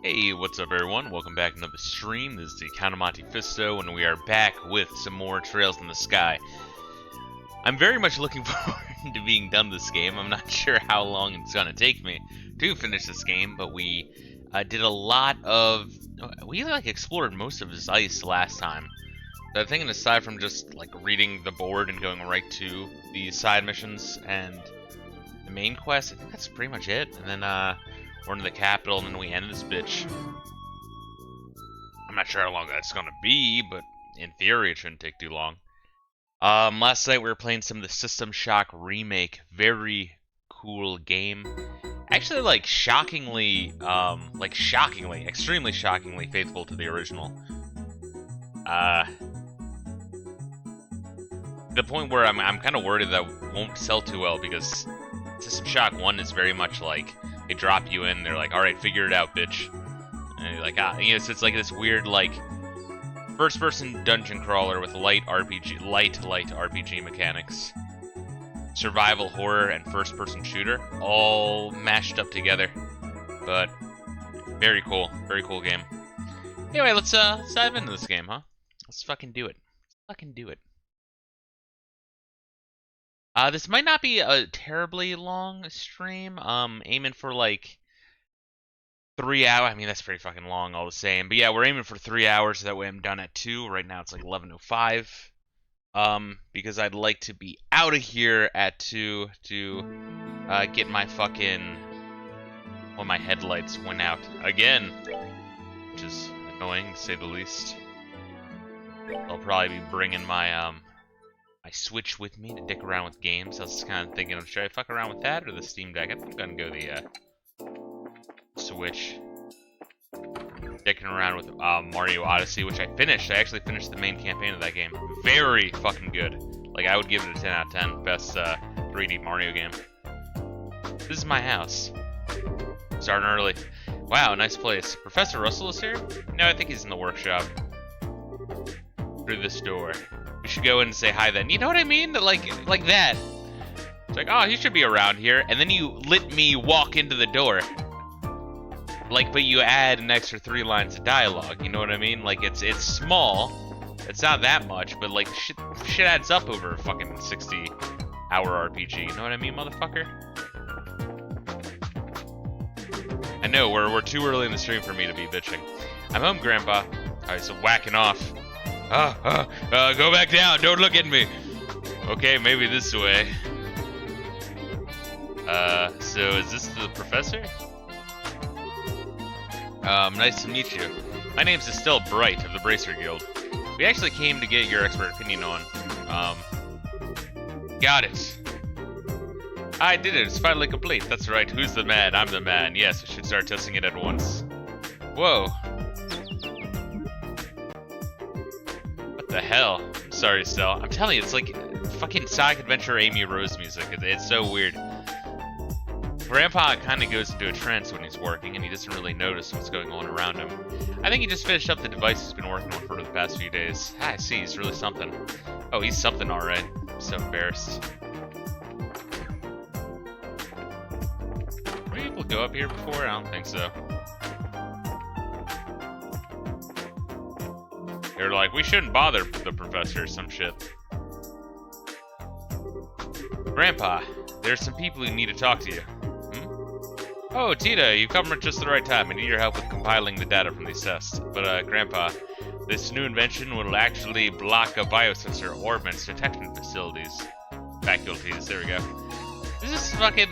Hey, what's up everyone? Welcome back to another stream. This is the Count of Monte Fisto, and we are back with some more Trails in the Sky. I'm very much looking forward to being done this game. I'm not sure how long it's gonna take me to finish this game, but we did a lot of... We explored most of this ice last time. So I'm thinking aside from just reading the board and going right to the side missions and the main quest, I think that's pretty much it. And then we're in the capital, and then we end this bitch. I'm not sure how long that's gonna be, but in theory it shouldn't take too long. Last night we were playing some of the System Shock remake. Very cool game. Actually, shockingly, extremely shockingly faithful to the original. The point where I'm kind of worried that it won't sell too well, because System Shock 1 is very much like, they drop you in, they're like, alright, figure it out, bitch. And you're like, so it's like this weird, first-person dungeon crawler with light RPG mechanics. Survival horror and first-person shooter, all mashed up together. But, very cool game. Anyway, let's dive into this game, huh? Let's fucking do it. This might not be a terribly long stream. Aiming for 3 hours. I mean, that's pretty fucking long all the same. But yeah, we're aiming for 3 hours, so that way I'm done at 2. Right now it's 11:05. Because I'd like to be out of here at 2 to get my fucking... Well, my headlights went out again, which is annoying to say the least. I'll probably be bringing my my Switch with me to dick around with games. I was just kind of thinking, should I fuck around with that or the Steam Deck? I think I'm gonna go the Switch. Dicking around with Mario Odyssey, which I finished. I actually finished the main campaign of that game. Very fucking good. I would give it a 10 out of 10. Best 3D Mario game. This is my house. Starting early. Wow, nice place. Professor Russell is here? No, I think he's in the workshop. Through this door. We should go in and say hi then. You know what I mean? Like that. It's like, oh, he should be around here. And then you let me walk into the door. But you add an extra 3 lines of dialogue. You know what I mean? It's small. It's not that much, but shit adds up over a fucking 60-hour RPG. You know what I mean, motherfucker? I know, we're too early in the stream for me to be bitching. I'm home, Grandpa. Alright, so whacking off. Go back down, don't look at me. Okay, maybe this way. So is this the professor? Nice to meet you. My name's Estelle Bright of the Bracer Guild. We actually came to get your expert opinion on, got it. I did it, it's finally complete. That's right, who's the man? I'm the man. Yes, I should start testing it at once. Whoa. The hell? I'm sorry, Estelle. I'm telling you, it's like fucking Sonic Adventure Amy Rose music. It's so weird. Grandpa kind of goes into a trance when he's working, and he doesn't really notice what's going on around him. I think he just finished up the device he's been working on for the past few days. I see, he's really something. Oh, he's something alright. I'm so embarrassed. Were you able to go up here before? I don't think so. They're like, we shouldn't bother the professor or some shit. Grandpa, there's some people who need to talk to you. Oh, Tita, you come at just the right time. I need your help with compiling the data from these tests. But, Grandpa, this new invention will actually block a biosensor orbit's detection faculties. There we go. This is fucking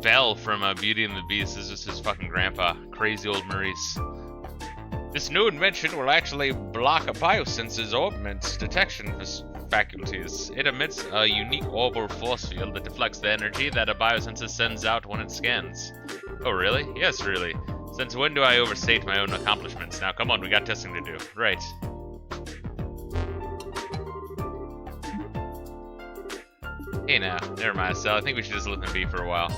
Belle from Beauty and the Beast. This is his fucking grandpa. Crazy old Maurice. This new invention will actually block a biosensor's orbit's detection faculties. It emits a unique orbital force field that deflects the energy that a biosensor sends out when it scans. Oh, really? Yes, really. Since when do I overstate my own accomplishments? Now, come on, we got testing to do. Right. Hey, now. Never mind, Estelle. I think we should just let them be for a while.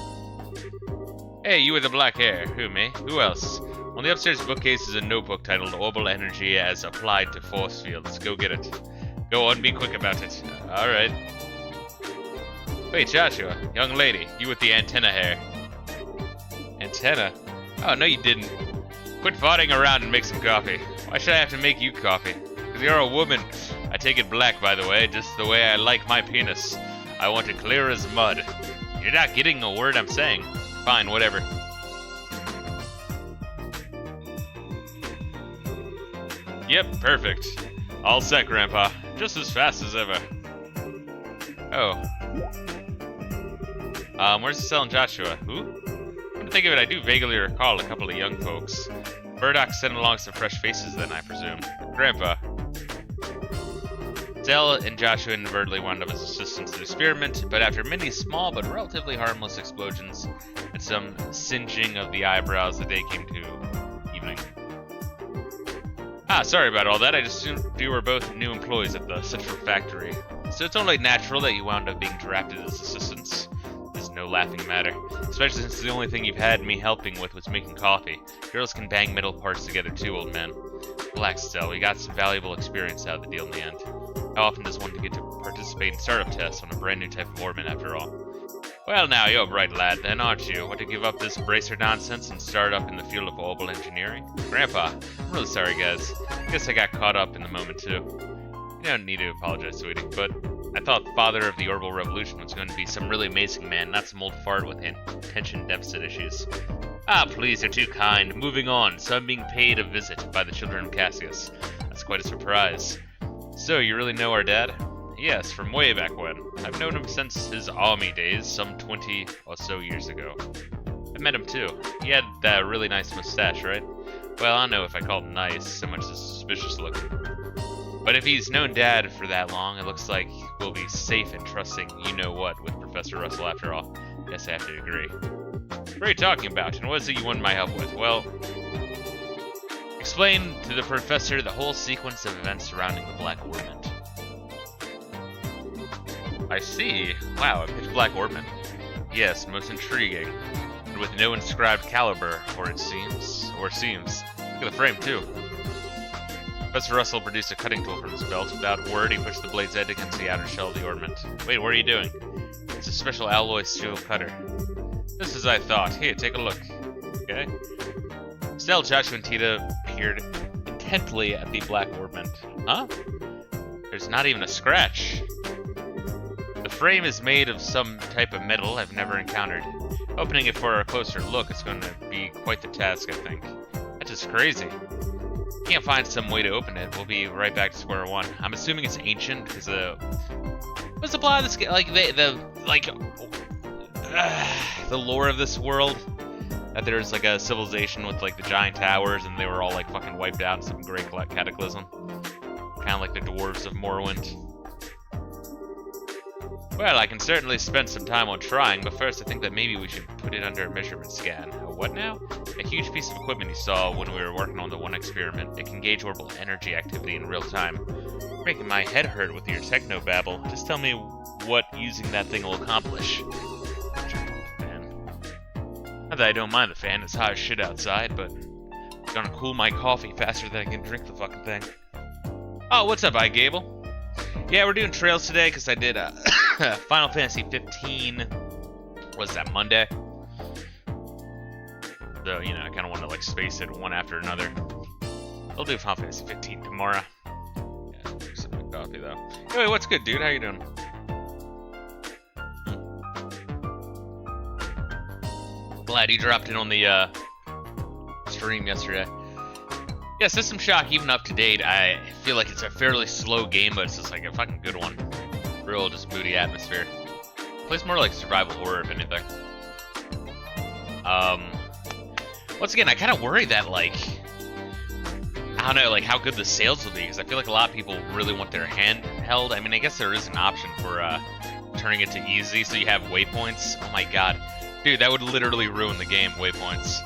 Hey, you with the black hair. Who, me? Who else? On the upstairs bookcase is a notebook titled Orbital Energy as Applied to Force Fields. Go get it. Go on, be quick about it. Alright. Wait, Joshua. Young lady. You with the antenna hair. Antenna? Oh, no you didn't. Quit farting around and make some coffee. Why should I have to make you coffee? Because you're a woman. I take it black, by the way, just the way I like my penis. I want it clear as mud. You're not getting a word I'm saying. Fine, whatever. Yep, perfect. All set, Grandpa. Just as fast as ever. Oh. Where's Estelle and Joshua? Who? Come to think of it, I do vaguely recall a couple of young folks. Burdock sent along some fresh faces then, I presume. Grandpa. Estelle and Joshua inadvertently wound up as assistants to the experiment, but after many small but relatively harmless explosions and some singeing of the eyebrows, the day came to evening. Ah, sorry about all that. I just assumed you were both new employees at the Central Factory. So it's only natural that you wound up being drafted as assistants. It's no laughing matter, especially since the only thing you've had me helping with was making coffee. Girls can bang metal parts together too, old man. Relax, Stell. We got some valuable experience out of the deal in the end. How often does one get to participate in startup tests on a brand new type of orbit after all? Well now, you're a bright lad then, aren't you? Want to give up this bracer nonsense and start up in the field of orbital engineering? Grandpa, I'm really sorry guys. Guess I got caught up in the moment too. You don't need to apologize, sweetie, but I thought the father of the orbital revolution was going to be some really amazing man, not some old fart with attention deficit issues. Ah, please, you're too kind. Moving on, so I'm being paid a visit by the children of Cassius. That's quite a surprise. So, you really know our dad? Yes, from way back when. I've known him since his army days, some 20 or so years ago. I met him too. He had that really nice mustache, right? Well, I don't know if I called him nice, so much as suspicious looking. But if he's known Dad for that long, it looks like we'll be safe and trusting you-know-what with Professor Russell after all. Guess I have to agree. What are you talking about, and what is it you wanted my help with? Well, explain to the Professor the whole sequence of events surrounding the Black Ornament. I see. Wow, a pitch-black ornament. Yes, most intriguing. And with no inscribed caliber, or it seems. Look at the frame, too. Professor Russell produced a cutting tool from his belt. Without word, he pushed the blade's edge against the outer shell of the ornament. Wait, what are you doing? It's a special alloy steel cutter. Just as I thought. Here, take a look. Okay. Still, Joshua and Tita peered intently at the black ornament. Huh? There's not even a scratch. The frame is made of some type of metal I've never encountered. Opening it for a closer look is going to be quite the task, I think. That's just crazy. Can't find some way to open it. We'll be right back to square one. I'm assuming it's ancient because what's the plot of this game? Like the lore of this world. That there's like a civilization with like the giant towers, and they were all like fucking wiped out in some great cataclysm. Kind of like the dwarves of Morrowind. Well, I can certainly spend some time on trying, but first I think that maybe we should put it under a measurement scan. A what now? A huge piece of equipment you saw when we were working on the one experiment. It can gauge orbital energy activity in real time. You're making my head hurt with your techno-babble. Just tell me what using that thing will accomplish. Man. Not that I don't mind the fan, it's hot as shit outside, but it's gonna cool my coffee faster than I can drink the fucking thing. Oh, what's up, Gable? Yeah, we're doing trails today because I did Final Fantasy 15. Was that Monday? So, you know, I kind of want to like space it one after another. I'll do Final Fantasy 15 tomorrow. Yeah, drink some of my coffee though. Anyway, what's good, dude? How you doing? Glad you dropped in on the stream yesterday. Yeah, System Shock, even up to date, I feel like it's a fairly slow game, but it's just like a fucking good one. Real just moody atmosphere. Plays more like survival horror, if anything. Once again, I kind of worry that, like, I don't know, like, how good the sales will be, because I feel like a lot of people really want their hand held. I mean, I guess there is an option for turning it to easy, so you have waypoints. Oh my god. Dude, that would literally ruin the game, waypoints.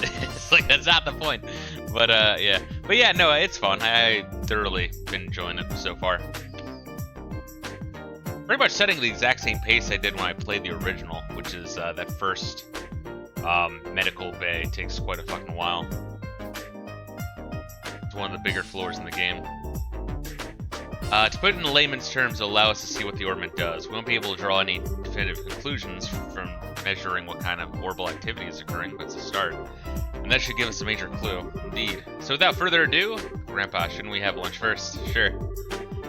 It's like, that's not the point. But, yeah. But yeah, no, it's fun. I thoroughly been enjoying it so far. Pretty much setting the exact same pace I did when I played the original, which is that first medical bay. It takes quite a fucking while. It's one of the bigger floors in the game. To put it in layman's terms, it'll allow us to see what the ornament does. We won't be able to draw any definitive conclusions from measuring what kind of orbital activity is occurring, but it's a start. And And that should give us a major clue. Indeed. So without further ado, Grandpa, shouldn't we have lunch first? Sure.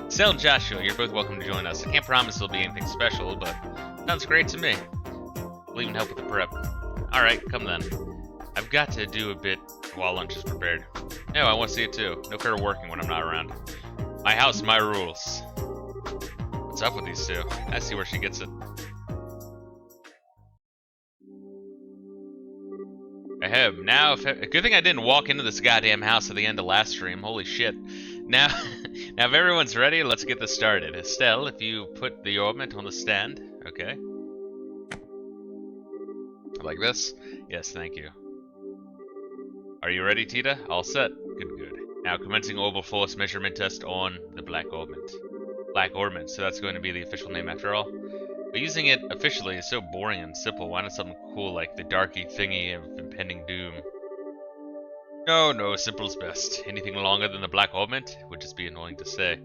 Sel and Joshua, you're both welcome to join us. I can't promise it'll be anything special, but sounds great to me. We'll even help with the prep. Alright, come then. I've got to do a bit while lunch is prepared. No, I want to see it too. No fair working when I'm not around. My house, my rules. What's up with these two? I see where she gets it. Ahem. Now, good thing I didn't walk into this goddamn house at the end of last stream. Holy shit. Now, now if everyone's ready, let's get this started. Estelle, if you put the ornament on the stand. Okay. Like this? Yes, thank you. Are you ready, Tita? All set. Good, good. Now, commencing orbital force measurement test on the black ornament. Black ornament, so that's going to be the official name after all. But using it officially is so boring and simple. Why not something cool like the darky thingy of impending doom? No, no, simple's best. Anything longer than the black ornament would just be annoying to say.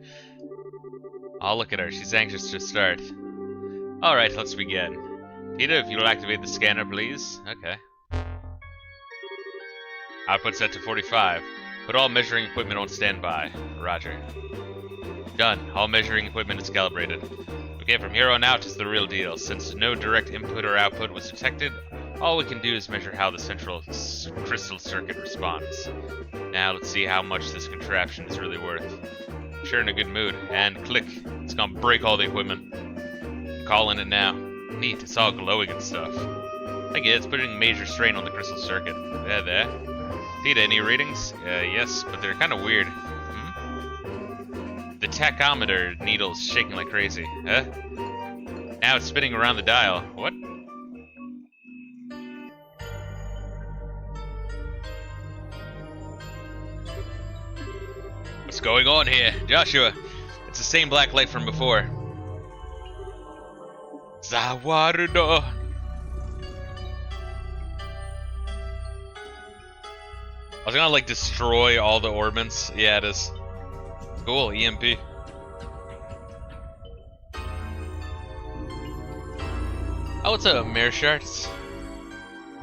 Oh, look at her. She's anxious to start. Alright, let's begin. Tita, if you'll activate the scanner, please. Okay. Output set to 45. Put all measuring equipment on standby. Roger. Done. All measuring equipment is calibrated. Okay, from here on out is the real deal. Since no direct input or output was detected, all we can do is measure how the central crystal circuit responds. Now let's see how much this contraption is really worth. I'm sure in a good mood. And click. It's gonna break all the equipment. Calling it now. Neat, it's all glowing and stuff. I guess it's putting major strain on the crystal circuit. There. Tita, any readings? Yes, but they're kind of weird. The tachometer needle's shaking like crazy. Huh? Now it's spinning around the dial. What? What's going on here? Joshua, it's the same black light from before. Zawarudo. I was gonna like destroy all the orbits. Yeah, it is. Cool, EMP. Oh, what's up, Mayor Sharks?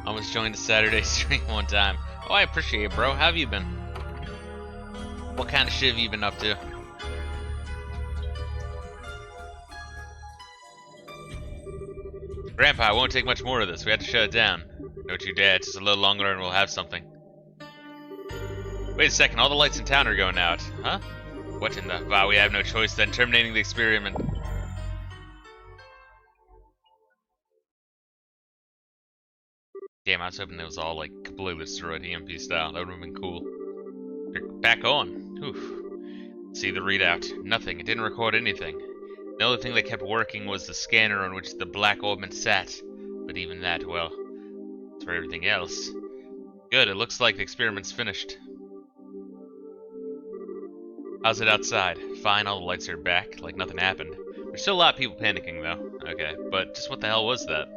Almost joined the Saturday stream one time. Oh, I appreciate it, bro. How have you been? What kind of shit have you been up to? Grandpa, it won't take much more of this. We have to shut it down. Don't you dare. It's just a little longer and we'll have something. Wait a second. All the lights in town are going out. Huh? What in the... Wow, we have no choice then. Terminating the experiment. Damn, I was hoping it was all, like, completely destroyed EMP style. That would have been cool. They're back on. Oof. See the readout. Nothing. It didn't record anything. The only thing that kept working was the scanner on which the black ornament sat. But even that, well, as for everything else... Good, it looks like the experiment's finished. How's it outside? Fine, all the lights are back, like nothing happened. There's still a lot of people panicking, though. Okay, but just what the hell was that?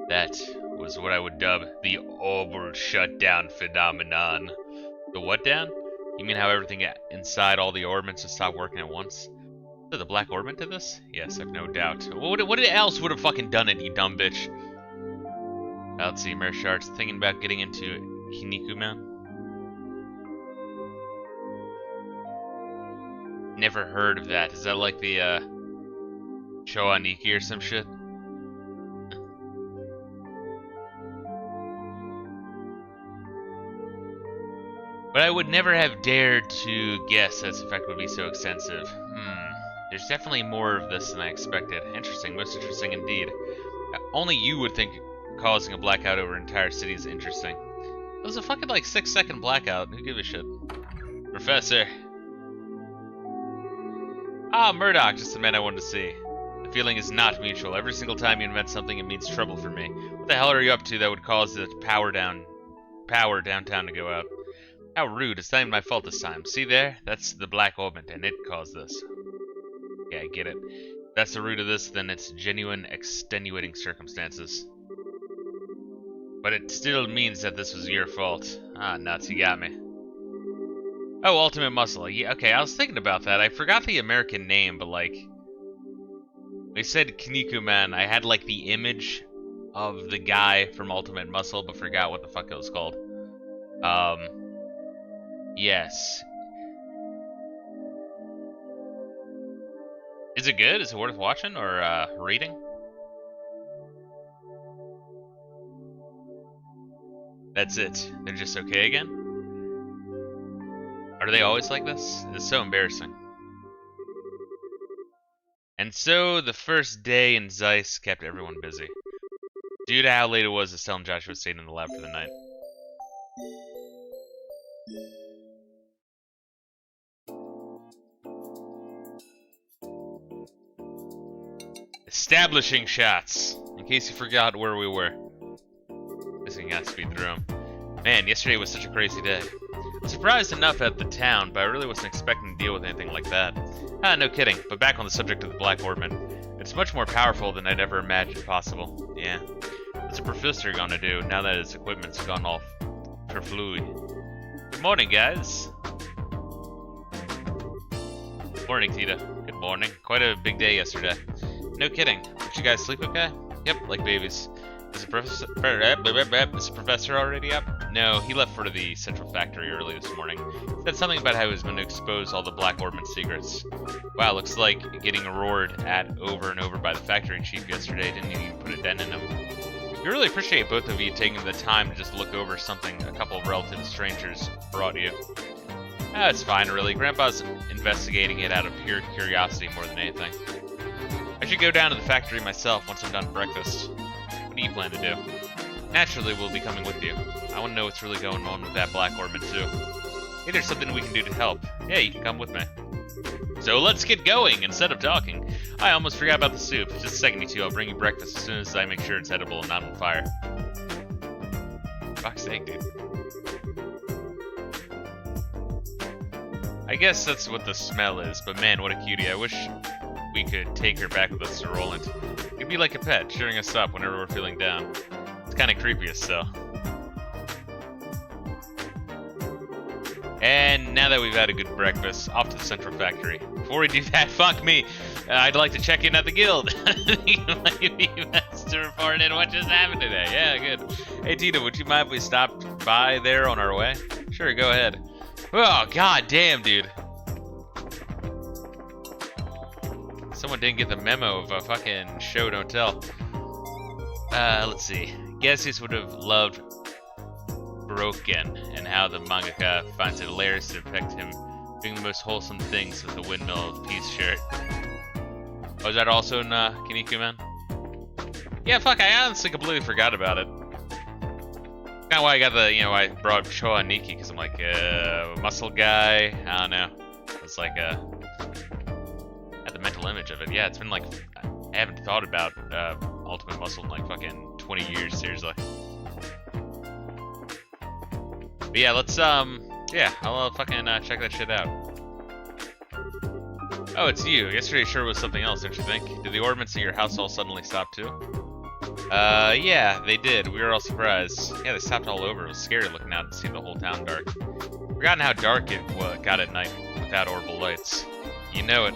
That was what I would dub the orbital shutdown phenomenon. The what down? You mean how everything inside all the orbits just stopped working at once? Did the black orbit did this? Yes, I've no doubt. What else would have fucking done it, you dumb bitch? Let's see, Mayor Sharks thinking about getting into Kinnikuman. Never heard of that. Is that like the Choaniki or some shit? But I would never have dared to guess that its effect would be so extensive. There's definitely more of this than I expected. Interesting, most interesting indeed. Only you would think causing a blackout over an entire city is interesting. It was a fucking like 6-second blackout. Who gives a shit? Professor. Ah, Murdoch, just the man I wanted to see. The feeling is not mutual. Every single time you invent something, it means trouble for me. What the hell are you up to that would cause the power downtown to go out? How rude. It's not even my fault this time. See there? That's the black ornament, and it caused this. Yeah, I get it. If that's the root of this, then it's genuine extenuating circumstances. But it still means that this was your fault. Ah, nuts, you got me. Oh, Ultimate Muscle. Yeah, okay, I was thinking about that. I forgot the American name, but like... They said Kinnikuman. I had like the image of the guy from Ultimate Muscle, but forgot what the fuck it was called. Yes. Is it good? Is it worth watching or reading? That's it. They're just okay again? Are they always like this? It's so embarrassing. And so, the first day in Zeiss kept everyone busy. Due to how late it was, Estelle and Joshua stayed in the lab for the night. Establishing shots. In case you forgot where we were. Guess we gotta speed through them. Man, yesterday was such a crazy day. I'm surprised enough at the town, but I really wasn't expecting to deal with anything like that. No kidding, but back on the subject of the Black Orbment. It's much more powerful than I'd ever imagined possible. Yeah. What's a professor gonna do now that his equipment's gone off kerflooey? Good morning, guys. Morning, Tita. Good morning. Quite a big day yesterday. No kidding. Did you guys sleep okay? Yep, like babies. Is the professor already up? No, he left for the central factory early this morning. He said something about how he was going to expose all the Black Orbment secrets. Wow, looks like getting roared at over and over by the factory chief yesterday didn't even put a dent in him. We really appreciate both of you taking the time to just look over something a couple of relative strangers brought you. It's fine, really. Grandpa's investigating it out of pure curiosity more than anything. I should go down to the factory myself once I'm done breakfast. What do you plan to do? Naturally, we'll be coming with you. I want to know what's really going on with that Black Orbment too. Hey, there's something we can do to help. Yeah, you can come with me. So let's get going instead of talking. I almost forgot about the soup. Just a second, you two. I'll bring you breakfast as soon as I make sure it's edible and not on fire. Fuck's sake, dude. I guess that's what the smell is, but man, what a cutie. I wish we could take her back with us to Rolent. It'd be like a pet, cheering us up whenever we're feeling down. It's kind of creepy still. And now that we've had a good breakfast, off to the central factory. Before we do that, fuck me, I'd like to check in at the guild. To report in what just happened today. Yeah, good. Hey Tina, would you mind if we stopped by there on our way? Sure, go ahead. Oh, god damn, dude. Someone didn't get the memo of a fucking show don't tell. Let's see. Gaseous would have loved Broken and how the mangaka finds it hilarious to depict him doing the most wholesome things with the Windmill of Peace shirt. Oh, is that also in Kiniku Man? Yeah, fuck, I honestly completely forgot about it. Kinda why I got the, I brought Showa Nikki, because I'm like, muscle guy, I don't know. It's like, had the mental image of it. Yeah, it's been like, I haven't thought about Ultimate Muscle in like fucking 20 years, seriously. But yeah, let's, yeah, I'll fucking check that shit out. Oh, it's you. Yesterday sure was something else, don't you think? Did the ornaments in your house all suddenly stop too? Yeah, they did. We were all surprised. Yeah, they stopped all over. It was scary looking out and seeing the whole town dark. Forgotten how dark it got at night without orbital lights. You know it.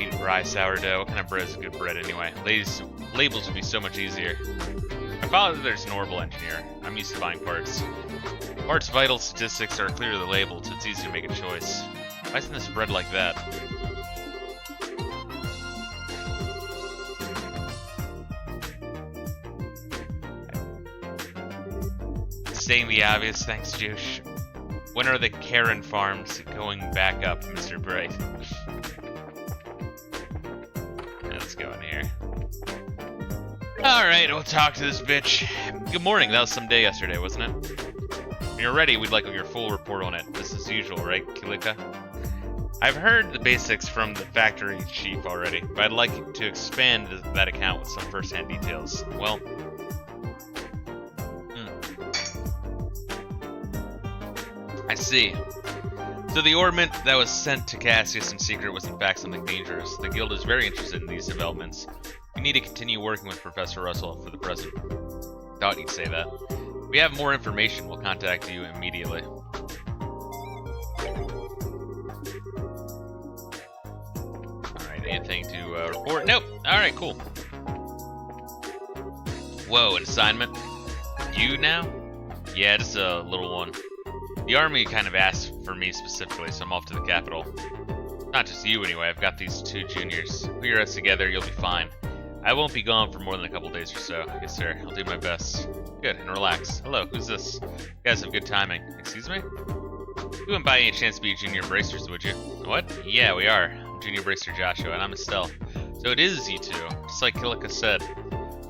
Eat rye sourdough. What kind of bread is good bread anyway? Labels would be so much easier. My father's an orbital engineer. I'm used to buying parts. Parts' vital statistics are clearly labeled, so it's easy to make a choice. Why isn't this bread like that? Stating the obvious, thanks, Josh. When are the Karen farms going back up, Mr. Bright? Let's go in here. Alright, we'll talk to this bitch. Good morning, that was some day yesterday, wasn't it? When you're ready, we'd like your full report on it. This is usual, right, Kilika? I've heard the basics from the factory chief already, but I'd like to expand that account with some first-hand details. Well, I see. So the ornament that was sent to Cassius in secret was in fact something dangerous. The guild is very interested in these developments. We need to continue working with Professor Russell for the present. Thought you'd say that. If we have more information, we'll contact you immediately. Alright, anything to report? Nope! Alright, cool. Whoa, an assignment? You now? Yeah, just a little one. The army kind of asked for me specifically, so I'm off to the capital. Not just you anyway, I've got these 2 juniors. Put your heads together, you'll be fine. I won't be gone for more than a couple days or so. Yes, sir. I'll do my best. Good, and relax. Hello, who's this? You guys have good timing. Excuse me? You wouldn't by any chance be junior bracers, would you? What? Yeah, we are. I'm junior bracer Joshua, and I'm Estelle. So it is you two, just like Kilika said.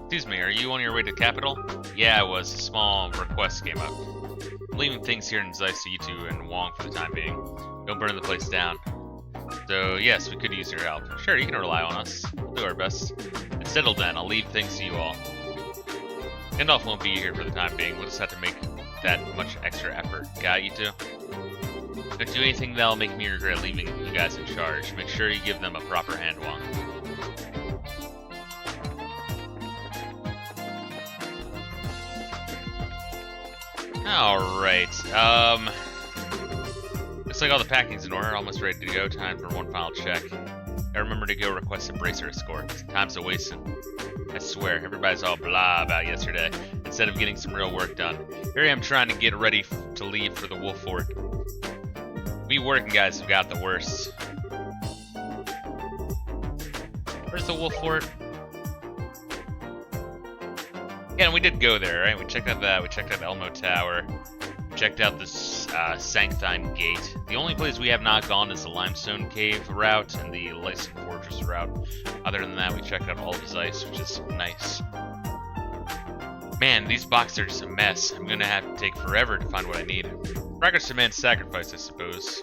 Excuse me, are you on your way to the capital? Yeah, I was. A small request came up. I'm leaving things here in Zeiss to you two and Wong for the time being. Don't burn the place down. So, yes, we could use your help. Sure, you can rely on us. We'll do our best. It's settled then. I'll leave things to you all. Gandalf won't be here for the time being. We'll just have to make that much extra effort. Got you two? Don't do anything that'll make me regret leaving you guys in charge. Make sure you give them a proper hand, Wong. Alright, looks like all the packing's in order, almost ready to go. Time for one final check. I remember to go request a bracer escort. Time's a wasting. I swear, everybody's all blah about yesterday, instead of getting some real work done. Here I am trying to get ready to leave for the Wolf Fort. We working guys have got the worst. Where's the Wolf Fort? Yeah, and we did go there, right? We checked out that, we checked out Elmo Tower, we checked out this Sanctine Gate. The only place we have not gone is the Limestone Cave route and the Lyson Fortress route. Other than that, we checked out all of Zeiss, which is nice. Man, these boxes are just a mess. I'm gonna have to take forever to find what I need. Progress demands sacrifice, I suppose.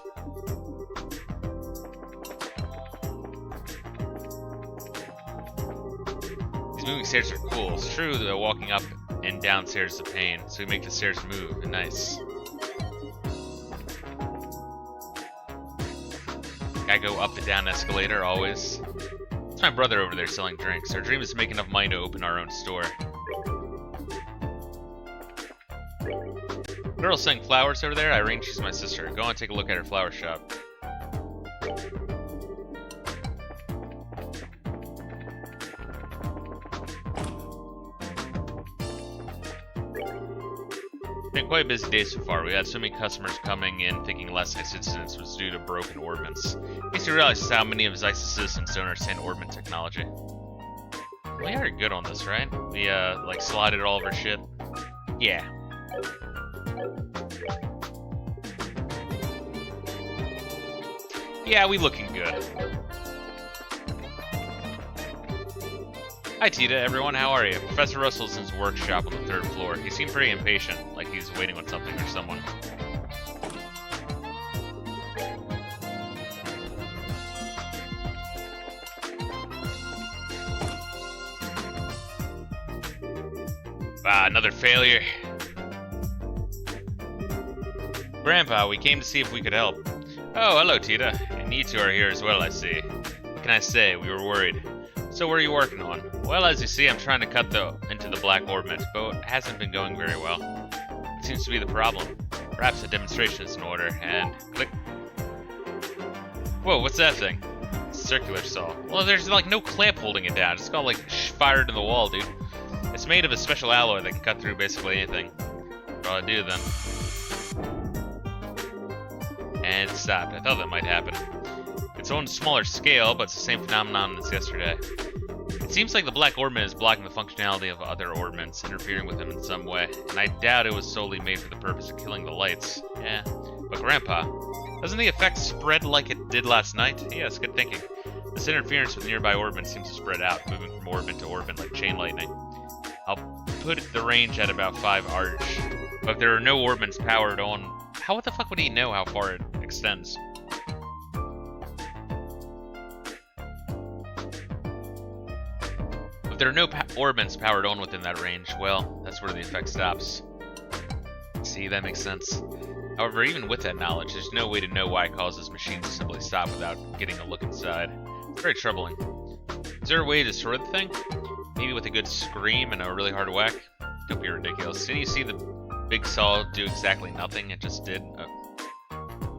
These moving stairs are cool. It's true that walking up and down stairs is a pain, so we make the stairs move. Nice. Gotta go up and down escalator, always. It's my brother over there selling drinks. Our dream is to make enough money to open our own store. Girl selling flowers over there? Irene, she's my sister. Go and take a look at her flower shop. Been quite a busy day so far. We had so many customers coming in thinking less incidents was due to broken orbments. Makes you realize how many of Zeiss' citizens don't understand orbment technology. We are good on this, right? We like slotted all of our shit. Yeah. Yeah, we looking good. Hi Tita, everyone, how are you? Professor Russell's in his workshop on the 3rd floor. He seemed pretty impatient, like he's waiting on something or someone. Ah, another failure. Grandpa, we came to see if we could help. Oh, hello Tita. And you two are here as well, I see. What can I say? We were worried. So what are you working on? Well, as you see, I'm trying to cut into the black orbment, but it hasn't been going very well. It seems to be the problem. Perhaps a demonstration is in order, and click. Whoa, what's that thing? It's a circular saw. Well, there's like no clamp holding it down. It's got like fired in the wall, dude. It's made of a special alloy that can cut through basically anything. Well, I do then. And it stopped. I thought that might happen. It's on a smaller scale, but it's the same phenomenon as yesterday. It seems like the black orbment is blocking the functionality of other orbments, interfering with them in some way, and I doubt it was solely made for the purpose of killing the lights. Yeah, but Grandpa, doesn't the effect spread like it did last night? Yes, good thinking. This interference with nearby orbits seems to spread out, moving from orbit to orbit like chain lightning. I'll put the range at about 5 arch, but if there are no orbits powered on, how the fuck would he know how far it extends? If there are no orbits powered on within that range, well, that's where the effect stops. See, that makes sense. However, even with that knowledge, there's no way to know why it causes machines to simply stop without getting a look inside. It's very troubling. Is there a way to destroy the thing? Maybe with a good scream and a really hard whack? Don't be ridiculous. Didn't you see the big saw do exactly nothing? It just did.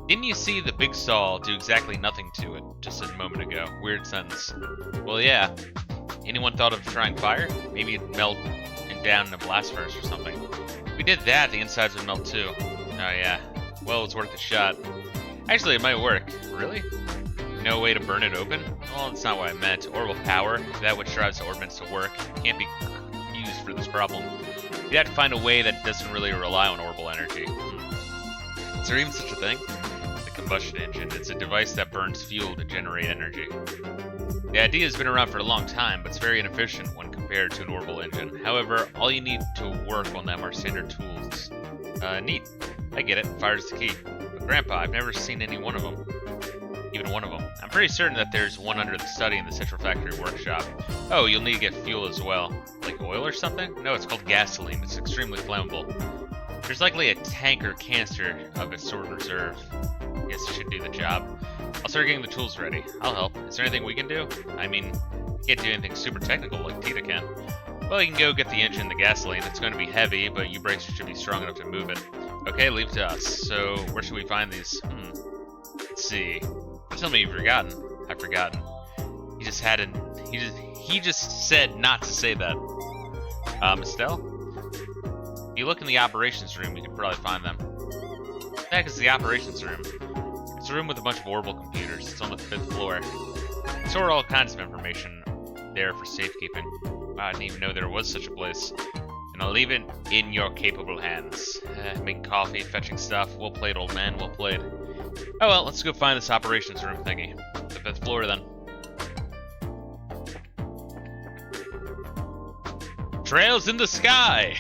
Didn't you see the big saw do exactly nothing to it just a moment ago? Weird sentence. Well, yeah. Anyone thought of trying fire? Maybe it'd melt down in a blast furnace or something. If we did that, the insides would melt too. Oh yeah. Well, it's worth a shot. Actually, it might work. Really? No way to burn it open? Well, that's not what I meant. Orbital power, that which drives the orbits to work, can't be used for this problem. You'd have to find a way that doesn't really rely on orbital energy. Is there even such a thing? The combustion engine. It's a device that burns fuel to generate energy. The idea has been around for a long time, but it's very inefficient when compared to an orbital engine. However, all you need to work on them are standard tools. Neat. I get it. Fire's the key. But Grandpa, I've never seen any one of them. Even one of them. I'm pretty certain that there's one under the study in the Central Factory workshop. Oh, you'll need to get fuel as well. Like oil or something? No, it's called gasoline. It's extremely flammable. There's likely a tank or canister of it stored in reserve. Guess it should do the job. I'll start getting the tools ready. I'll help. Is there anything we can do? I mean, you can't do anything super technical like Tita can. Well, you can go get the engine, the gasoline. It's going to be heavy, but you brakes should be strong enough to move it. Okay, leave it to us. So, where should we find these? Let's see. Tell me you've forgotten. I've forgotten. He just hadn't. He just said not to say that. Estelle? If you look in the operations room, you can probably find them. What the heck is the operations room? It's a room with a bunch of orbital computers. It's on the 5th floor. Store all kinds of information there for safekeeping. Wow, I didn't even know there was such a place. And I'll leave it in your capable hands. Making coffee, fetching stuff. Well played, old man. Well played. Oh well, let's go find this operations room thingy. The 5th floor then. Trails in the sky!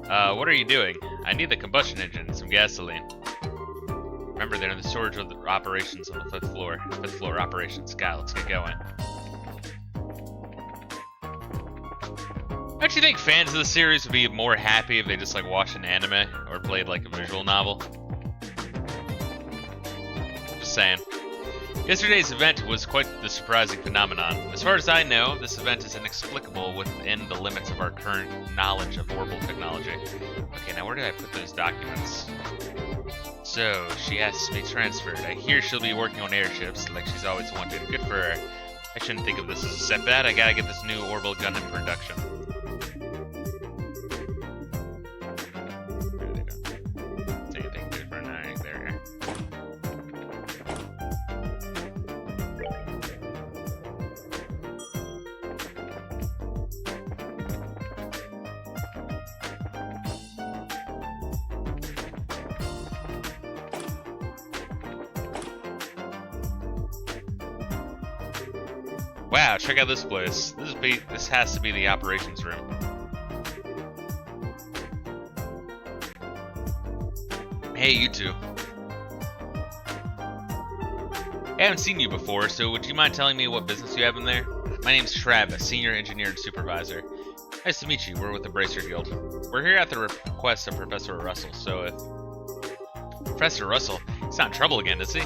What are you doing? I need the combustion engine and some gasoline. Remember, they're in the storage of the operations on the 5th floor. 5th floor operations. God, let's get going. Don't you think fans of the series would be more happy if they just like watched an anime or played like a visual novel? Just saying. Yesterday's event was quite the surprising phenomenon. As far as I know, this event is inexplicable within the limits of our current knowledge of orbital technology. Okay, now where did I put those documents? So, she has to be transferred. I hear she'll be working on airships, like she's always wanted. Good for her. I shouldn't think of this as a setback. I gotta get this new orbital gun in production. Wow, check out this place. This has to be the operations room. Hey, you two. I haven't seen you before, so would you mind telling me what business you have in there? My name's Travis, Senior Engineer and Supervisor. Nice to meet you. We're with the Bracer Guild. We're here at the request of Professor Russell, so if... Professor Russell? He's not in trouble again, is he?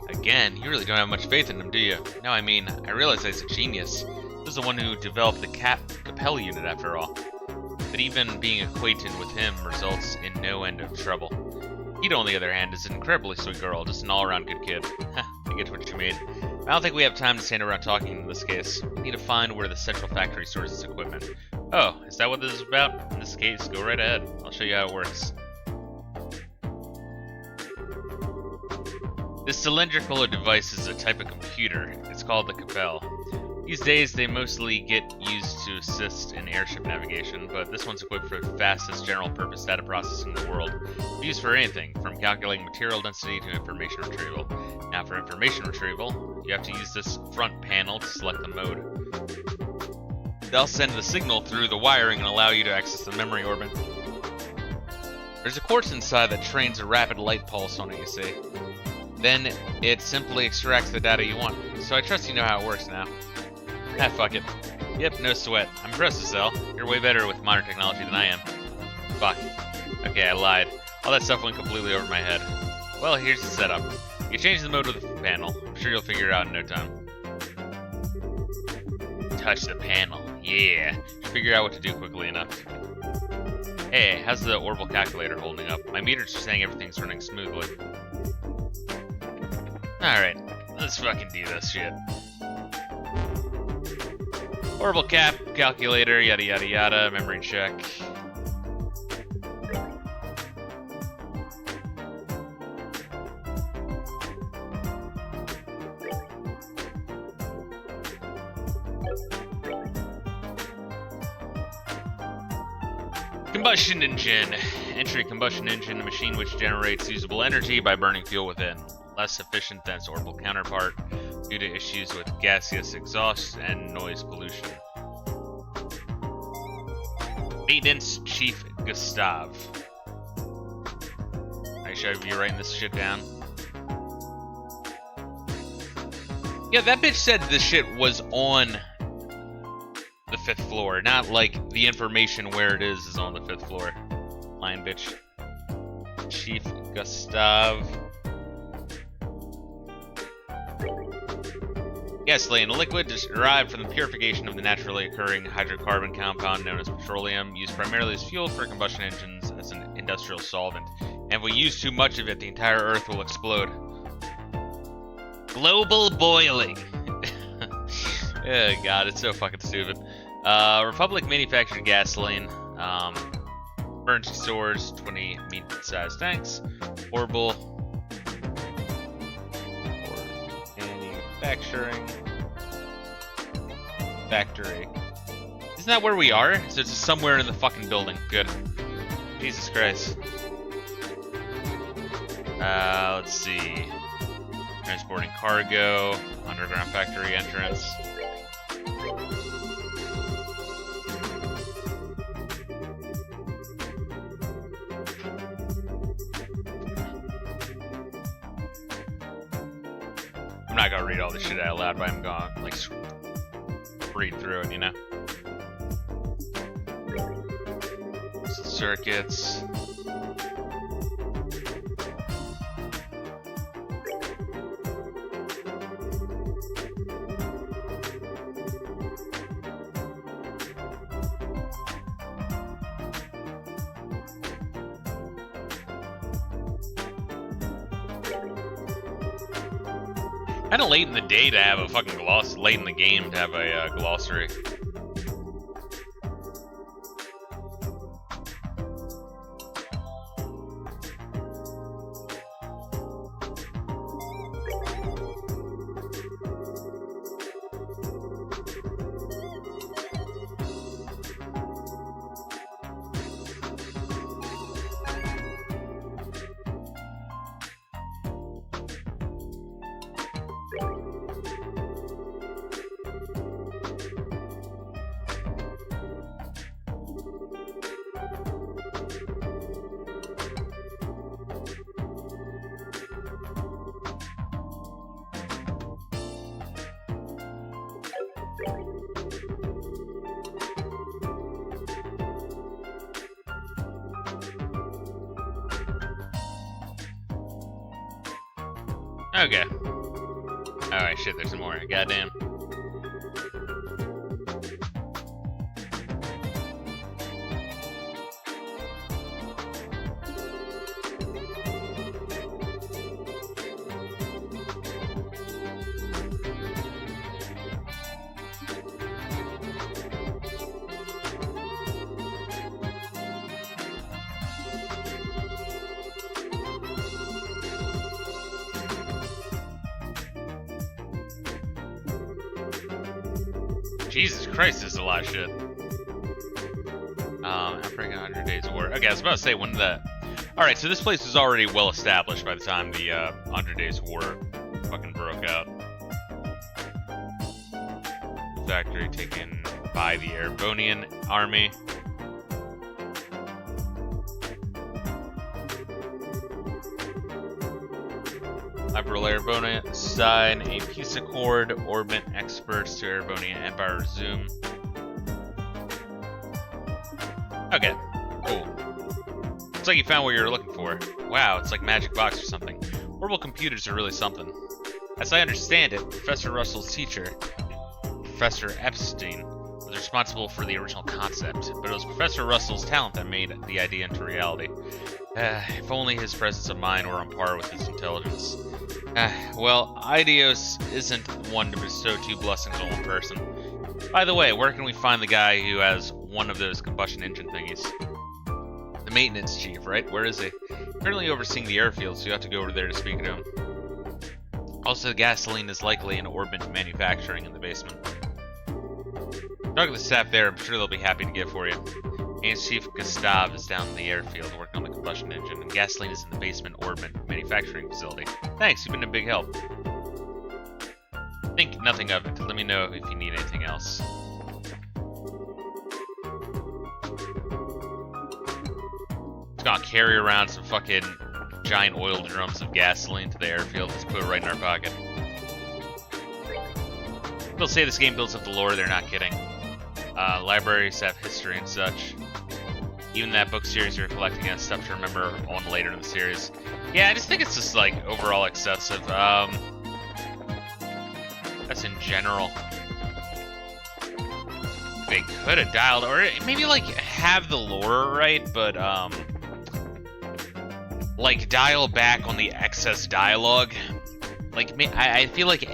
Again, you really don't have much faith in him, do you? No, I mean, I realize he's a genius. This is the one who developed the Capella unit, after all. But even being acquainted with him results in no end of trouble. Ida, on the other hand, is an incredibly sweet girl, just an all-around good kid. I get what you mean. I don't think we have time to stand around talking in this case. We need to find where the Central Factory stores its equipment. Oh, is that what this is about? In this case, go right ahead. I'll show you how it works. This cylindrical device is a type of computer. It's called the Capella. These days, they mostly get used to assist in airship navigation, but this one's equipped for the fastest general-purpose data processing in the world. It's used for anything, from calculating material density to information retrieval. Now, for information retrieval, you have to use this front panel to select the mode. They'll send the signal through the wiring and allow you to access the memory orbit. There's a quartz inside that trains a rapid light pulse on it, you see. Then it simply extracts the data you want. So I trust you know how it works now. Ah, fuck it. Yep, no sweat. I'm impressed, Giselle. You're way better with modern technology than I am. Fuck. Okay, I lied. All that stuff went completely over my head. Well, here's the setup. You change the mode with the panel. I'm sure you'll figure it out in no time. Touch the panel. Yeah. Figure out what to do quickly enough. Hey, how's the orbital calculator holding up? My meter's saying everything's running smoothly. Alright, let's fucking do this shit. Orbital cap, calculator, yada yada yada, memory check. Combustion engine. Entry combustion engine, a machine which generates usable energy by burning fuel within. Less efficient than its orbital counterpart due to issues with gaseous exhaust and noise pollution. Maintenance Chief Gustav. Should I be writing this shit down? Yeah, that bitch said this shit was on the 5th floor, not like the information where it is on the 5th floor. Lying bitch. Chief Gustav. Gasoline, a liquid derived from the purification of the naturally occurring hydrocarbon compound known as petroleum, used primarily as fuel for combustion engines as an industrial solvent. And if we use too much of it, the entire Earth will explode. Global boiling. Oh god, it's so fucking stupid. Republic manufactured gasoline. Emergency stores, 20 medium-sized tanks. Orbital. Manufacturing. Factory. Isn't that where we are? So it's just somewhere in the fucking building. Good. Jesus Christ. Let's see. Transporting cargo. Underground factory entrance. I'm not gonna read all this shit out loud, but I'm gonna like read through it, you know. Circuits. Kind of late in the day to have a fucking late in the game to have a glossary. Okay. Alright, shit, there's some more. Goddamn. Jesus Christ, this is a lot of shit. Outbreak 100 Days of War. Okay, I was about to say when the... Alright, so this place was already well established by the time the 100 Days of War fucking broke out. Factory taken by the Erebonian army. Liberl Erebonian sign a peace accord. Orbit experts to Erebonian Empire resume. Okay, cool. Looks like you found what you were looking for. Wow, it's like Magic Box or something. Orbital computers are really something. As I understand it, Professor Russell's teacher, Professor Epstein, was responsible for the original concept, but it was Professor Russell's talent that made the idea into reality. If only his presence of mind were on par with his intelligence. Well, Idios isn't one to bestow two blessings on one person. By the way, where can we find the guy who has one of those combustion engine thingies? The maintenance chief, right? Where is he? Currently overseeing the airfield, so you have to go over there to speak to him. Also, the gasoline is likely in Orbit manufacturing in the basement. Talk to the staff there, I'm sure they'll be happy to give for you. Maintenance Chief Gustav is down in the airfield working on the combustion engine, and gasoline is in the basement Orbit manufacturing facility. Thanks, you've been a big help. Think nothing of it. Let me know if you need anything else. Just gonna carry around some fucking giant oil drums of gasoline to the airfield. Let's put it right in our pocket. People say this game builds up the lore, they're not kidding. Libraries have history and such. Even that book series you're collecting has stuff to remember on later in the series. Yeah, I just think it's just like overall excessive. That's in general. They could have dialed, or maybe like have the lore right, but like dial back on the excess dialogue. Like I feel like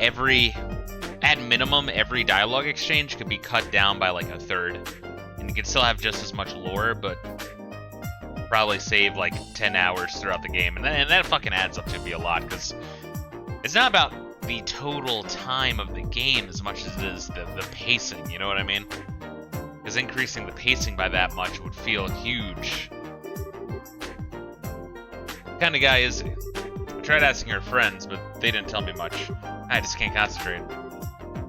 at minimum, every dialogue exchange could be cut down by like a third. And you could still have just as much lore, but probably save like 10 hours throughout the game. And that fucking adds up to be a lot, because it's not about the total time of the game as much as it is the pacing, you know what I mean? Because increasing the pacing by that much would feel huge. What kind of guy is he? I tried asking her friends, but they didn't tell me much. I just can't concentrate.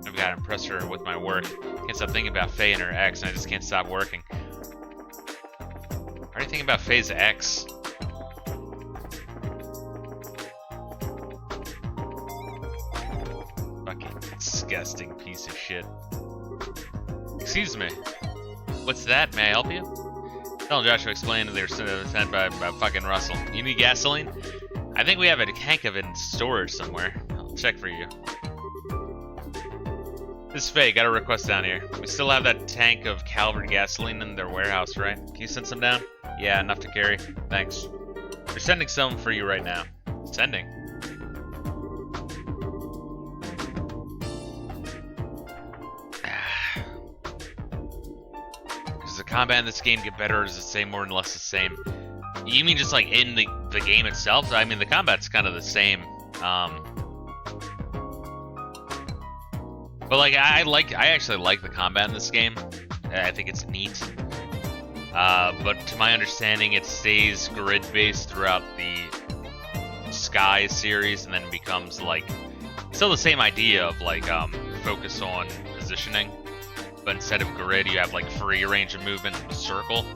I've got to impress her with my work. Can't stop thinking about Faye and her ex, and I just can't stop working. Why are you thinking about Faye's ex? Fucking disgusting piece of shit. Excuse me. What's that? May I help you? Tell Joshua explained that they were sent by fucking Russell. You need gasoline? I think we have a tank of it in storage somewhere. I'll check for you. This is Faye, got a request down here. We still have that tank of Calvert gasoline in their warehouse, right? Can you send some down? Yeah, enough to carry. Thanks. We're sending some for you right now. Sending. Does the combat in this game get better, or does it stay more and less the same? You mean just like in the game itself? I mean, the combat's kind of the same. But like I actually like the combat in this game. I think it's neat. But to my understanding, it stays grid-based throughout the Sky series, and then becomes like still the same idea of like focus on positioning, but instead of grid, you have like free range of movement in a circle.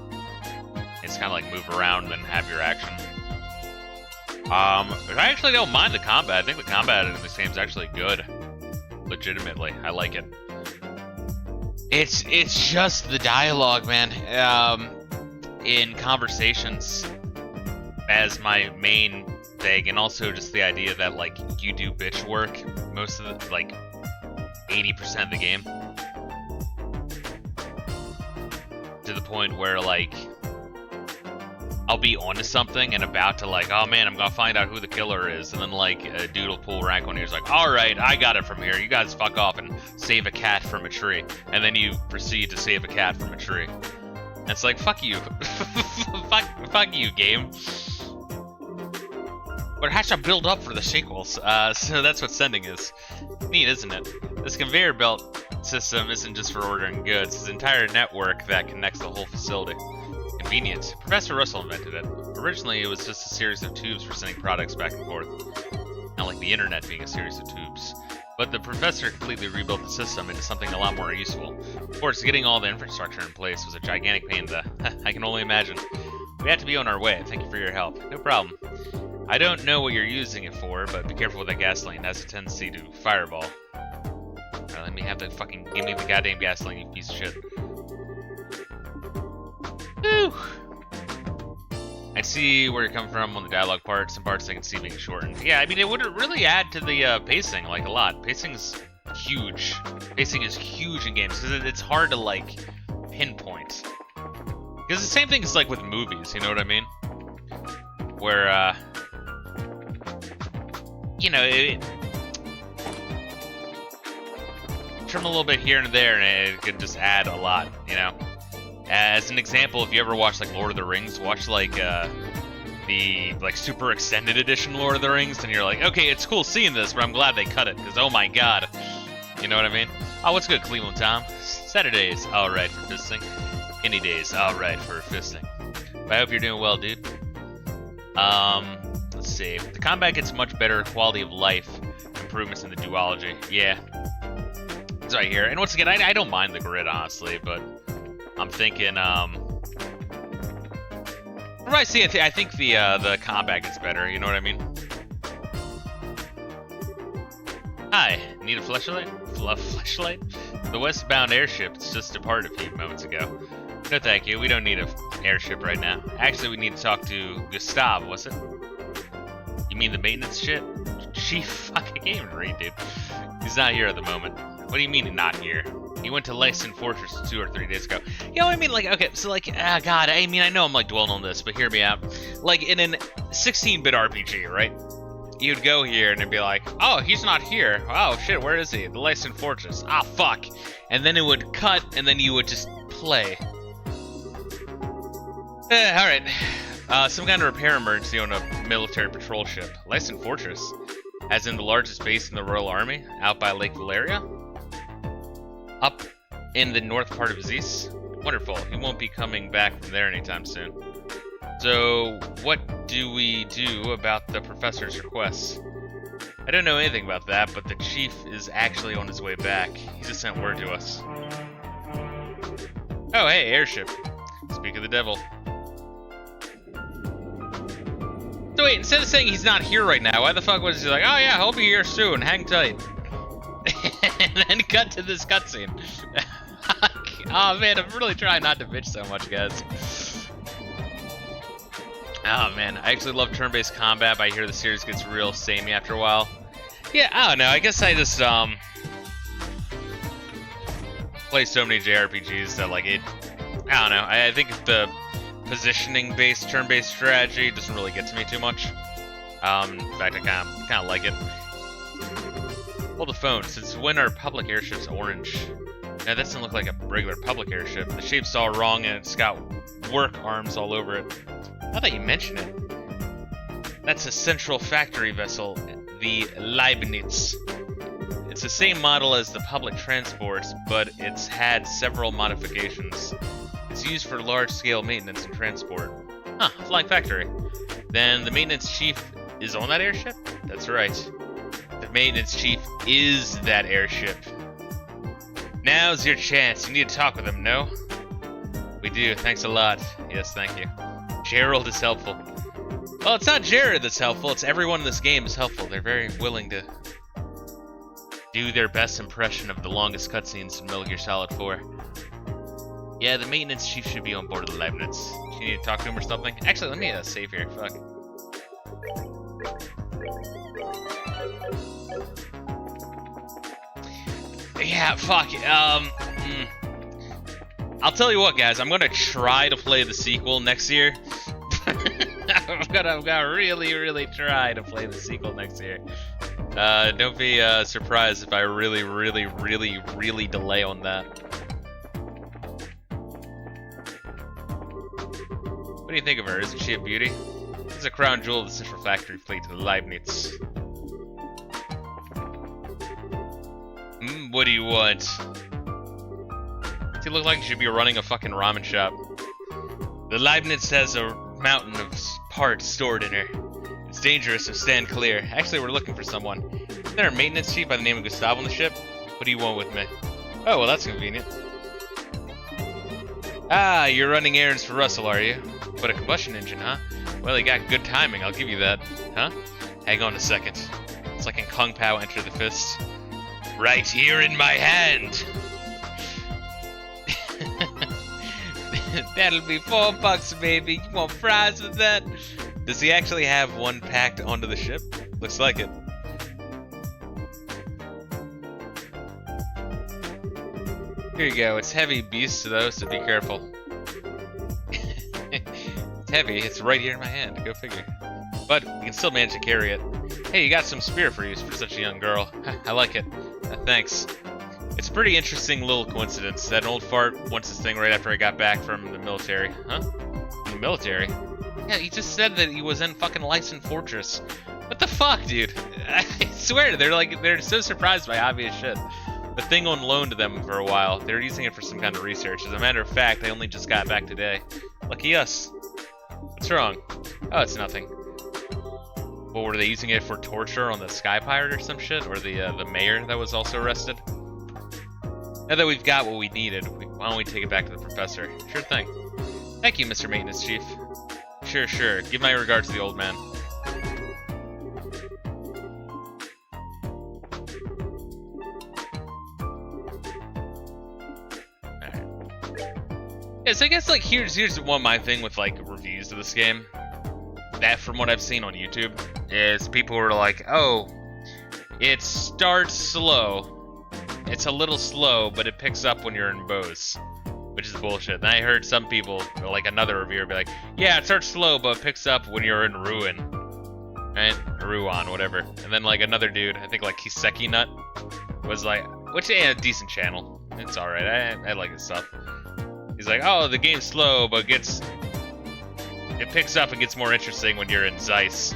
It's kind of like move around and then have your action. I actually don't mind the combat. I think the combat in this game is actually good. Legitimately, I like it. It's just the dialogue, man. In conversations as my main thing, and also just the idea that like you do bitch work most of the like 80% of the game, to the point where like I'll be onto something and about to like, oh man, I'm gonna find out who the killer is, and then like a dude will pull rank on you. He's like, all right, I got it from here. You guys fuck off and save a cat from a tree, and then you proceed to save a cat from a tree. And it's like, fuck you, fuck you, game. But it has to build up for the sequels, so that's what sending is. Neat, isn't it? This conveyor belt system isn't just for ordering goods. It's an entire network that connects the whole facility. Convenient. Professor Russell invented it. Originally, it was just a series of tubes for sending products back and forth. Not like the internet being a series of tubes. But the professor completely rebuilt the system into something a lot more useful. Of course, getting all the infrastructure in place was a gigantic pain in the... I can only imagine. We have to be on our way. Thank you for your help. No problem. I don't know what you're using it for, but be careful with that gasoline. It has a tendency to fireball. Alright, let me have the fucking... Give me the goddamn gasoline, you piece of shit. Whew. I see where you're coming from on the dialogue part. Some parts I can see being shortened. Yeah, I mean, it would really add to the pacing, like, a lot. Pacing's huge. Pacing is huge in games, because it's hard to, like, pinpoint. Because the same thing is, like, with movies, you know what I mean? Where, you know, trim a little bit here and there, and it could just add a lot, you know? As an example, if you ever watch, like, Lord of the Rings, watch, like, the, like, super extended edition Lord of the Rings, and you're like, okay, it's cool seeing this, but I'm glad they cut it, because, oh my god. You know what I mean? Oh, what's good, Cleveland Tom? Saturdays, alright for fisting. Any days, alright for fisting. But I hope you're doing well, dude. Let's see. The combat gets much better quality of life improvements in the duology. Yeah. It's right here. And once again, I don't mind the grid, honestly, but I'm thinking, I see. I think the combat gets better. You know what I mean? Hi. Need a flashlight? Flashlight? The westbound airship just departed a few moments ago. No, thank you. We don't need an airship right now. Actually, we need to talk to Gustav. Was it? You mean the maintenance ship? Chief, fuck, I can't even read, dude. He's not here at the moment. What do you mean not here? He went to Lyson Fortress 2 or 3 days ago. You know, I mean, like, okay, so, like, God, I mean, I know I'm, like, dwelling on this, but hear me out. Like, in an 16-bit RPG, right? You'd go here and it'd be like, oh, he's not here. Oh, shit, where is he? The Lyson Fortress. Ah, fuck. And then it would cut, and then you would just play. Alright. Some kind of repair emergency on a military patrol ship. Lyson Fortress, as in the largest base in the Royal Army, out by Lake Valeria? Up in the north part of Zeus? Wonderful. He won't be coming back from there anytime soon. So, what do we do about the professor's requests? I don't know anything about that, but the chief is actually on his way back. He just sent word to us. Oh, hey, airship. Speak of the devil. So wait, instead of saying he's not here right now, why the fuck was he like, oh yeah, he'll be here soon, hang tight. And then cut to this cutscene. Oh man, I'm really trying not to bitch so much, guys. Oh man, I actually love turn-based combat, but I hear the series gets real samey after a while. Yeah, I don't know, I guess I just, play so many JRPGs that, like, I don't know, I think the positioning-based, turn-based strategy doesn't really get to me too much. In fact, I kind of like it. Hold the phone. Since when are public airships orange? Now, that doesn't look like a regular public airship. The shape's all wrong, and it's got work arms all over it. Now that you mention it, that's a central factory vessel, the Leibniz. It's the same model as the public transports, but it's had several modifications. It's used for large-scale maintenance and transport. Huh, flying factory. Then the maintenance chief is on that airship? That's right. The maintenance chief is that airship. Now's your chance. You need to talk with him, no? We do. Thanks a lot. Yes, thank you. Gerald is helpful. Well, it's not Jared that's helpful. It's everyone in this game is helpful. They're very willing to do their best impression of the longest cutscenes in Metal Gear Solid 4. Yeah, the maintenance chief should be on board the Leibniz. You need to talk to him or something? Actually, let me save here. Fuck. Yeah, fuck. I'll tell you what, guys. I'm gonna try to play the sequel next year. I'm gonna really, really try to play the sequel next year. Don't be surprised if I really, really, really, really delay on that. What do you think of her? Isn't she a beauty? This is a crown jewel of the Central Factory fleet to the Leibniz. What do you want? Does he look like he should be running a fucking ramen shop? The Leibniz has a mountain of parts stored in her. It's dangerous, so stand clear. Actually, we're looking for someone. Isn't there a maintenance chief by the name of Gustav on the ship? What do you want with me? Oh, well, that's convenient. Ah, you're running errands for Russell, are you? But a combustion engine, huh? Well, you got good timing, I'll give you that. Huh? Hang on a second. It's like in Kung Pao Enter the Fist. Right here in my hand! That'll be $4, baby. You want fries with that? Does he actually have one packed onto the ship? Looks like it. Here you go. It's heavy beast though, so be careful. It's heavy. It's right here in my hand. Go figure. But you can still manage to carry it. Hey, you got some spear for use for such a young girl. I like it. Thanks. It's a pretty interesting little coincidence that an old fart wants this thing right after I got back from the military. Huh? The military? Yeah, he just said that he was in fucking Licensed Fortress. What the fuck, dude? I swear, they're so surprised by obvious shit. The thing on loan to them for a while. They were using it for some kind of research. As a matter of fact, they only just got back today. Lucky us. What's wrong? Oh, it's nothing. Well, were they using it for torture on the Sky Pirate or some shit? Or the mayor that was also arrested? Now that we've got what we needed, why don't we take it back to the professor? Sure thing. Thank you, Mr. Maintenance Chief. Sure, sure. Give my regards to the old man. Yeah, so I guess like here's my thing with like reviews of this game. That from what I've seen on YouTube is people were like, oh, it starts slow. It's a little slow, but it picks up when you're in Bose, which is bullshit. And I heard some people, like another reviewer, be like, yeah, it starts slow, but it picks up when you're in Ruin, right? Ruan, whatever. And then like another dude, I think like Kiseki Nut, was like, which a decent channel. It's all right. I like his stuff. He's like, oh, the game's slow, but it picks up and gets more interesting when you're in Zeiss.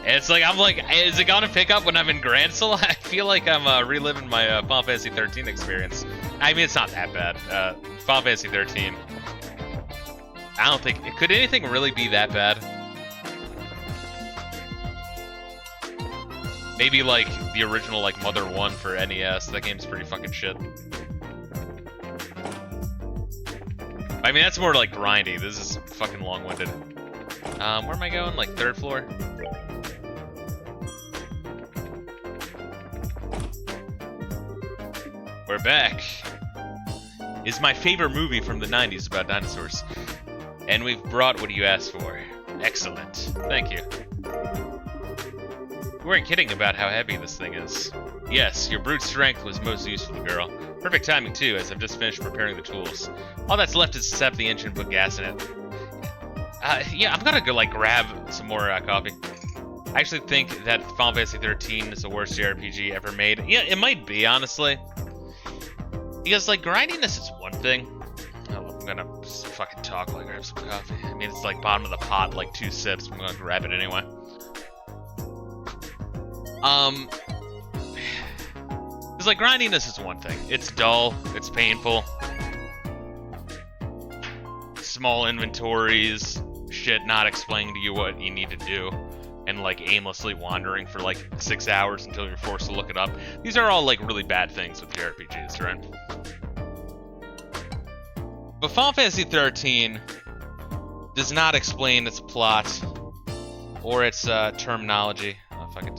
And it's like, I'm like, is it gonna pick up when I'm in Gransel? I feel like I'm reliving my Final Fantasy 13 experience. I mean, it's not that bad. Final Fantasy 13. I don't think, could anything really be that bad? Maybe like the original like Mother 1 for NES. That game's pretty fucking shit. I mean, that's more like grindy. This is fucking long-winded. Where am I going? Like third floor? We're back. It's my favorite movie from the 90s about dinosaurs. And we've brought what you asked for. Excellent. Thank you. You weren't kidding about how heavy this thing is. Yes, your brute strength was most useful, girl. Perfect timing, too, as I've just finished preparing the tools. All that's left is to set up the engine and put gas in it. Yeah, I'm gonna go, like, grab some more coffee. I actually think that Final Fantasy 13 is the worst JRPG ever made. Yeah, it might be, honestly. Because, like, grindiness is one thing. Oh, I'm gonna fucking talk while I grab some coffee. I mean, it's, like, bottom of the pot, like, 2 sips. I'm gonna grab it anyway. Because, like, grindiness is one thing. It's dull. It's painful. Small inventories. Shit not explaining to you what you need to do. And, like, aimlessly wandering for, like, 6 hours until you're forced to look it up. These are all, like, really bad things with JRPGs, right? But Final Fantasy 13 does not explain its plot or its terminology. Oh, fucking...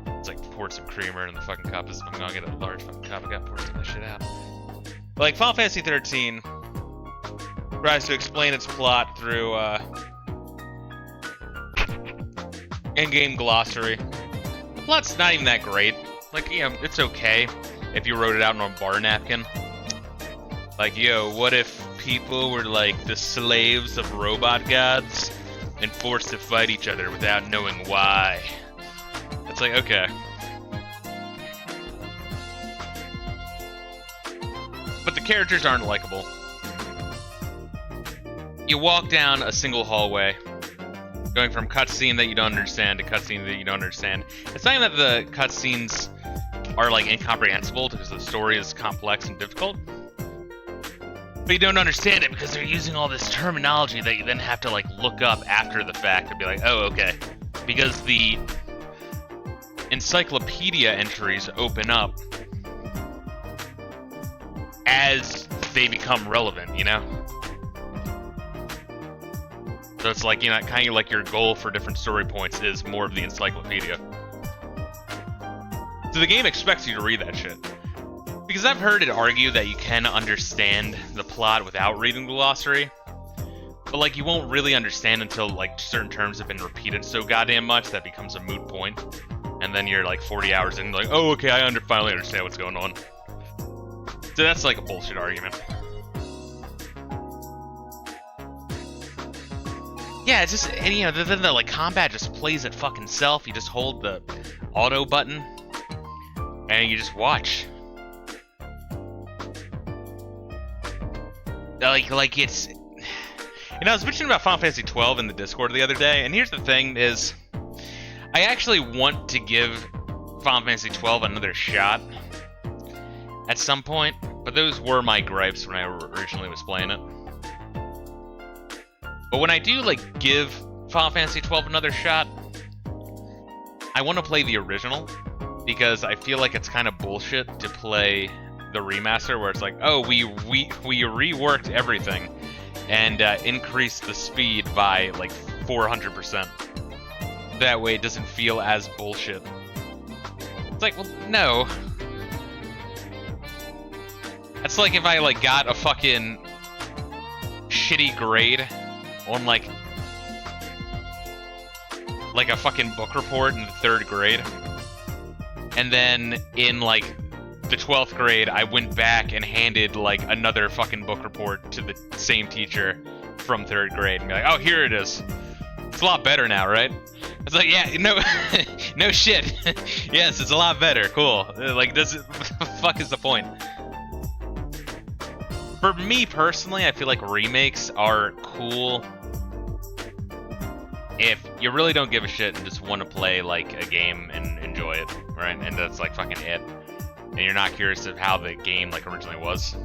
It's like poured some creamer in the fucking cup. I'm gonna get a large fucking cup. I gotta pour some of this shit out. But, like, Final Fantasy 13 tries to explain its plot through in-game glossary. The plot's not even that great. Like, you know, it's okay if you wrote it out on a bar napkin. Like, yo, what if people were like the slaves of robot gods and forced to fight each other without knowing why? It's like, okay. But the characters aren't likable. You walk down a single hallway, going from cutscene that you don't understand to cutscene that you don't understand. It's not even that the cutscenes are like incomprehensible because the story is complex and difficult, but you don't understand it because they're using all this terminology that you then have to like look up after the fact and be like, oh, okay. Because the encyclopedia entries open up as they become relevant, you know? So it's like, you know, kind of like your goal for different story points is more of the encyclopedia. So the game expects you to read that shit. Because I've heard it argue that you can understand the plot without reading the glossary. But like, you won't really understand until like certain terms have been repeated so goddamn much that becomes a moot point. And then you're like 40 hours in, like, oh, okay, I finally understand what's going on. So that's like a bullshit argument. Yeah, it's just, and, you know, then the like combat just plays it fucking self. You just hold the auto button, and you just watch. Like it's... You know, I was mentioning about Final Fantasy 12 in the Discord the other day, and here's the thing is, I actually want to give Final Fantasy 12 another shot at some point, but those were my gripes when I originally was playing it. But when I do, like, give Final Fantasy 12 another shot, I want to play the original, because I feel like it's kind of bullshit to play the remaster, where it's like, oh, we reworked everything, and increased the speed by, like, 400%. That way it doesn't feel as bullshit. It's like, well, no. That's like if I, like, got a fucking shitty grade on, like a fucking book report in the 3rd grade. And then in, like, the 12th grade, I went back and handed, like, another fucking book report to the same teacher from 3rd grade. And be like, oh, here it is. It's a lot better now, right? It's like, yeah, no, no shit. Yes, it's a lot better. Cool. Like, does it? The fuck is the point? For me personally, I feel like remakes are cool if you really don't give a shit and just want to play, like, a game and enjoy it, right? And that's, like, fucking it. And you're not curious of how the game, like, originally was.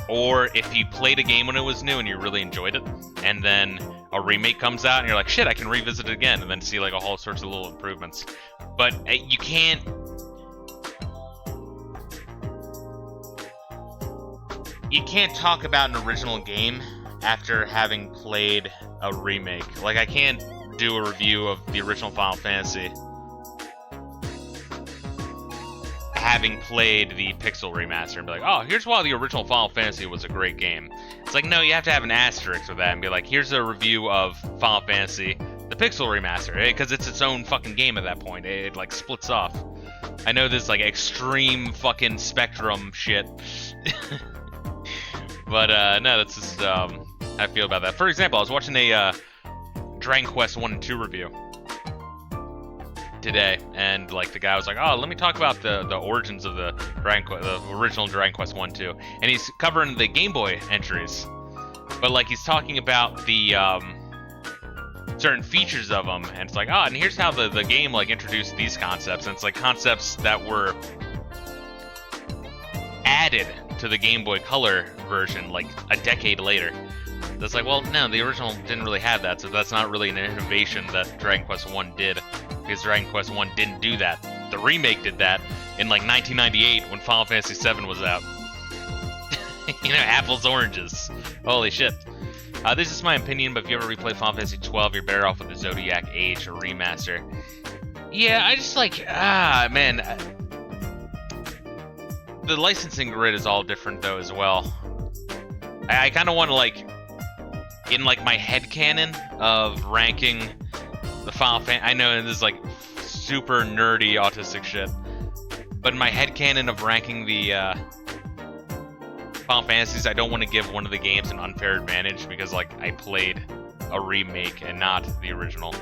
Or if you played a game when it was new and you really enjoyed it, and then a remake comes out and you're like, shit, I can revisit it again, and then see, like, a whole sorts of little improvements. But you can't... You can't talk about an original game after having played a remake. Like, I can't do a review of the original Final Fantasy having played the Pixel remaster and be like, oh, here's why the original Final Fantasy was a great game. It's like, no, you have to have an asterisk with that and be like, here's a review of Final Fantasy, the Pixel remaster, because it's its own fucking game at that point. It like splits off. I know this like extreme fucking Spectrum shit. But no, that's just how I feel about that. For example, I was watching a Dragon Quest 1 and 2 review today, and like the guy was like, oh, let me talk about the origins of the original Dragon Quest 1 2, and he's covering the Game Boy entries, but like he's talking about the certain features of them, and it's like, oh, and here's how the game like introduced these concepts, and it's like concepts that were added to the Game Boy Color version like a decade later. That's like, well, no, the original didn't really have that, so that's not really an innovation that Dragon Quest 1 did, because Dragon Quest 1 didn't do that. The remake did that in like 1998 when Final Fantasy 7 was out. You know, apples, oranges. Holy shit. This is my opinion, but if you ever replay Final Fantasy 12, you're better off with the Zodiac Age or remaster. Yeah, I just like, man. The licensing grid is all different though as well. I kind of want to like, in like my headcanon of ranking the Final Fantasy, I know this is like super nerdy autistic shit, but in my headcanon of ranking the Final Fantasies, I don't want to give one of the games an unfair advantage because like I played a remake and not the original,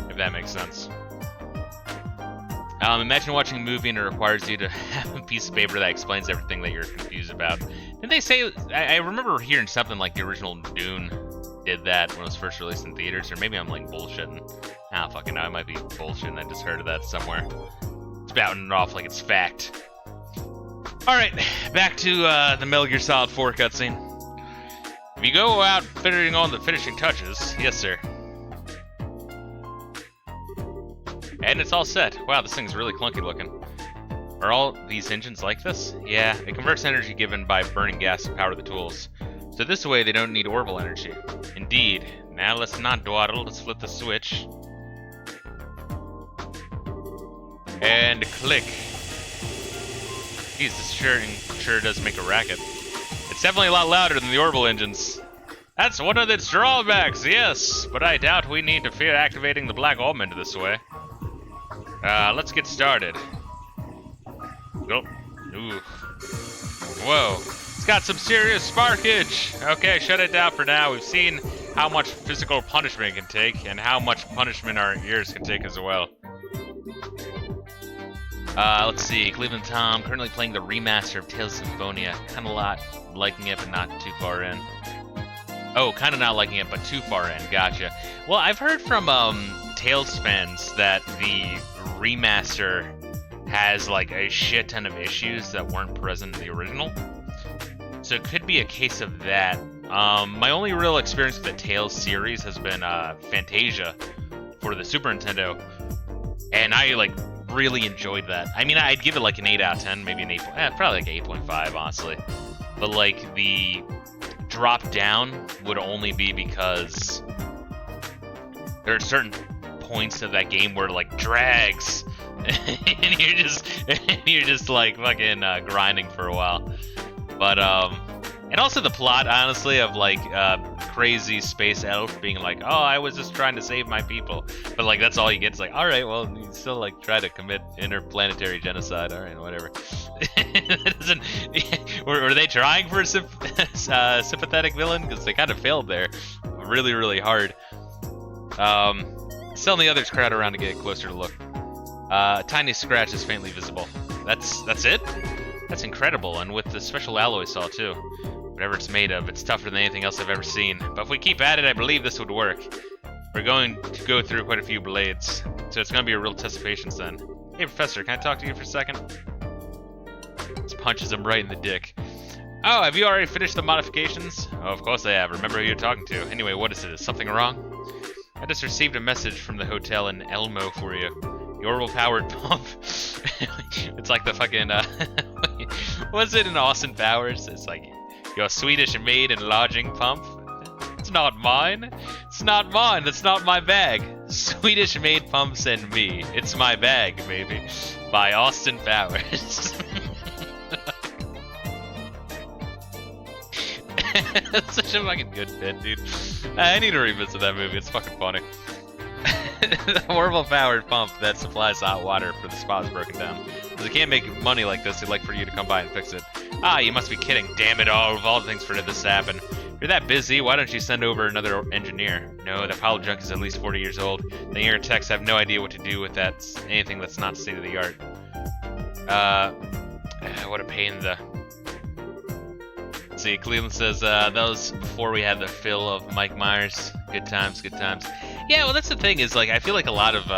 if that makes sense. Imagine watching a movie and it requires you to have a piece of paper that explains everything that you're confused about. Didn't they say, I remember hearing something like the original Dune did that when it was first released in theaters, or maybe I'm like bullshitting. I don't fucking know, I might be bullshitting, I just heard of that somewhere. Spouting it off like it's fact. Alright, back to the Metal Gear Solid 4 cutscene. If you go out fitting on the finishing touches, yes sir. And it's all set. Wow, this thing's really clunky looking. Are all these engines like this? Yeah, it converts energy given by burning gas to power the tools. So this way they don't need orbital energy. Indeed. Now let's not dawdle, let's flip the switch. And click. Jeez, this sure does make a racket. It's definitely a lot louder than the orbital engines. That's one of its drawbacks, yes, but I doubt we need to fear activating the black augment this way. Let's get started. Oh, ooh. Whoa, it's got some serious sparkage. Okay, shut it down for now. We've seen how much physical punishment it can take, and how much punishment our ears can take as well. Let's see. Cleveland Tom, currently playing the remaster of Tales of Symphonia. Kind of liking it, but not too far in. Oh, kind of not liking it, but too far in. Gotcha. Well, I've heard from Tales fans that the remaster has like a shit ton of issues that weren't present in the original. So it could be a case of that. My only real experience with the Tales series has been Fantasia for the Super Nintendo, and I like really enjoyed that. I mean, I'd give it like an 8 out of 10, maybe an 8, probably like 8.5, honestly. But like the drop down would only be because there are certain points of that game where it like drags, and you're just like fucking grinding for a while. But and also the plot, honestly, of like crazy space elf being like, oh, I was just trying to save my people, but like that's all you get. It's like, all right, well, you still like try to commit interplanetary genocide. All right, whatever. Were they trying for a sympathetic villain? Because they kind of failed there, really, really hard. Selling the others crowd around to get closer to look. Tiny scratch is faintly visible. That's it? That's incredible, and with the special alloy saw too. Whatever it's made of, it's tougher than anything else I've ever seen. But if we keep at it, I believe this would work. We're going to go through quite a few blades, so it's going to be a real test of patience then. Hey, Professor, can I talk to you for a second? This punches him right in the dick. Oh, have you already finished the modifications? Oh, of course I have. Remember who you're talking to. Anyway, what is it? Is something wrong? I just received a message from the hotel in Elmo for you. The orbital-powered pump. It's like the fucking, what's it in Austin Powers? It's like, your Swedish-made and lodging pump? It's not mine. It's not mine. That's not my bag. Swedish-made pumps and me. It's my bag, baby. By Austin Powers. That's such a fucking good bit, dude. I need to revisit that movie. It's fucking funny. The horrible-powered pump that supplies hot water for the spa is broken down. Because they can't make money like this, they'd like for you to come by and fix it. Ah, you must be kidding. Damn it all, of all the things for this to happen. If you're that busy, why don't you send over another engineer? No, that pile of junk is at least 40 years old. The engineer techs have no idea what to do with that, anything that's not state-of-the-art. What a pain in the... Let's see, Cleveland says, that was before we had the fill of Mike Myers. Good times, good times. Yeah, well, that's the thing, is, like, I feel like a lot of,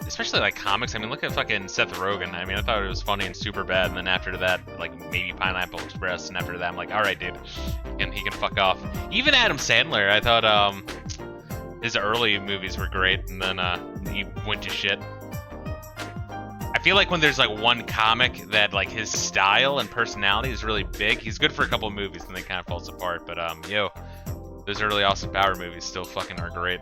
especially, like, comics, I mean, look at fucking Seth Rogen. I mean, I thought it was funny and super bad, and then after that, like, maybe Pineapple Express, and after that, I'm like, alright, dude, and he can fuck off. Even Adam Sandler, I thought, his early movies were great, and then, he went to shit. I feel like when there's, like, one comic that, like, his style and personality is really big, he's good for a couple of movies, and then kind of falls apart, but, yo, those early Austin Powers movies still fucking are great.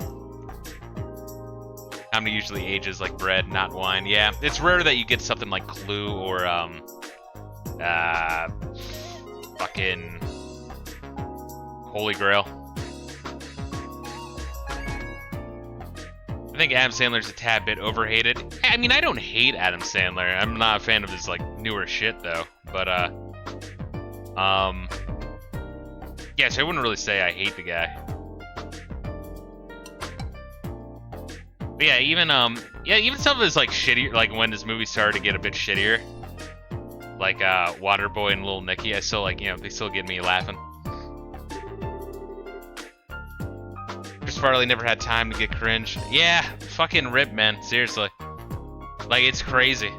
Comedy usually ages like bread, not wine. Yeah, it's rare that you get something like Clue or fucking Holy Grail. I think Adam Sandler's a tad bit overhated. I mean, I don't hate Adam Sandler. I'm not a fan of his like newer shit though. But yeah, so I wouldn't really say I hate the guy. But yeah, even some of his like shitty, like when his movies started to get a bit shittier, like Waterboy and Little Nicky, I still like, you know, they still get me laughing. Chris Farley never had time to get cringe. Yeah, fucking rip, man. Seriously, like it's crazy.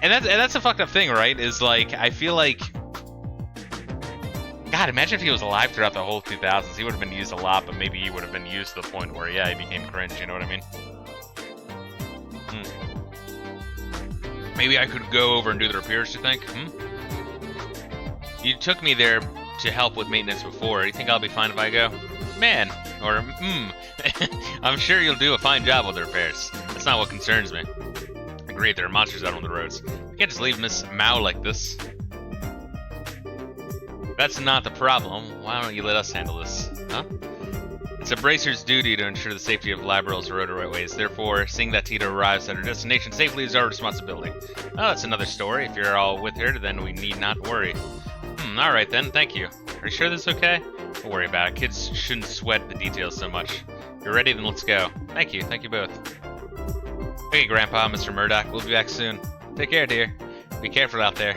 And that's a fucked up thing, right? Is like I feel like, God, imagine if he was alive throughout the whole 2000s. He would have been used a lot, but maybe he would have been used to the point where, yeah, he became cringe, you know what I mean? Maybe I could go over and do the repairs, you think? You took me there to help with maintenance before. You think I'll be fine if I go? Man, or, I'm sure you'll do a fine job with the repairs. That's not what concerns me. Agreed, there are monsters out on the roads. I can't just leave Miss Mao like this. That's not the problem. Why don't you let us handle this, huh? It's a bracer's duty to ensure the safety of Liberl's roadways. Therefore, seeing that Tita arrives at her destination safely is our responsibility. Oh, that's another story. If you're all with her, then we need not worry. Alright then, thank you. Are you sure this is okay? Don't worry about it. Kids shouldn't sweat the details so much. If you're ready, then let's go. Thank you both. Okay, Grandpa, Mr. Murdoch. We'll be back soon. Take care, dear. Be careful out there.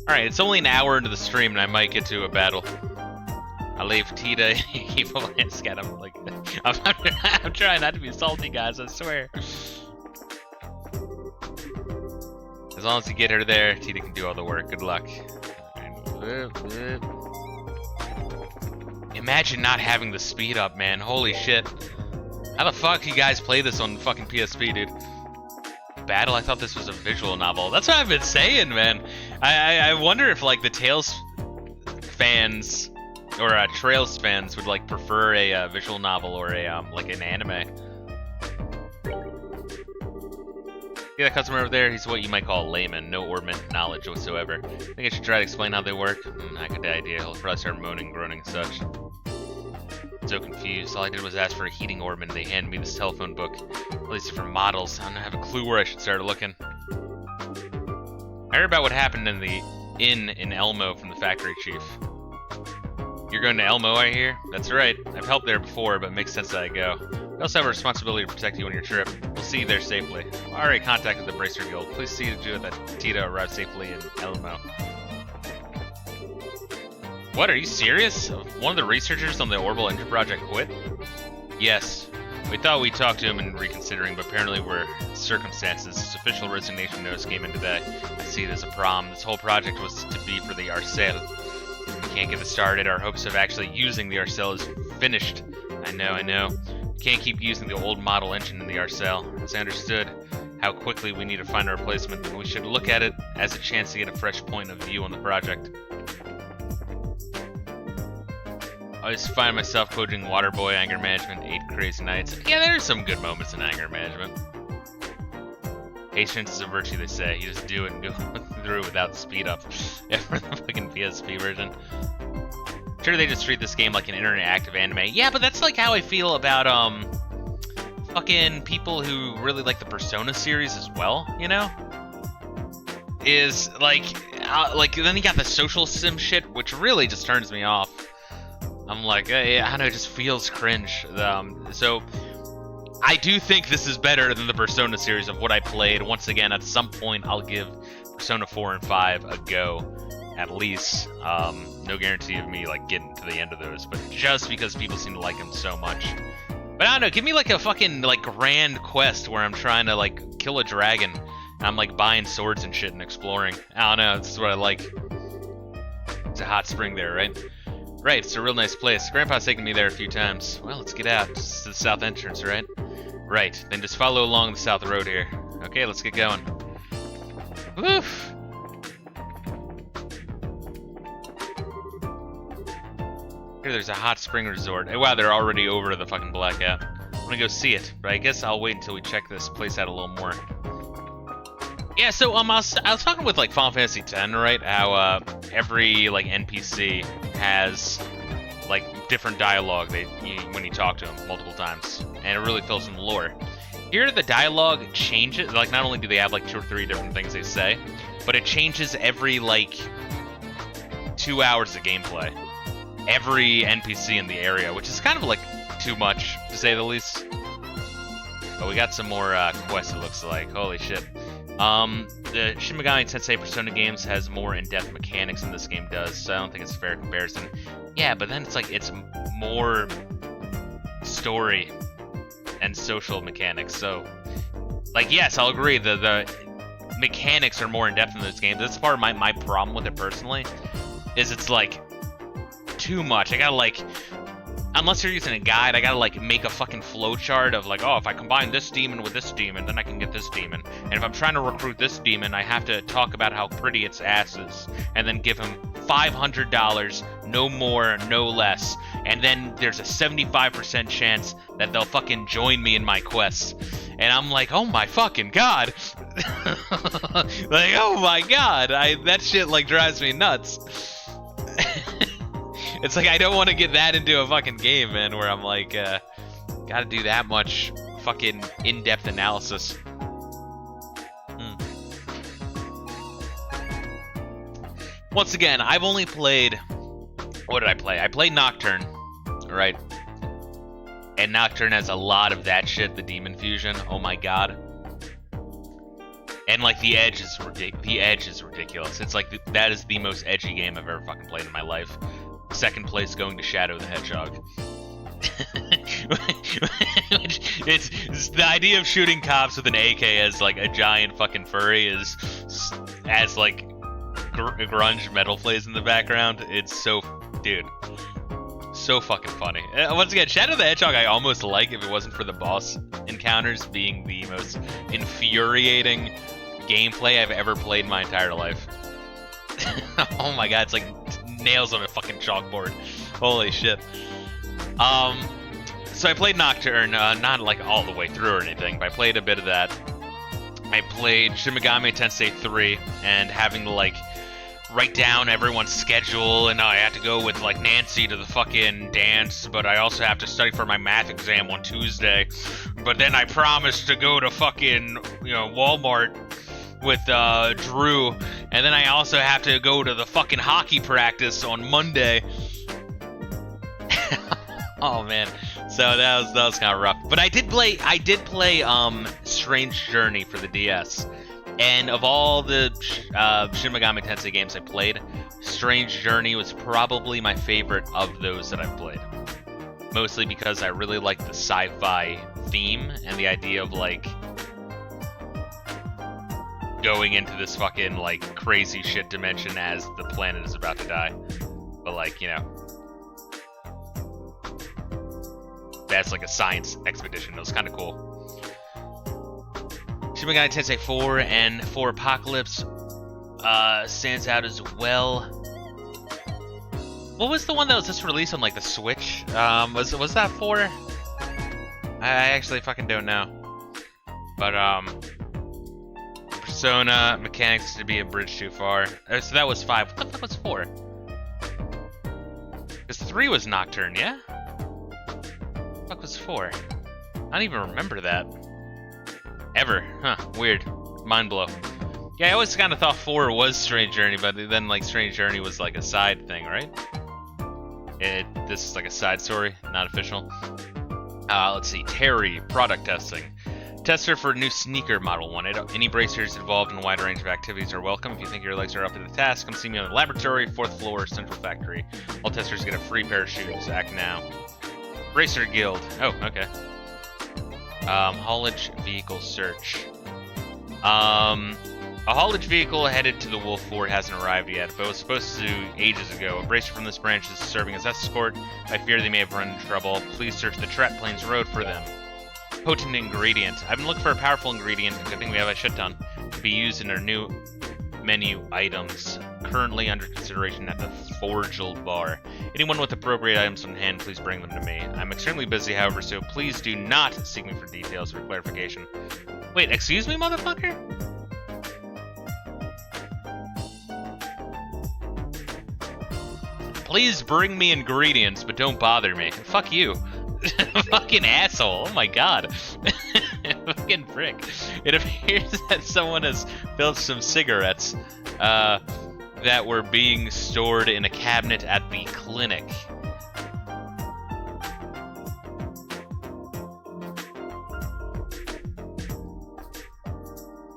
Alright, it's only an hour into the stream and I might get to a battle. I'll leave Tita evil and scat. I'm like, I'm trying not to be salty, guys, I swear. As long as you get her there, Tita can do all the work. Good luck. Imagine not having the speed up, man. Holy shit. How the fuck you guys play this on fucking PSP, dude? Battle? I thought this was a visual novel. That's what I've been saying, man. I wonder if, like, the Tales fans or Trails fans would, like, prefer a visual novel or a like an anime. See that customer over there? He's what you might call a layman, no ornament knowledge whatsoever. I think I should try to explain how they work. Not a good idea. He'll probably start moaning, groaning, and such. So confused. All I did was ask for a heating ornament. They handed me this telephone book. All these different models. I don't have a clue where I should start looking. I heard about what happened in the inn in Elmo from the factory chief. You're going to Elmo, I hear? That's right. I've helped there before, but it makes sense that I go. We also have a responsibility to protect you on your trip. We'll see you there safely. I've already contacted the Bracer Guild. Please see to it that Tita arrives safely in Elmo. What, are you serious? One of the researchers on the Orbital Engine Project quit? Yes. We thought we'd talk to him in reconsidering, but apparently we're circumstances. His official resignation notice came in today. I see there's a problem. This whole project was to be for the Arcel. We can't get it started. Our hopes of actually using the Arcel is finished. I know. We can't keep using the old model engine in the Arcel. As I understood how quickly we need to find a replacement, then we should look at it as a chance to get a fresh point of view on the project. I just find myself quoting Waterboy, Anger Management, 8 Crazy Nights. Yeah, there's some good moments in Anger Management. Patience is a virtue, they say. You just do it and go through without speed up. Yeah, for the fucking PSP version. Sure, they just treat this game like an interactive anime. Yeah, but that's like how I feel about fucking people who really like the Persona series as well, you know? Is like then you got the social sim shit, which really just turns me off. I'm like, I don't know, it just feels cringe. So I do think this is better than the Persona series of what I played. Once again, at some point, I'll give Persona 4 and 5 a go, at least. No guarantee of me like getting to the end of those, but just because people seem to like them so much. But I don't know, give me like a fucking like grand quest where I'm trying to like kill a dragon. And I'm like buying swords and shit and exploring. I don't know, this is what I like. It's a hot spring there, right? Right, it's a real nice place. Grandpa's taken me there a few times. Well, let's get out. It's the south entrance, right? Right, then just follow along the south road here. Okay, let's get going. Woof! Here, there's a hot spring resort. Hey, wow, they're already over the fucking blackout. I'm gonna go see it, but I guess I'll wait until we check this place out a little more. Yeah, so I was talking with like Final Fantasy X, right? How every like NPC has like different dialogue when you talk to them multiple times, and it really fills in the lore. Here, the dialogue changes. Like, not only do they have like 2 or 3 different things they say, but it changes every like 2 hours of gameplay. Every NPC in the area, which is kind of like too much to say the least. But we got some more quests. It looks like. Holy shit. The Shin Megami Tensei Persona games has more in-depth mechanics than this game does, so I don't think it's a fair comparison. Yeah, but then it's like, it's more story and social mechanics, so... Like, yes, I'll agree, the mechanics are more in-depth in those games. That's part of my problem with it personally, is it's like, too much. I gotta like... Unless you're using a guide, I gotta like make a fucking flowchart of like, oh, if I combine this demon with this demon, then I can get this demon. And if I'm trying to recruit this demon, I have to talk about how pretty its ass is, and then give him $500, no more, no less. And then there's a 75% chance that they'll fucking join me in my quests. And I'm like, oh my fucking god. Like, oh my god, that shit like drives me nuts. It's like, I don't want to get that into a fucking game, man, where I'm like, gotta do that much fucking in-depth analysis. Once again, I've only played... What did I play? I played Nocturne, right? And Nocturne has a lot of that shit, the demon fusion. Oh my god. And like the edge is ridiculous. It's like that is the most edgy game I've ever fucking played in my life. Second place going to Shadow the Hedgehog. it's the idea of shooting cops with an AK as like a giant fucking furry is as like grunge metal plays in the background. It's so, dude, so fucking funny. Once again, Shadow the Hedgehog I almost like if it wasn't for the boss encounters being the most infuriating gameplay I've ever played in my entire life. Oh my god, it's like nails on a fucking chalkboard. Holy shit. So I played Nocturne, not like all the way through or anything, but I played a bit of that. I played Shin Megami Tensei 3, and having to like write down everyone's schedule, and I had to go with like Nancy to the fucking dance, but I also have to study for my math exam on Tuesday. But then I promised to go to fucking, you know, Walmart with Drew, and then I also have to go to the fucking hockey practice on Monday. Oh man, so that was kind of rough. But I did play Strange Journey for the DS, and of all the Shin Megami Tensei games I played, Strange Journey was probably my favorite of those that I've played. Mostly because I really like the sci-fi theme and the idea of like going into this fucking like crazy shit dimension as the planet is about to die. But like, you know, that's like a science expedition. It was kind of cool. Shin Megami Tensei 4 and 4 Apocalypse stands out as well. What was the one that was just released on like the Switch? Was that 4? I actually fucking don't know. But Persona mechanics to be a bridge too far. So that was 5. What the fuck was 4? Because 3 was Nocturne, yeah? What the fuck was 4? I don't even remember that. Ever. Huh. Weird. Mind blow. Yeah, I always kind of thought 4 was Strange Journey, but then like Strange Journey was like a side thing, right? This is like a side story, not official. Let's see. Terry, product testing. Tester for new sneaker model 1. Any bracers involved in a wide range of activities are welcome. If you think your legs are up to the task, come see me on the laboratory, 4th floor, central factory. All testers get a free pair of shoes. Act now. Bracer Guild. Oh, okay. Haulage vehicle search. A haulage vehicle headed to the Wolf Fort hasn't arrived yet, but was supposed to ages ago. A bracer from this branch is serving as escort. I fear they may have run into trouble. Please search the Trat Plains Road for them. Potent ingredient. I've been looking for a powerful ingredient. I think we have a shit ton to be used in our new menu items. Currently under consideration at the Forgel Bar. Anyone with appropriate items on hand, please bring them to me. I'm extremely busy, however, so please do not seek me for details or clarification. Wait, excuse me, motherfucker? Please bring me ingredients, but don't bother me. Fuck you. Fucking asshole. Oh my god. Fucking prick. It appears that someone has filled some cigarettes that were being stored in a cabinet at the clinic.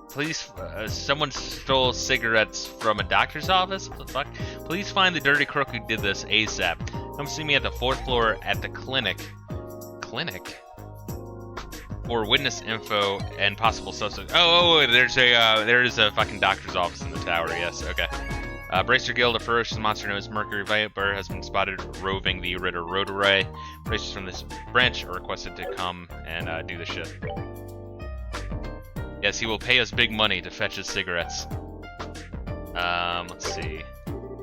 Please, someone stole cigarettes from a doctor's office? What the fuck? Please find the dirty crook who did this ASAP. Come see me at the 4th floor at the clinic. Clinic? For witness info and possible suspects. Oh, there is a fucking doctor's office in the tower. Yes, okay. Bracer Guild, a ferocious monster known as Mercury Viper, has been spotted roving the Ritter Road Array. Bracers from this branch are requested to come and do the shit. Yes, he will pay us big money to fetch his cigarettes. Let's see.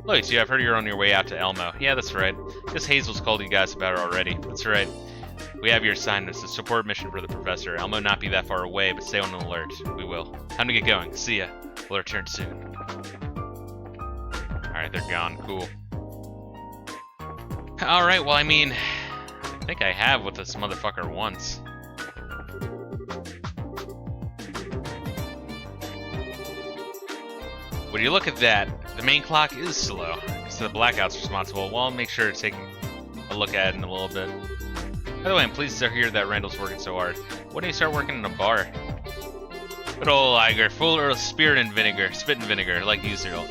Look, so I've heard you're on your way out to Elmo. Yeah, that's right. Guess Hazel's called you guys about it already. That's right. We have your assignment. It's a support mission for the professor. Elmo not be that far away, but stay on alert. We will. Time to get going. See ya. We'll return soon. Alright, they're gone. Cool. Alright, well, I mean, I think I have what this motherfucker wants. When you look at that, the main clock is slow. So the blackout's responsible. Well, I'll make sure to take a look at it in a little bit. By the way, I'm pleased to hear that Randall's working so hard. Why don't you start working in a bar? Good old Liger, full of spirit and vinegar, spit and vinegar, like usual.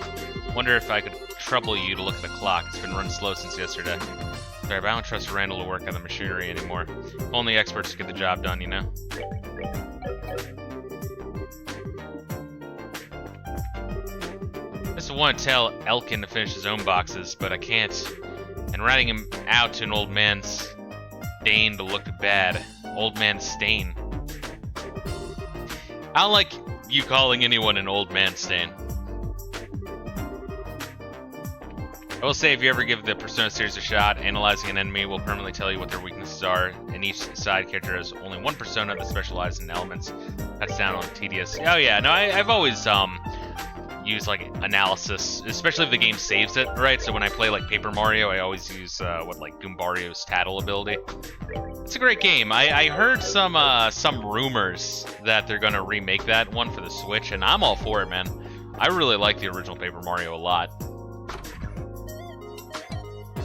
Wonder if I could trouble you to look at the clock. It's been running slow since yesterday. Sorry, but I don't trust Randall to work on the machinery anymore. Only experts get the job done, you know? I just want to tell Elkin to finish his own boxes, but I can't. And writing him out to an old man's stain to look bad. Old man stain. I don't like you calling anyone an old man stain. I will say, if you ever give the Persona series a shot, analyzing an enemy will permanently tell you what their weaknesses are, and each side character has only one persona that specializes in elements. That's down on tedious. Oh yeah, no, I've always use like analysis, especially if the game saves it, right? So when I play like Paper Mario, I always use like Goombario's Tattle ability. It's a great game. I heard some rumors that they're gonna remake that one for the Switch, and I'm all for it, man. I really like the original Paper Mario a lot.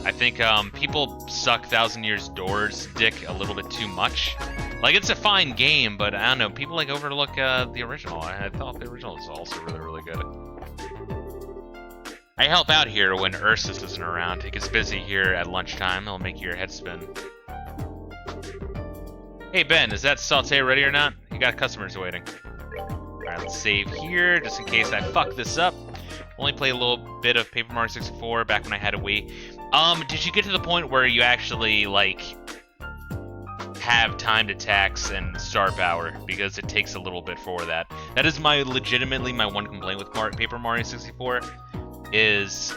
I think people suck Thousand Years Door's dick a little bit too much. Like, it's a fine game, but I don't know, people like overlook the original. I thought the original was also really, really good. I help out here when Ursus isn't around. It gets busy here at lunchtime. It'll make your head spin. Hey Ben, is that sauté ready or not? You got customers waiting. Alright, let's save here, just in case I fuck this up. Only played a little bit of Paper Mario 64 back when I had a Wii. Did you get to the point where you actually, like, have time to tax and star power? Because it takes a little bit for that. That is legitimately my one complaint with Paper Mario 64, is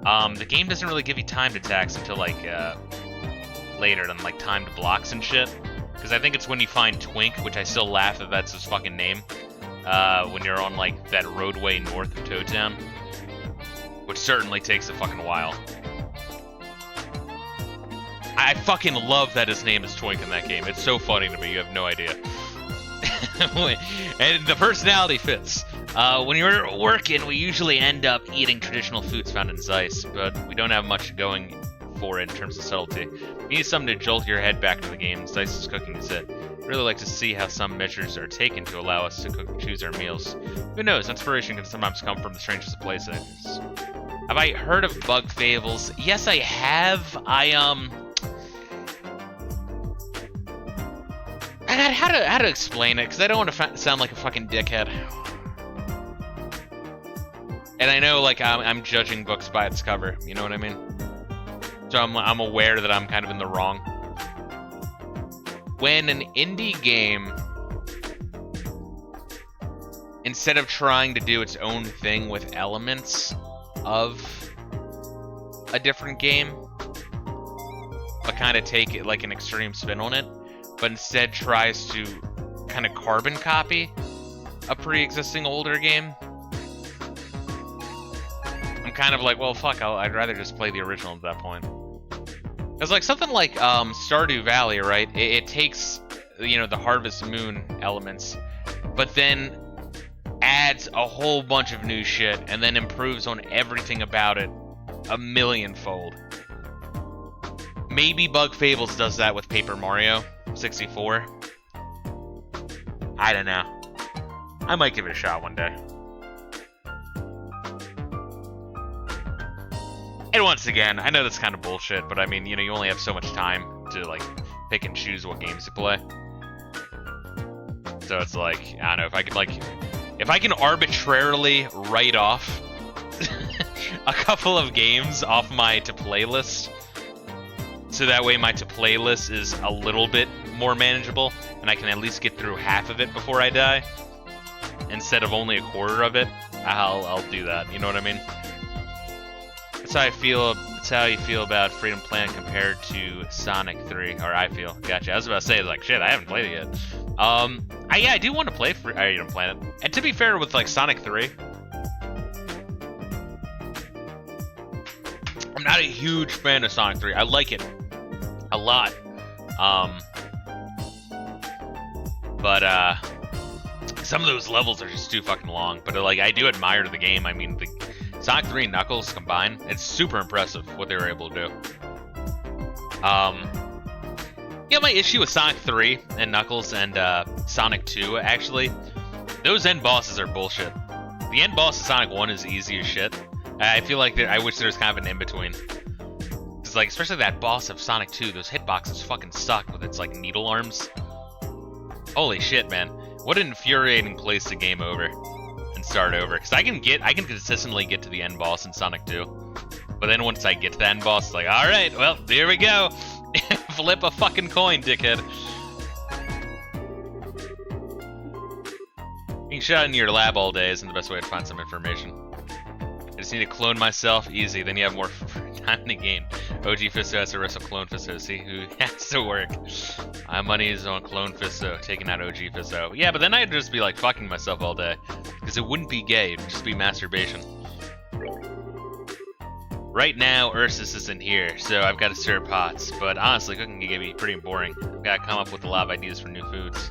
the game doesn't really give you time to tax until, like, later than, like, timed blocks and shit. Because I think it's when you find Twink, which I still laugh that that's his fucking name, when you're on, like, that roadway north of Toad Town, which certainly takes a fucking while. I fucking love that his name is Twink in that game. It's so funny to me, you have no idea. And the personality fits. When you're working, we usually end up eating traditional foods found in Zeiss, but we don't have much going for it in terms of subtlety. You need something to jolt your head back to the game. Zeiss's cooking is it. I'd really like to see how some measures are taken to allow us to cook and choose our meals. Who knows, inspiration can sometimes come from the strangest of places. Have I heard of Bug Fables? Yes, I have. How to explain it, because I don't want to sound like a fucking dickhead. And I know, like, I'm judging books by its cover, you know what I mean? So I'm aware that I'm kind of in the wrong. When an indie game, instead of trying to do its own thing with elements of a different game, but kind of take it like an extreme spin on it, but instead tries to kind of carbon copy a pre-existing older game, I'm kind of like, well, fuck, I'd rather just play the original at that point. Because, like, something like Stardew Valley, right? It takes, you know, the Harvest Moon elements, but then adds a whole bunch of new shit, and then improves on everything about it a millionfold. Maybe Bug Fables does that with Paper Mario 64. I don't know. I might give it a shot one day. And once again, I know that's kind of bullshit, but I mean, you know, you only have so much time to, like, pick and choose what games to play. So it's like, I don't know, if I can arbitrarily write off a couple of games off my to-play list, so that way my to-play list is a little bit more manageable, and I can at least get through half of it before I die, instead of only a quarter of it, I'll do that, you know what I mean? That's how I feel. That's how you feel about Freedom Planet compared to Sonic 3, or I feel. Gotcha. I was about to say, like, shit, I haven't played it yet. I do want to play Freedom Planet. And to be fair, with, like, Sonic 3, I'm not a huge fan of Sonic 3. I like it a lot. But some of those levels are just too fucking long. But, like, I do admire the game. I mean, the Sonic 3 and Knuckles combined, it's super impressive what they were able to do. Yeah, my issue with Sonic 3 and Knuckles and Sonic 2, actually, Those end bosses are bullshit. The end boss of Sonic 1 is easy as shit. I feel like I wish there was kind of an in-between. It's like, especially that boss of Sonic 2, those hitboxes fucking suck with its like needle arms. Holy shit, man. What an infuriating place to game over and start over. Because I can consistently get to the end boss in Sonic 2. But then once I get to the end boss, it's like, alright, well, here we go. Flip a fucking coin, dickhead. Being shot in your lab all day isn't the best way to find some information. I just need to clone myself, easy, then you have more time in the game. OG Fisto has to wrestle Clone Fisto, see who has to work. My money is on Clone Fisto, taking out OG Fisto. Yeah, but then I'd just be like fucking myself all day. Because it wouldn't be gay, it'd just be masturbation. Right now, Ursus isn't here, so I've got to stir pots. But honestly, cooking can be pretty boring. I've got to come up with a lot of ideas for new foods.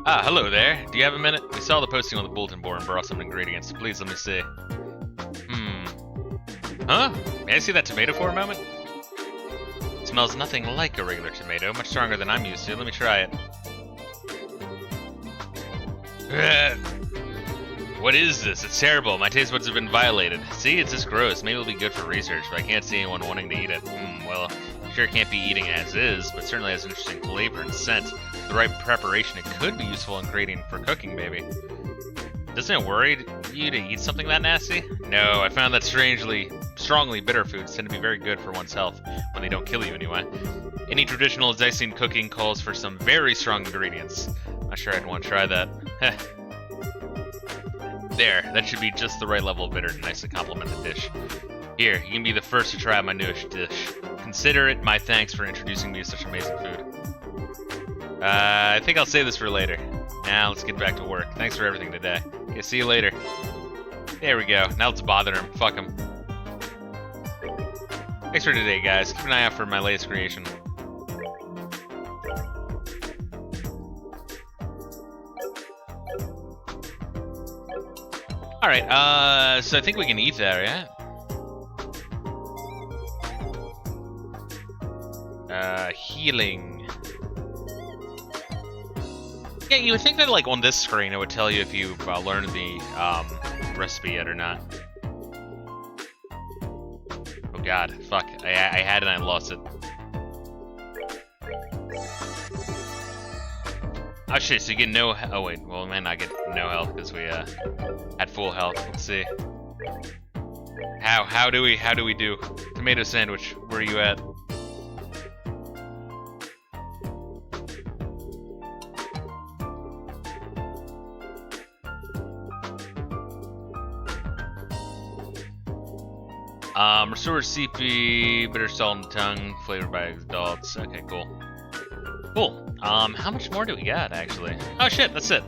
Ah, hello there. Do you have a minute? We saw the posting on the bulletin board and brought some ingredients. Please, let me see. Huh? May I see that tomato for a moment? It smells nothing like a regular tomato, much stronger than I'm used to. Let me try it. What is this? It's terrible. My taste buds have been violated. See, it's just gross. Maybe it'll be good for research, but I can't see anyone wanting to eat it. Well, sure can't be eating as is, but certainly has interesting flavor and scent. The right preparation, it could be useful in creating for cooking, maybe. Doesn't it worry you to eat something that nasty? No, I found that strongly bitter foods tend to be very good for one's health, when they don't kill you anyway. Any traditional Zacian cooking calls for some very strong ingredients. Not sure I'd want to try that. There, that should be just the right level of bitter to nicely complement the dish. Here, you can be the first to try my newest dish. Consider it my thanks for introducing me to such amazing food. I think I'll save this for later. Now let's get back to work. Thanks for everything today. Okay, see you later. There we go. Now let's bother him. Fuck him. Thanks for today, guys. Keep an eye out for my latest creation. Alright, so I think we can eat that, right? Healing. Yeah, you would think that, like, on this screen, it would tell you if you learned the, recipe yet or not. Oh god, fuck. I had it and I lost it. Oh shit, so you get no oh wait, well we might not get no health because we had full health. Let's see. How do we do? Tomato sandwich, where are you at? Restore CP, bitter salt in the tongue, flavored by adults. Okay, cool. Cool. How much more do we got, actually? Oh shit, that's it.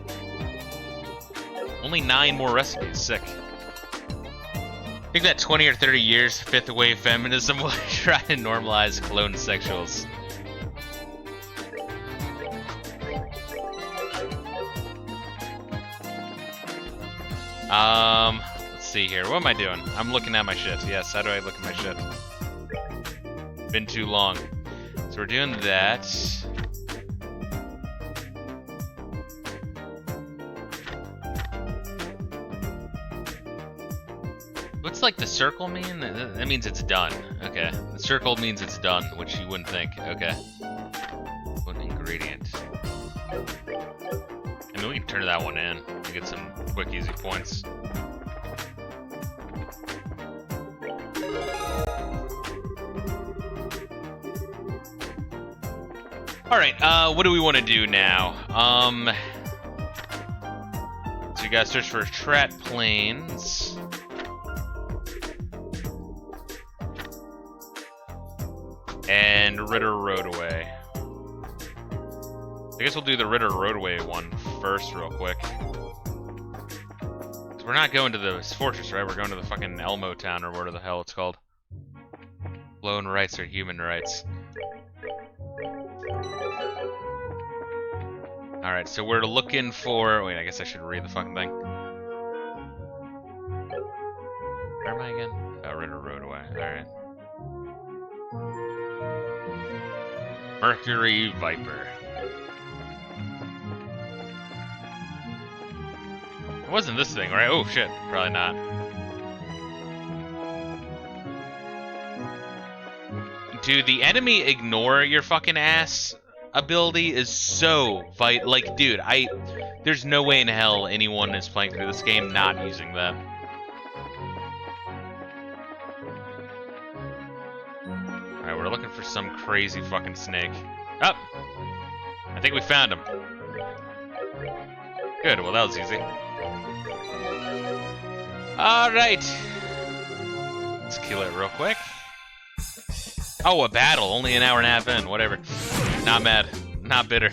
Only 9 more recipes. Sick. I think that 20 or 30 years, fifth wave feminism will try to normalize clone sexuals. Let's see here. What am I doing? I'm looking at my shit. Yes, how do I look at my shit? Been too long. So we're doing that. What's like the circle mean? That means it's done. Okay. The circle means it's done, which you wouldn't think. Okay. What ingredient? I mean, we can turn that one in and get some quick, easy points. Alright, what do we want to do now? So you gotta search for Trat Plains. And Ritter Roadway. I guess we'll do the Ritter Roadway one first real quick. 'Cause we're not going to the fortress, right? We're going to the fucking Elmo town or whatever the hell it's called. Clone rights or human rights. Alright, so we're looking for... Wait, I guess I should read the fucking thing. Where am I again? Oh, Ritter Roadway. Alright. Mercury Viper. It wasn't this thing, right? Oh shit, probably not. Dude, the enemy ignore your fucking ass ability is so vital. Like, dude, there's no way in hell anyone is playing through this game not using that. Alright, we're looking for some crazy fucking snake. Oh! I think we found him. Good, well that was easy. Alright. Let's kill it real quick. Oh, a battle. Only an hour and a half in. Whatever. Not mad. Not bitter.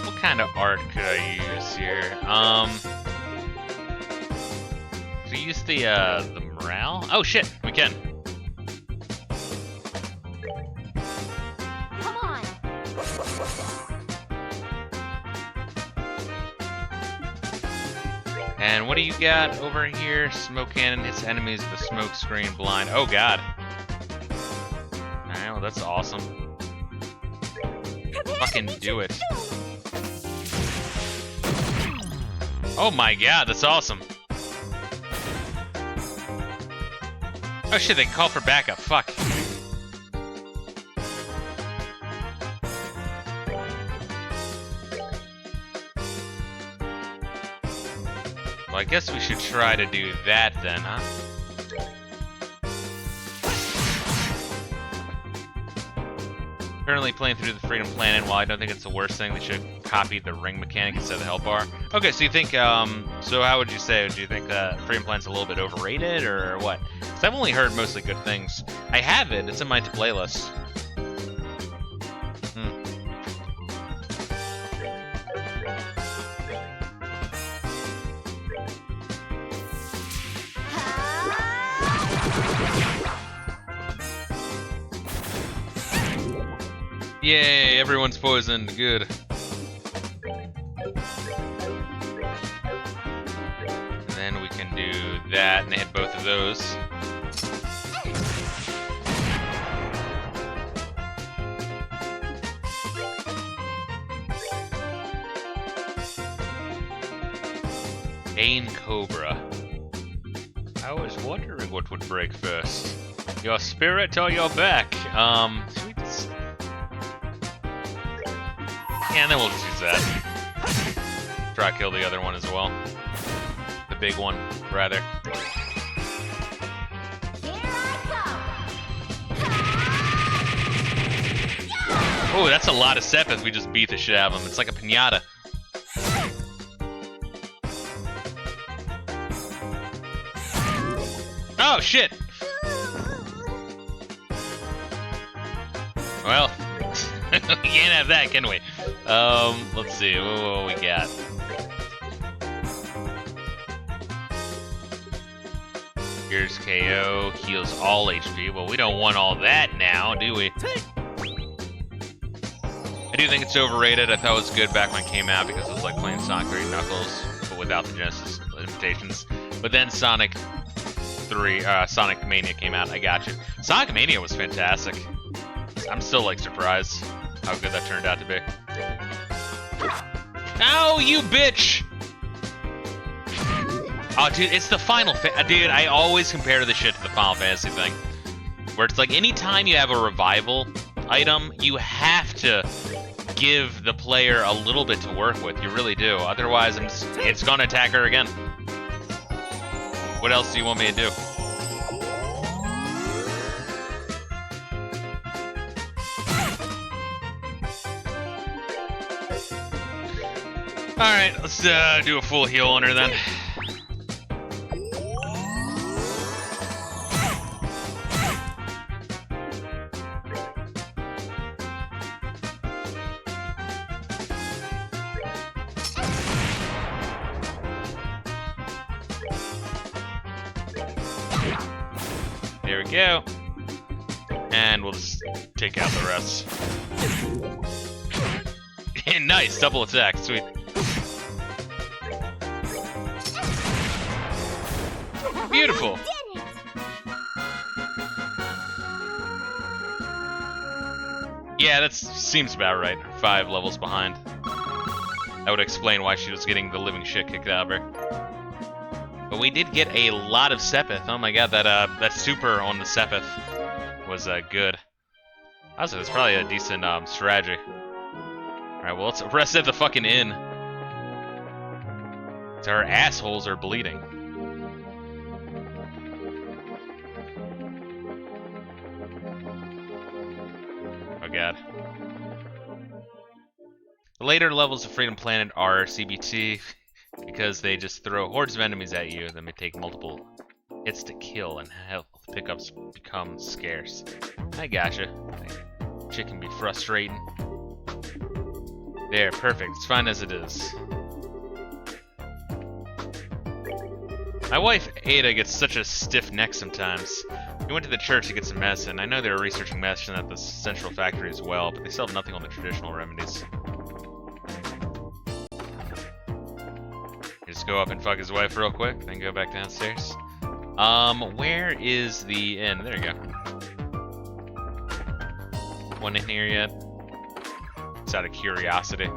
What kind of art could I use here? Could we use the morale? Oh shit, we can. And what do you got over here? Smoke cannon hits enemies with a smoke screen blind. Oh god. Alright, well that's awesome. Fucking do it. Oh my god, that's awesome. Oh shit, they can call for backup. Fuck. Well, I guess we should try to do that then, huh? Currently playing through the Freedom Planet. While I don't think it's the worst thing, they should copy the ring mechanic instead of the health bar. Okay, so you think, so how would you say? Do you think Freedom Planet's a little bit overrated, or what? Because I've only heard mostly good things. I have it. It's in my playlist. Yay, everyone's poisoned. Good. And then we can do that and hit both of those. Bane Cobra. I was wondering what would break first. Your spirit or your back? Should we just... Yeah, and then we'll just use that. Try to kill the other one as well. The big one, rather. Oh, that's a lot of Sepith we just beat the shit out of him. It's like a pinata. Oh, shit! Well, we can't have that, can we? Let's see, what we got? Here's KO, heals all HP. Well, we don't want all that now, do we? I do think it's overrated. I thought it was good back when it came out because it was like playing Sonic 3 Knuckles, but without the Genesis limitations. But then Sonic Mania came out. I got you. Sonic Mania was fantastic. I'm still like surprised how good that turned out to be. Ow, you bitch! Oh, dude, it's the Final dude, I always compare this shit to the Final Fantasy thing. Where it's like, anytime you have a revival item, you have to give the player a little bit to work with. You really do. Otherwise, it's gonna attack her again. What else do you want me to do? Alright, let's do a full heal on her then. There we go. And we'll just take out the rest. Nice, double attack, sweet. Beautiful. Yeah, that seems about right. 5 levels behind. That would explain why she was getting the living shit kicked out of her. But we did get a lot of Sepith. Oh my god, that super on the Sepith was good. Also, it's probably a decent strategy. Alright, well, let's rest at the fucking inn. So our assholes are bleeding. Oh god. The later levels of Freedom Planet are CBT because they just throw hordes of enemies at you, then they take multiple hits to kill and health pickups become scarce. I gotcha. Shit can be frustrating. There, perfect. It's fine as it is. My wife, Ada, gets such a stiff neck sometimes. We went to the church to get some medicine. I know they were researching medicine at the central factory as well, but they still have nothing on the traditional remedies. You just go up and fuck his wife real quick, then go back downstairs. Where is the inn? There you go. One in here yet? It's out of curiosity.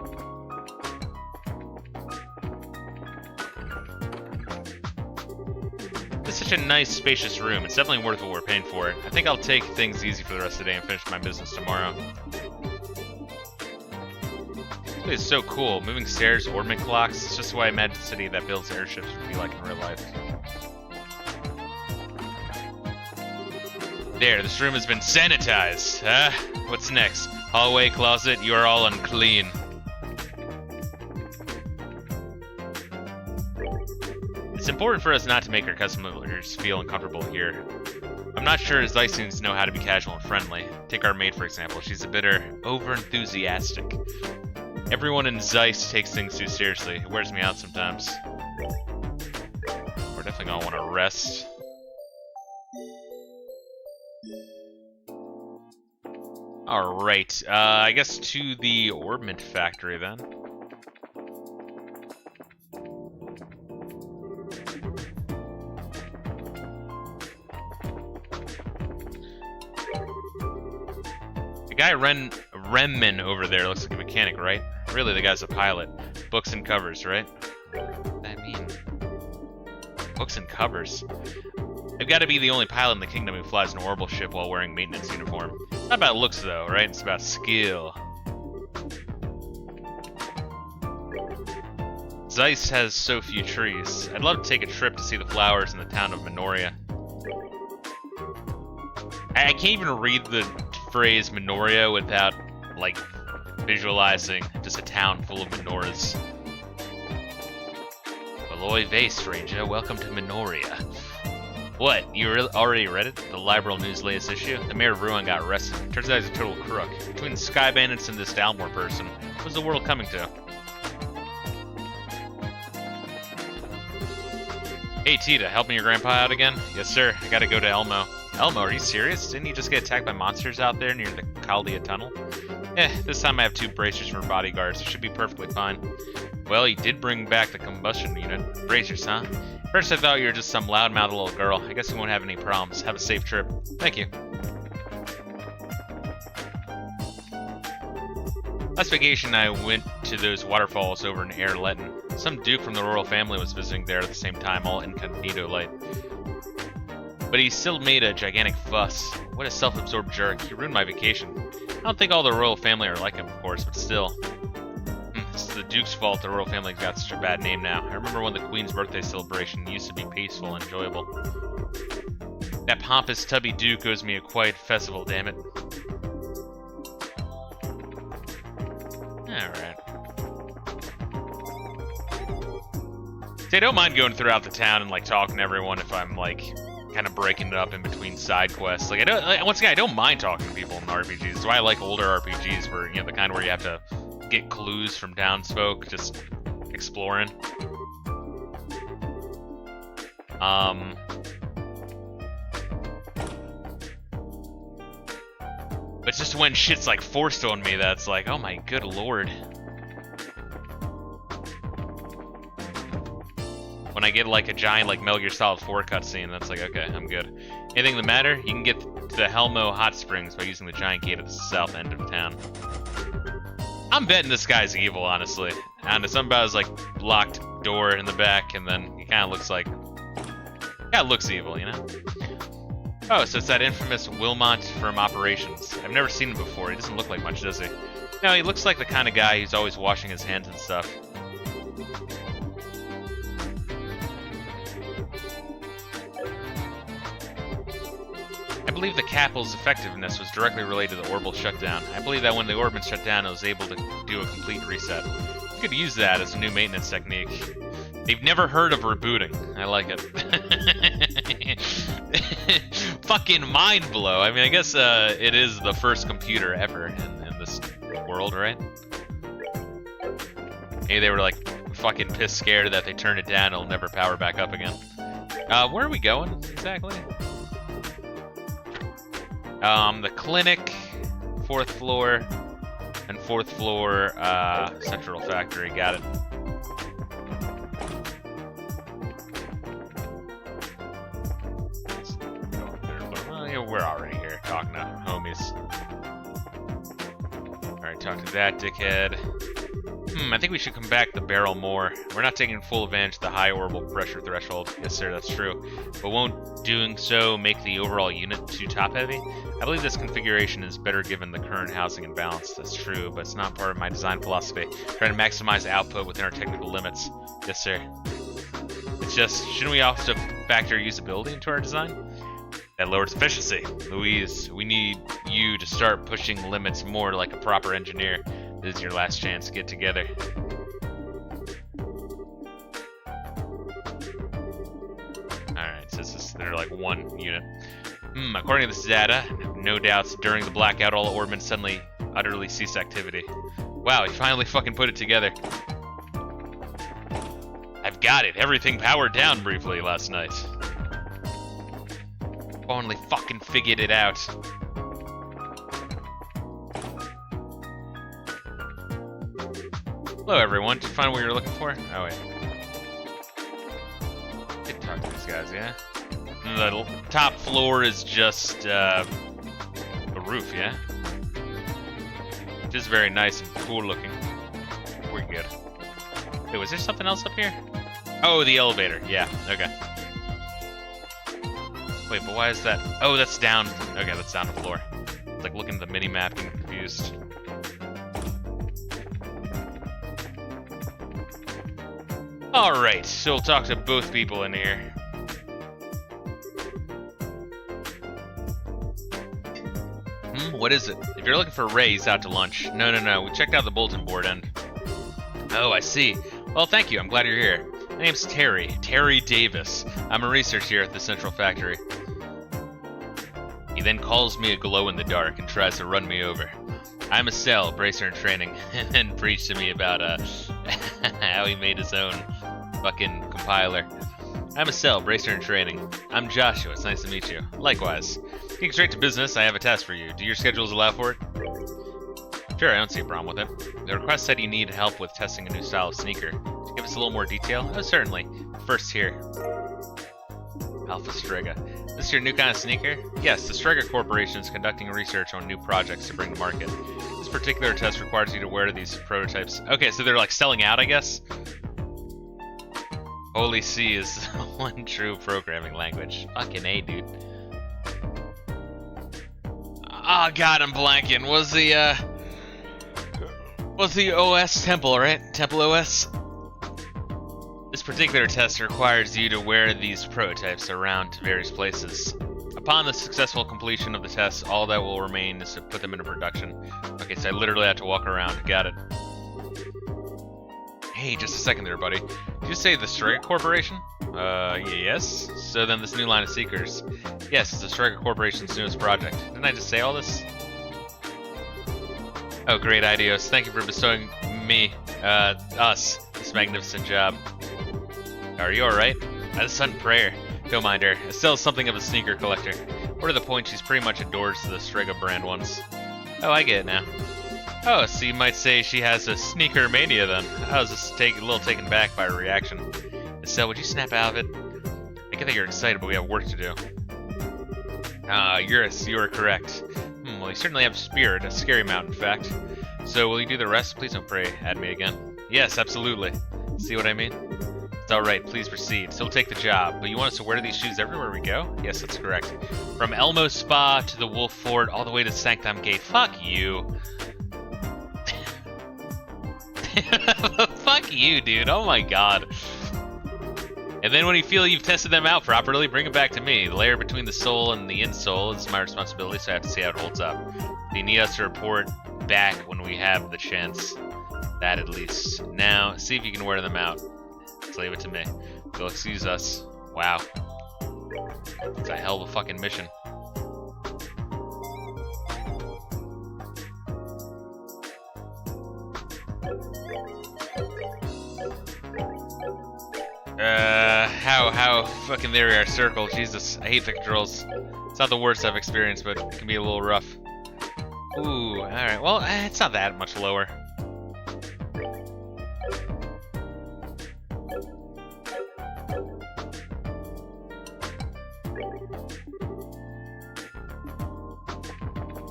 It's such a nice, spacious room. It's definitely worth what we're paying for it. I think I'll take things easy for the rest of the day and finish my business tomorrow. This place is so cool. Moving stairs, orbit clocks. It's just why I imagine a city that builds airships would be like in real life. There, this room has been sanitized. What's next? Hallway, closet, you are all unclean. It's important for us not to make our customers feel uncomfortable here. I'm not sure Zeissings know how to be casual and friendly. Take our maid, for example. She's a bit over-enthusiastic. Everyone in Zeiss takes things too seriously. It wears me out sometimes. We're definitely gonna want to rest. Alright, I guess to the Orbment Factory then. The guy Remmen over there looks like a mechanic, right? Really, the guy's a pilot. Books and covers, right? What does that mean? Books and covers. I've got to be the only pilot in the kingdom who flies an orbital ship while wearing maintenance uniform. It's not about looks, though, right? It's about skill. Zeiss has so few trees. I'd love to take a trip to see the flowers in the town of Minoria. I can't even read the phrase Minoria without, like, visualizing just a town full of menorahs. Well, oy vey, stranger. Welcome to Minoria. What? You already read it? The Liberl News latest issue? The mayor of Ruin got arrested. Turns out he's a total crook. Between the Sky Bandits and this Dalmore person, what's the world coming to? Hey, Tita, helping your grandpa out again? Yes, sir. I gotta go to Elmo. Elmo, are you serious? Didn't you just get attacked by monsters out there near the Chaldea Tunnel? This time I have 2 bracers for bodyguards. It should be perfectly fine. Well, you did bring back the combustion unit. Bracers, huh? First I thought you were just some loudmouth little girl. I guess you won't have any problems. Have a safe trip. Thank you. Last vacation I went to those waterfalls over in Erletten. Some duke from the royal family was visiting there at the same time, all incognito like. But he still made a gigantic fuss. What a self-absorbed jerk. He ruined my vacation. I don't think all the royal family are like him, of course, but still. It's the Duke's fault the royal family got such a bad name now. I remember when the Queen's birthday celebration used to be peaceful and enjoyable. That pompous, tubby Duke owes me a quiet festival, damn it. Alright. See, I don't mind going throughout the town and, like, talking to everyone if I'm, like, kind of breaking it up in between side quests. Like, once again, I don't mind talking to people in RPGs. That's why I like older RPGs where, you know, the kind where you have to get clues from townsfolk, just exploring. But just when shit's like forced on me, that's like, oh my good lord. When I I get like a giant like Metal Gear Solid 4 cutscene. That's like, okay, I'm good. Anything that matter? You can get to the Helmo Hot Springs by using the giant gate at the south end of town. I'm betting this guy's evil, honestly. And it's something about his like locked door in the back, and then he kind of looks like, yeah, it looks evil, you know? Oh, so it's that infamous Wilmot from Operations. I've never seen him before. He doesn't look like much, does he? No, he looks like the kind of guy who's always washing his hands and stuff. I believe the Capitol's effectiveness was directly related to the orbital shutdown. I believe that when the orbit shut down, it was able to do a complete reset. You could use that as a new maintenance technique. They've never heard of rebooting. I like it. Fucking mind blow. I mean, I guess it is the first computer ever in this world, right? Maybe they were like fucking pissed scared that they turned it down, it'll never power back up again. Where are we going exactly? The clinic, 4th floor, and 4th floor central factory. Got it. We're already here talking to homies. Alright, talk to that dickhead. I think we should come back the barrel more. We're not taking full advantage of the high orbital pressure threshold. Yes, sir, that's true. But won't doing so make the overall unit too top-heavy? I believe this configuration is better given the current housing and balance. That's true, but it's not part of my design philosophy. Trying to maximize output within our technical limits. Yes, sir. It's just, shouldn't we also factor usability into our design? That lowers efficiency. Louise, we need you to start pushing limits more like a proper engineer. This is your last chance to get together. Alright, so they're like one unit. According to this data, no doubts during the blackout all orbmen suddenly utterly cease activity. Wow, he finally fucking put it together. I've got it. Everything powered down briefly last night. Only fucking figured it out. Hello everyone, did you find what you were looking for? Oh wait. Did talk to these guys, yeah? The top floor is just a roof, yeah? Which is very nice and cool looking. We're good. Wait, was there something else up here? Oh, the elevator, yeah, okay. Wait, but why is that? Oh, that's down. Okay, that's down the floor. It's like looking at the mini-map and confused. Alright, so we'll talk to both people in here. What is it? If you're looking for Ray, he's out to lunch. No. We checked out the bulletin board and... Oh, I see. Well, thank you. I'm glad you're here. My name's Terry. Terry Davis. I'm a researcher here at the Central Factory. He then calls me a glow-in-the-dark and tries to run me over. I'm a cell, bracer in training, and then preached to me about how he made his own fucking compiler. I'm a cell, bracer in training. I'm Joshua, it's nice to meet you. Likewise. Getting straight to business, I have a task for you. Do your schedules allow for it? Sure, I don't see a problem with it. The request said you need help with testing a new style of sneaker. Could you give us a little more detail? Oh, certainly. First here. Alpha Strega. This is your new kind of sneaker? Yes, the Strega Corporation is conducting research on new projects to bring to market. This particular test requires you to wear these prototypes. Okay, so they're like selling out, I guess? Holy C is one true programming language. Fucking A, dude. Oh god, I'm blanking. Was the OS Temple, right? Temple OS? This particular test requires you to wear these prototypes around to various places. Upon the successful completion of the test, all that will remain is to put them into production. Okay, so I literally have to walk around. Got it. Hey, just a second there, buddy. Did you say the Strega Corporation? Yes. So then this new line of seekers. Yes, it's the Strega Corporation's newest project. Didn't I just say all this? Oh, great, Idios. Thank you for bestowing us, this magnificent job. Are you alright? I just sent prayer. Don't mind her. Estelle's something of a sneaker collector. More to the point, she's pretty much adores the Strega brand ones. Oh, I get it now. Oh, so you might say she has a sneaker mania then. I was just a little taken back by her reaction. A cell. Would you snap out of it? I think you're excited, but we have work to do. You are correct. Well, you certainly have spirit, a scary amount, in fact. So, will you do the rest? Please don't pray at me again. Yes, absolutely. See what I mean? It's alright, please proceed. Still take the job, but you want us to wear these shoes everywhere we go? Yes, that's correct. From Elmo Spa to the Wolf Fort, all the way to Sanctum Gate. Fuck you. Fuck you, dude. Oh my god. And then when you feel you've tested them out properly, bring it back to me. The layer between the sole and the insole is my responsibility, so I have to see how it holds up. Do you need us to report back when we have the chance? That at least. Now, see if you can wear them out. Let's leave it to me. You'll excuse us. Wow. It's a hell of a fucking mission. How fucking there we are, circle. Jesus, I hate victuals. It's not the worst I've experienced, but it can be a little rough. Ooh, alright, well, it's not that much lower.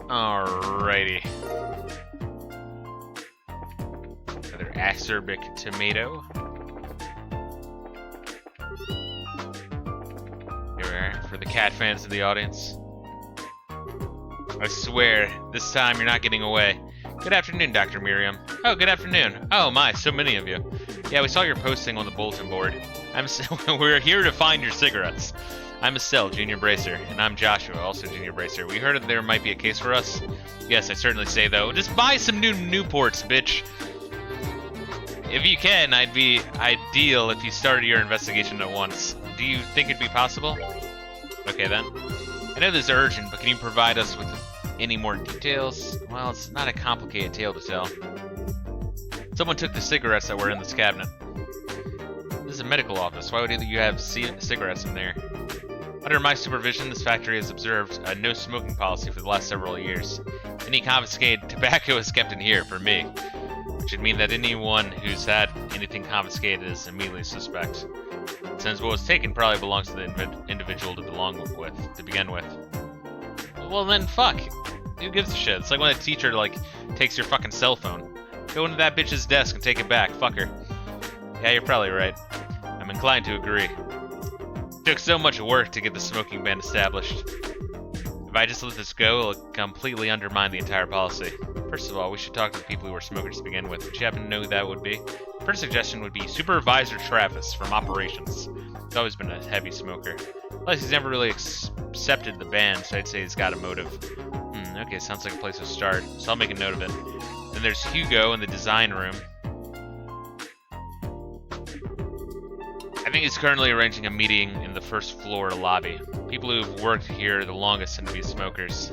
Alrighty. Another acerbic tomato. For the cat fans in the audience. I swear, this time you're not getting away. Good afternoon, Dr. Miriam. Oh, good afternoon. Oh my, so many of you. Yeah, we saw your posting on the bulletin board. We're here to find your cigarettes. I'm Estelle, Junior Bracer, and I'm Joshua, also Junior Bracer. We heard that there might be a case for us. Yes, I certainly say though. Just buy some new Newports, bitch. If you can, I'd be ideal if you started your investigation at once. Do you think it'd be possible? Okay then. I know this is urgent, but can you provide us with any more details? Well, it's not a complicated tale to tell. Someone took the cigarettes that were in this cabinet. This is a medical office. Why would you have cigarettes in there? Under my supervision, this factory has observed a no smoking policy for the last several years. Any confiscated tobacco is kept in here for me, which would mean that anyone who's had anything confiscated is immediately suspect. Since what was taken probably belongs to the individual to begin with. Well then, fuck. Who gives a shit? It's like when a teacher, takes your fucking cell phone. Go into that bitch's desk and take it back, fuck her. Yeah, you're probably right. I'm inclined to agree. It took so much work to get the smoking ban established. If I just let this go, it'll completely undermine the entire policy. First of all, we should talk to the people who were smokers to begin with. Would you happen to know who that would be? First suggestion would be Supervisor Travis from Operations. He's always been a heavy smoker. Plus, he's never really accepted the ban, so I'd say he's got a motive. Okay, sounds like a place to start, so I'll make a note of it. Then there's Hugo in the design room. I think he's currently arranging a meeting in the first floor lobby. People who've worked here the longest tend to be smokers.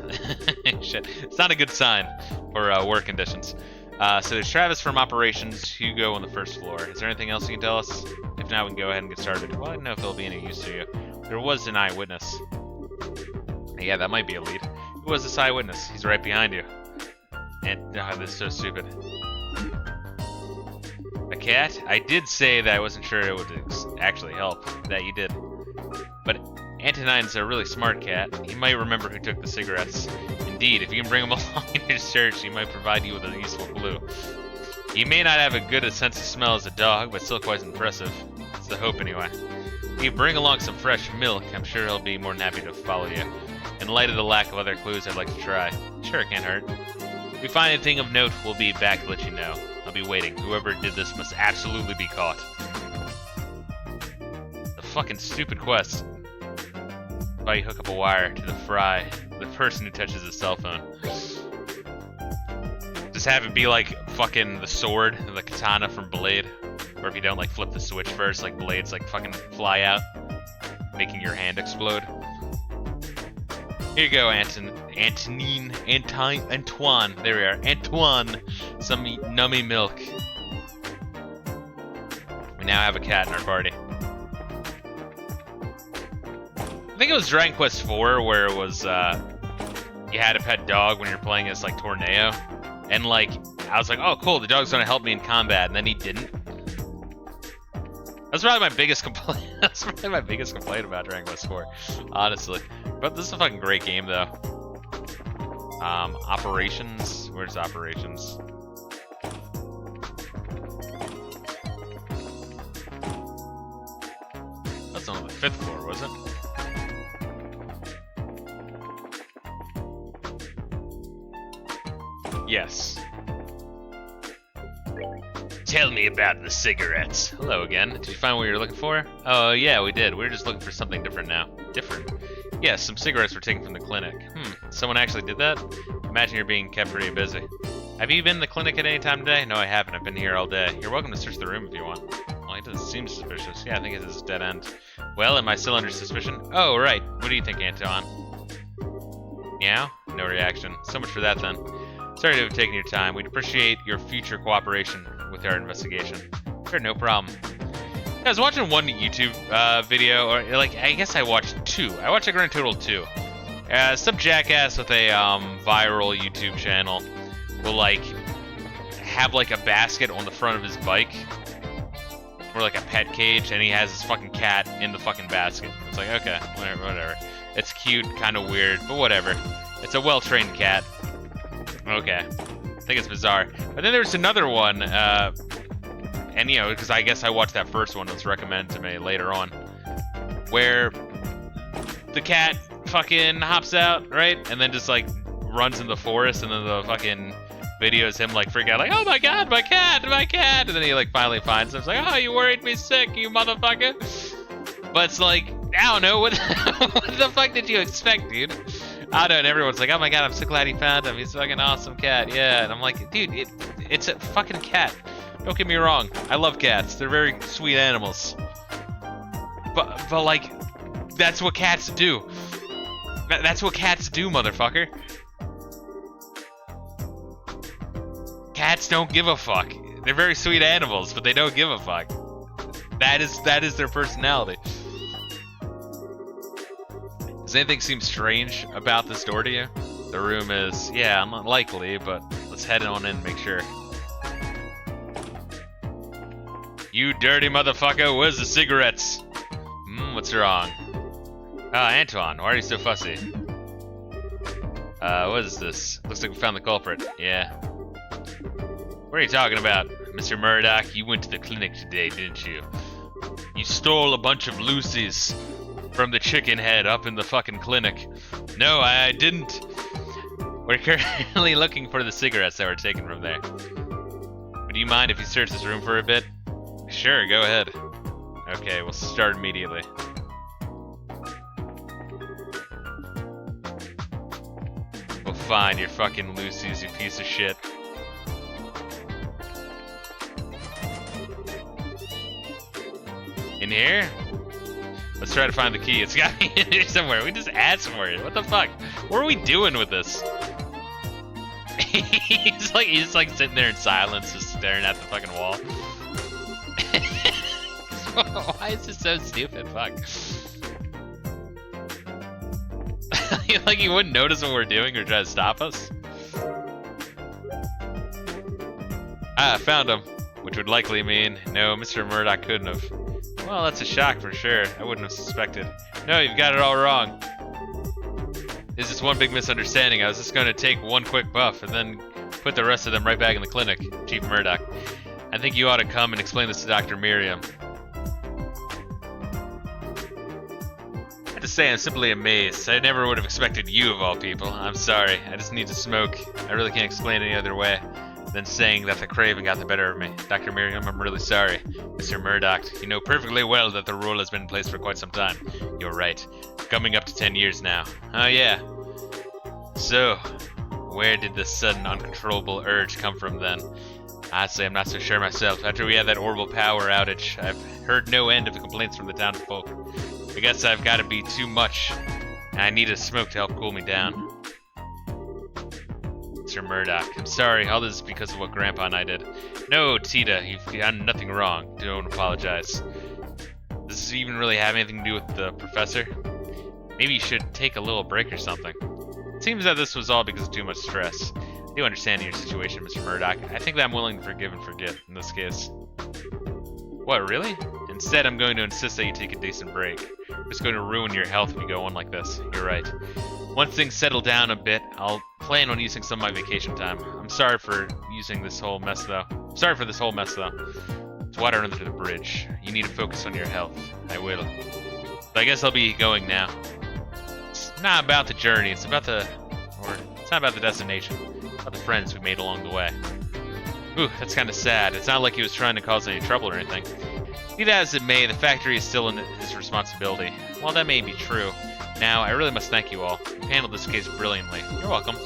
Shit, it's not a good sign for work conditions. So there's Travis from Operations, Hugo on the first floor. Is there anything else you can tell us? If not, we can go ahead and get started. Well, I don't know if it'll be any use to you. There was an eyewitness. Yeah, that might be a lead. Who was this eyewitness? He's right behind you. And, this is so stupid. A cat? I did say that I wasn't sure it would actually help. That you did. But Antonine's a really smart cat. He might remember who took the cigarettes. Indeed, if you can bring him along in your search, he might provide you with a useful clue. He may not have as good a sense of smell as a dog, but still quite impressive. It's the hope anyway. If you bring along some fresh milk, I'm sure he'll be more than happy to follow you. In light of the lack of other clues, I'd like to try. Sure, it can't hurt. If we find anything of note, we'll be back to let you know. I'll be waiting. Whoever did this must absolutely be caught. The fucking stupid quest. Why you hook up a wire to the person who touches his cell phone. Just have it be like fucking the sword, the katana from Blade. Or if you don't, flip the switch first, blades fucking fly out, making your hand explode. Here you go, Antoine. There we are. Antoine, some nummy milk. We now have a cat in our party. I think it was Dragon Quest IV where it was, you had a pet dog when you're playing as, Tornado. And, I was like, oh, cool, the dog's gonna help me in combat, and then he didn't. That's probably my biggest complaint. That's probably my biggest complaint about Dragon Quest IV, honestly. But this is a fucking great game, though. Operations. Where's operations? That's on the 5th floor, was it? Yes. Tell me about the cigarettes. Hello again. Did you find what you were looking for? Oh, yeah, we did. We were just looking for something different now. Different? Yeah, some cigarettes were taken from the clinic. Someone actually did that? Imagine you're being kept pretty busy. Have you been in the clinic at any time today? No, I haven't. I've been here all day. You're welcome to search the room if you want. Well, it doesn't seem suspicious. Yeah, I think it is a dead end. Well, am I still under suspicion? Oh, right. What do you think, Anton? Meow? No reaction. So much for that, then. Sorry to have taken your time. We'd appreciate your future cooperation with our investigation. Sure, no problem. I was watching one YouTube video, or like, I guess I watched two. I watched a grand total of two. Some jackass with a viral YouTube channel will like have like a basket on the front of his bike, or like a pet cage, and he has his fucking cat in the fucking basket. It's like, okay, whatever. It's cute, kind of weird, but whatever. It's a well-trained cat. Okay, I think it's bizarre. But then there's another one, and you know, because I guess I watched that first one that was recommended to me later on, where the cat fucking hops out, right? And then just like runs in the forest, and then the fucking video is him like freaking out, like, oh my god, my cat! And then he like finally finds him. It's like, oh, you worried me sick, you motherfucker. But it's like, I don't know, what the fuck did you expect, dude? I don't know, and everyone's like, oh my god, I'm so glad he found him. He's a fucking awesome cat, yeah. And I'm like, dude, it's a fucking cat. Don't get me wrong, I love cats. They're very sweet animals. But like, that's what cats do. That's what cats do, motherfucker. Cats don't give a fuck. They're very sweet animals, but they don't give a fuck. That is their personality. Does anything seem strange about this door to you? The room is, yeah, unlikely, but let's head on in and make sure. You dirty motherfucker, where's the cigarettes? What's wrong? Antoine, why are you so fussy? What is this? Looks like we found the culprit. Yeah. What are you talking about? Mr. Murdoch, you went to the clinic today, didn't you? You stole a bunch of Lucy's from the chicken head up in the fucking clinic. No, I didn't. We're currently looking for the cigarettes that were taken from there. Would you mind if you search this room for a bit? Sure, go ahead. Okay, we'll start immediately. We'll find your fucking Lucy's, you piece of shit. In here? Let's try to find the key. It's gotta be in here somewhere. We just asked for it. What the fuck? What are we doing with this? he's just like sitting there in silence, just staring at the fucking wall. Why is this so stupid? Fuck. Like you wouldn't notice what we're doing or try to stop us? I found him. Which would likely mean, no, Mr. Murdoch couldn't have. Well, that's a shock for sure. I wouldn't have suspected. No, you've got it all wrong. It's just one big misunderstanding. I was just going to take one quick buff and then put the rest of them right back in the clinic, Chief Murdoch. I think you ought to come and explain this to Dr. Miriam. I have to say, I'm simply amazed. I never would have expected you of all people. I'm sorry. I just need to smoke. I really can't explain it any other way than saying that the craving got the better of me. Dr. Miriam, I'm really sorry. Mr. Murdoch, you know perfectly well that the rule has been in place for quite some time. You're right. Coming up to 10 years now. Oh yeah. So, where did this sudden uncontrollable urge come from then? Honestly, I'm not so sure myself. After we had that horrible power outage, I've heard no end of complaints from the townsfolk. I guess I've got to be too much. I need a smoke to help cool me down. Mr. Murdoch, I'm sorry, all this is because of what Grandpa and I did. No, Tita, you've done nothing wrong. Don't apologize. Does this even really have anything to do with the professor? Maybe you should take a little break or something. It seems that this was all because of too much stress. I do understand your situation, Mr. Murdoch. I think that I'm willing to forgive and forget in this case. What, really? Instead, I'm going to insist that you take a decent break. It's going to ruin your health if you go on like this. You're right. Once things settle down a bit, I'll plan on using some of my vacation time. I'm sorry for using this whole mess, though. Sorry for this whole mess, though. It's water under the bridge. You need to focus on your health. I will. But I guess I'll be going now. It's not about the journey. It's not about the destination. It's about the friends we made along the way. Ooh, that's kind of sad. It's not like he was trying to cause any trouble or anything. Be that as it may, the factory is still in his responsibility. While that may be true, now I really must thank you all. You handled this case brilliantly. You're welcome.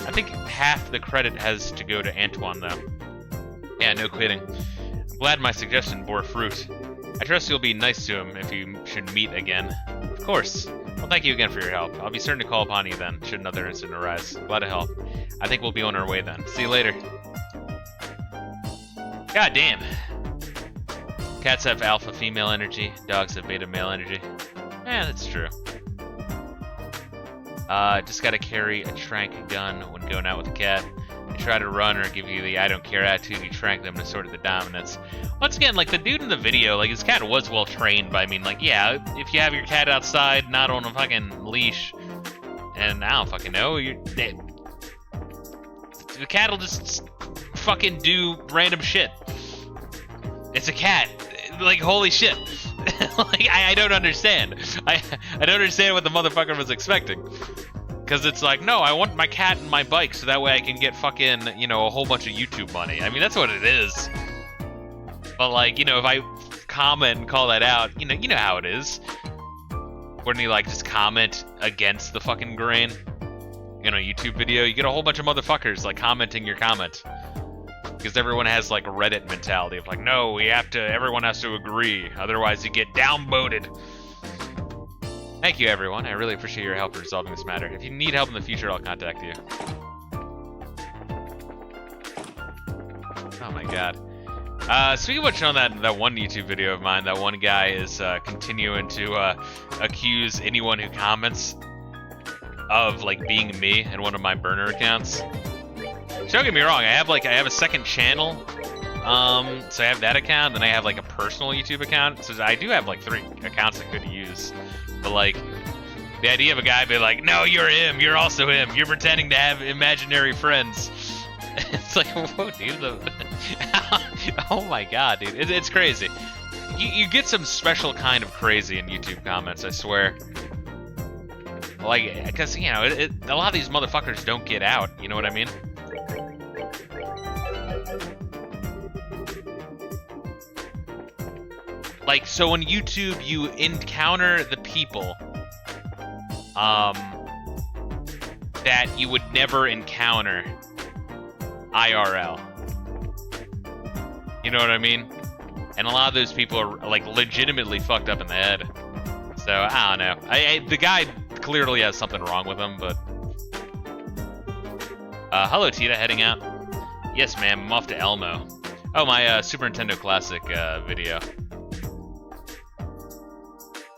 I think half the credit has to go to Antoine, though. Yeah, no kidding. I'm glad my suggestion bore fruit. I trust you'll be nice to him if you should meet again. Of course. Well, thank you again for your help. I'll be certain to call upon you then, should another incident arise. Glad to help. I think we'll be on our way then. See you later. God damn. Cats have alpha female energy, dogs have beta male energy. Yeah, that's true. Just gotta carry a trank gun when going out with a cat. They try to run or give you the I don't care attitude, you trank them to sort of the dominance. Once again, like the dude in the video, like his cat was well trained, but I mean, like, yeah, if you have your cat outside, not on a fucking leash, and I don't fucking know, the cat will just fucking do random shit. It's a cat. Like, holy shit. Like, I don't understand. I don't understand what the motherfucker was expecting. Because it's like, no, I want my cat and my bike so that way I can get fucking, you know, a whole bunch of YouTube money. I mean, that's what it is. But, like, you know, if I comment and call that out, you know how it is. Wouldn't you, like, just comment against the fucking grain? In a YouTube video, you get a whole bunch of motherfuckers, like, commenting your comment. Because everyone has like a Reddit mentality of like, no, everyone has to agree, otherwise you get downvoted. Thank you, everyone. I really appreciate your help in resolving this matter. If you need help in the future, I'll contact you. Oh my god. Speaking of which, on that one YouTube video of mine, that one guy is continuing to accuse anyone who comments of like being me in one of my burner accounts. Don't get me wrong, I have a second channel, so I have that account, then I have like a personal YouTube account, so I do have like 3 accounts I could use, but like, the idea of a guy being like, no, you're him, you're also him, you're pretending to have imaginary friends, it's like, whoa, dude, oh my god, dude, it's crazy. You get some special kind of crazy in YouTube comments, I swear. Like, because, you know, a lot of these motherfuckers don't get out, you know what I mean? Like, so on YouTube, you encounter the people that you would never encounter IRL. You know what I mean? And a lot of those people are, like, legitimately fucked up in the head. So, I don't know. The guy clearly has something wrong with him, but... hello, Tita, heading out? Yes, ma'am, I'm off to Elmo. Oh, my Super Nintendo Classic video.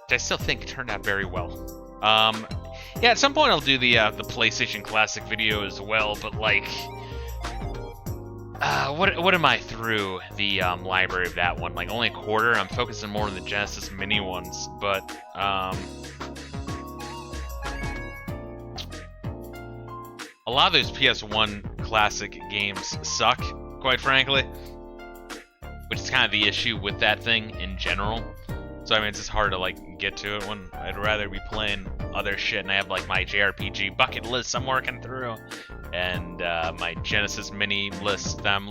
Which I still think turned out very well. Yeah, at some point I'll do the PlayStation Classic video as well, but like... what am I through the library of that one? Like, only a quarter? I'm focusing more on the Genesis Mini ones, but... a lot of those PS1 classic games suck, quite frankly. Which is kind of the issue with that thing in general. So I mean, it's just hard to like get to it when I'd rather be playing other shit, and I have like my JRPG bucket list I'm working through, and my Genesis Mini list that I'm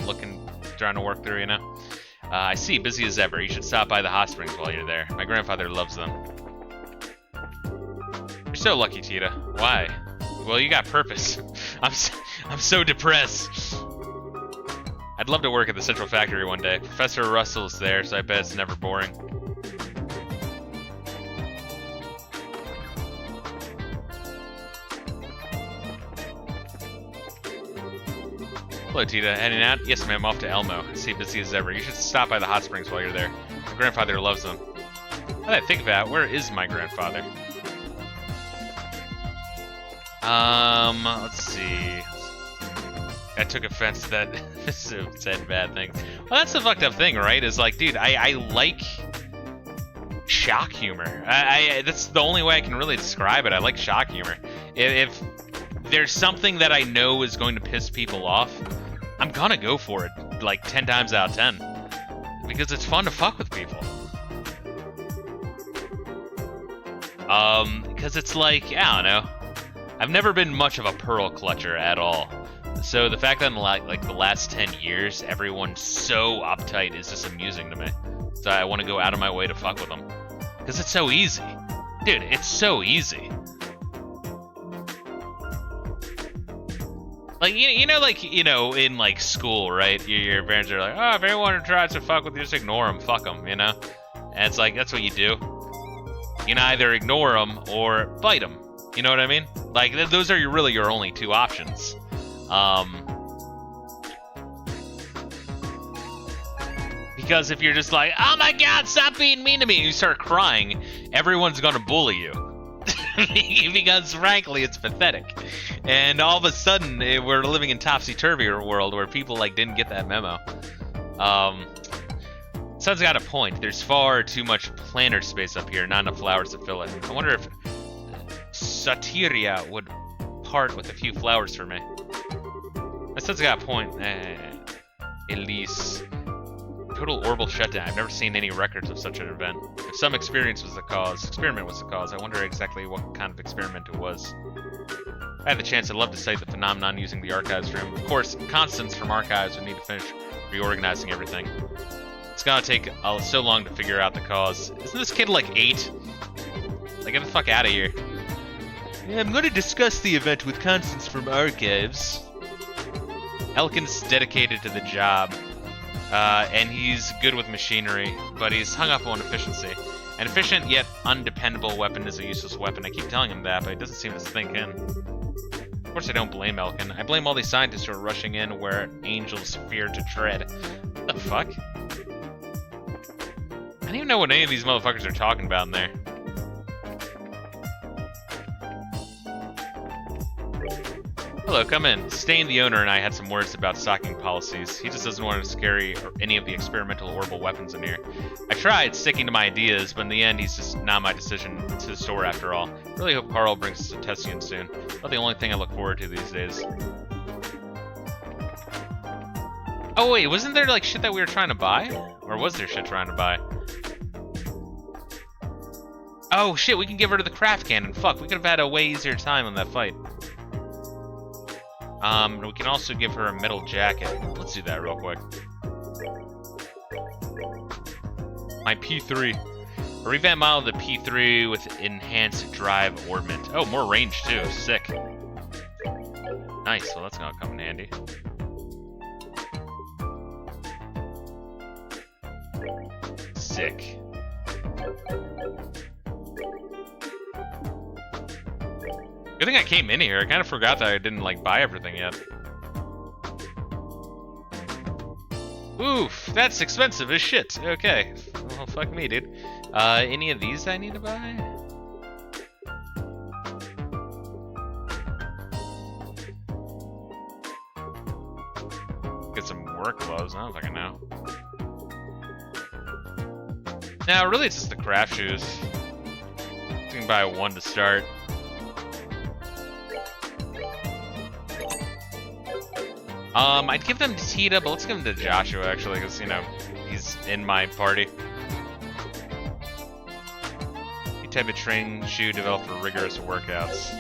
trying to work through, you know. I see, busy as ever. You should stop by the hot springs while you're there. My grandfather loves them. You're so lucky, Tita. Why? Well, you got purpose. I'm so depressed. I'd love to work at the Central Factory one day. Professor Russell's there, so I bet it's never boring. Hello, Tita. Heading out? Yes, ma'am. Off to Elmo. I see, busy as ever. You should stop by the hot springs while you're there. My grandfather loves them. Now that I think about it, where is my grandfather? Let's see. I took offense to that said bad thing. Well, that's the fucked up thing, right? Is like, dude, I like shock humor. That's the only way I can really describe it. I like shock humor. If there's something that I know is going to piss people off, I'm gonna go for it like 10 times out of 10 because it's fun to fuck with people. Because it's like, I don't know. I've never been much of a pearl clutcher at all. So the fact that in like the last 10 years, everyone's so uptight is just amusing to me. So I want to go out of my way to fuck with them. Because it's so easy. Dude, it's so easy. Like, you know, in like school, right? Your parents are like, oh, if anyone tries to fuck with you, just ignore them, fuck them, you know? And it's like, that's what you do. You can either ignore them or fight them. You know what I mean? Like, those are really your only two options. Because if you're just like, oh my god, stop being mean to me, and you start crying, everyone's gonna bully you. Because frankly, it's pathetic. And all of a sudden, we're living in topsy-turvy world where people like didn't get that memo. Sun's got a point. There's far too much planter space up here, not enough flowers to fill it. I wonder if Satyria would part with a few flowers for me. My son's got a point. Elise. Total orbital shutdown. I've never seen any records of such an event. If some experiment was the cause, I wonder exactly what kind of experiment it was. If I had the chance, I'd love to cite the phenomenon using the archives room. Of course, Constance from archives would need to finish reorganizing everything. It's gonna take so long to figure out the cause. Isn't this kid like 8? Like, get the fuck out of here. Yeah, I'm going to discuss the event with Constance from archives. Elkin's dedicated to the job, and he's good with machinery, but he's hung up on efficiency. An efficient yet undependable weapon is a useless weapon. I keep telling him that, but it doesn't seem to sink in. Of course I don't blame Elkin. I blame all these scientists who are rushing in where angels fear to tread. What the fuck? I don't even know what any of these motherfuckers are talking about in there. Hello, come in. Stain, the owner, and I had some words about stocking policies. He just doesn't want us to carry any of the experimental orbital weapons in here. I tried sticking to my ideas, but in the end, he's just not my decision. It's his store after all. Really hope Carl brings us a Tessian soon. About the only thing I look forward to these days. Oh wait, wasn't there like shit that we were trying to buy? Or was there shit trying to buy? Oh shit, we can give her to the craft cannon. Fuck, we could have had a way easier time on that fight. We can also give her a metal jacket. Let's do that real quick. My P3. A revamped model of the P3 with enhanced drive orbment. Oh, more range too. Sick. Nice, well that's gonna come in handy. Sick. Good thing I came in here. I kind of forgot that I didn't like buy everything yet. Oof, that's expensive as shit. Okay, well fuck me, dude. Any of these I need to buy? Get some work gloves. I don't fucking know. Now, really, it's just the craft shoes. You can buy one to start. I'd give them to Tita, but let's give them to Joshua, actually, because, you know, he's in my party. A type of training shoe developed for rigorous workouts.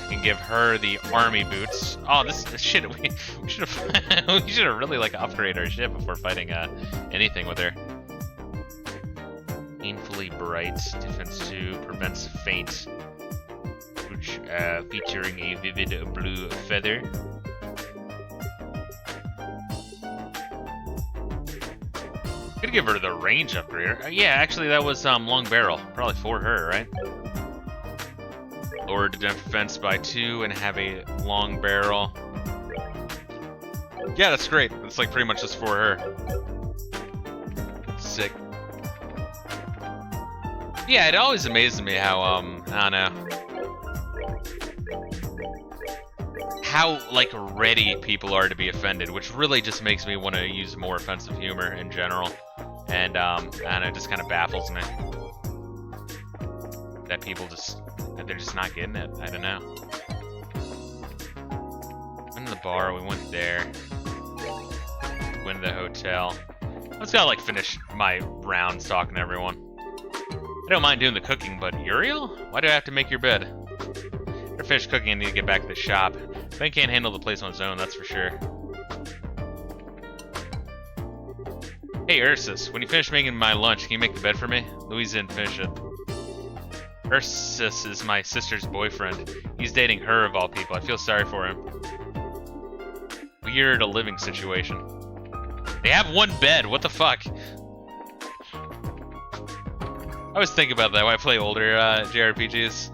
You can give her the army boots. Oh, this shit, we should have we should have really, like, upgraded our ship before fighting, anything with her. Painfully bright, defense 2, prevents faint. Featuring a vivid blue feather. Could give her the range upgrade. Yeah, actually that was long barrel. Probably for her, right? Lower defense by 2 and have a long barrel. Yeah, that's great. It's like pretty much just for her. Sick. Yeah, it always amazes me how I don't know. How, like, ready people are to be offended, which really just makes me want to use more offensive humor in general. And I don't know, it just kind of baffles me that that they're just not getting it. I don't know. Went to the bar, we went there. Went to the hotel. I just gotta like finish my rounds talking to everyone. I don't mind doing the cooking, but Uriel? Why do I have to make your bed? After finish cooking, I need to get back to the shop. Ben can't handle the place on his own, that's for sure. Hey Ursus, when you finish making my lunch, can you make the bed for me? Louise didn't finish it. Ursus is my sister's boyfriend. He's dating her of all people. I feel sorry for him. Weird a living situation. They have one bed, what the fuck? I always think about that when I play older JRPGs.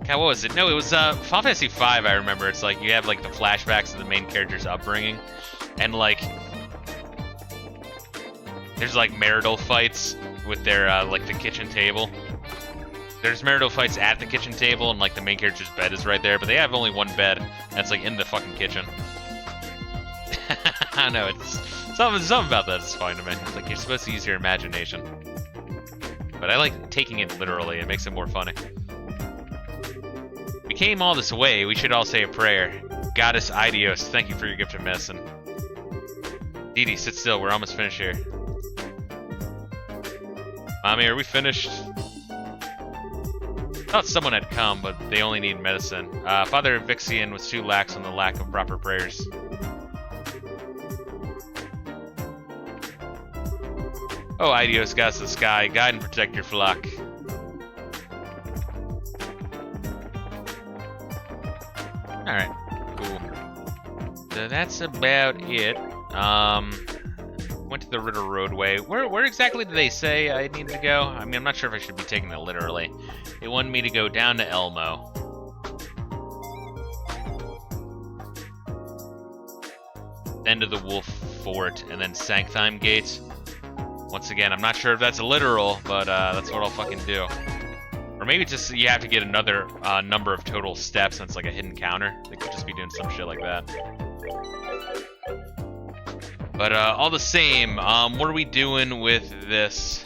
God, what was it? No, it was Final Fantasy V, I remember. It's like you have like the flashbacks of the main character's upbringing. And like, there's like marital fights with their like the kitchen table. There's marital fights at the kitchen table, and like the main character's bed is right there, but they have only one bed that's like in the fucking kitchen. I don't know, it's something about that is fine to me. It's like you're supposed to use your imagination, but I like taking it literally. It makes it more funny. We came all this way. We should all say a prayer. Goddess Idios, thank you for your gift of medicine. Didi, sit still. We're almost finished here. Mommy, are we finished? Thought someone had come, but they only need medicine. Father Vixian was too lax on the lack of proper prayers. Oh, Idios, gods of the sky, guide and protect your flock. Alright, cool. So that's about it. Went to the Ritter Roadway. Where exactly did they say I need to go? I mean, I'm not sure if I should be taking it literally. They wanted me to go down to Elmo. Then to the Wolf Fort, and then Sanctheim Gate. Once again, I'm not sure if that's literal, but that's what I'll fucking do. Or maybe just you have to get another number of total steps, and it's like a hidden counter. They could just be doing some shit like that. But all the same, what are we doing with this?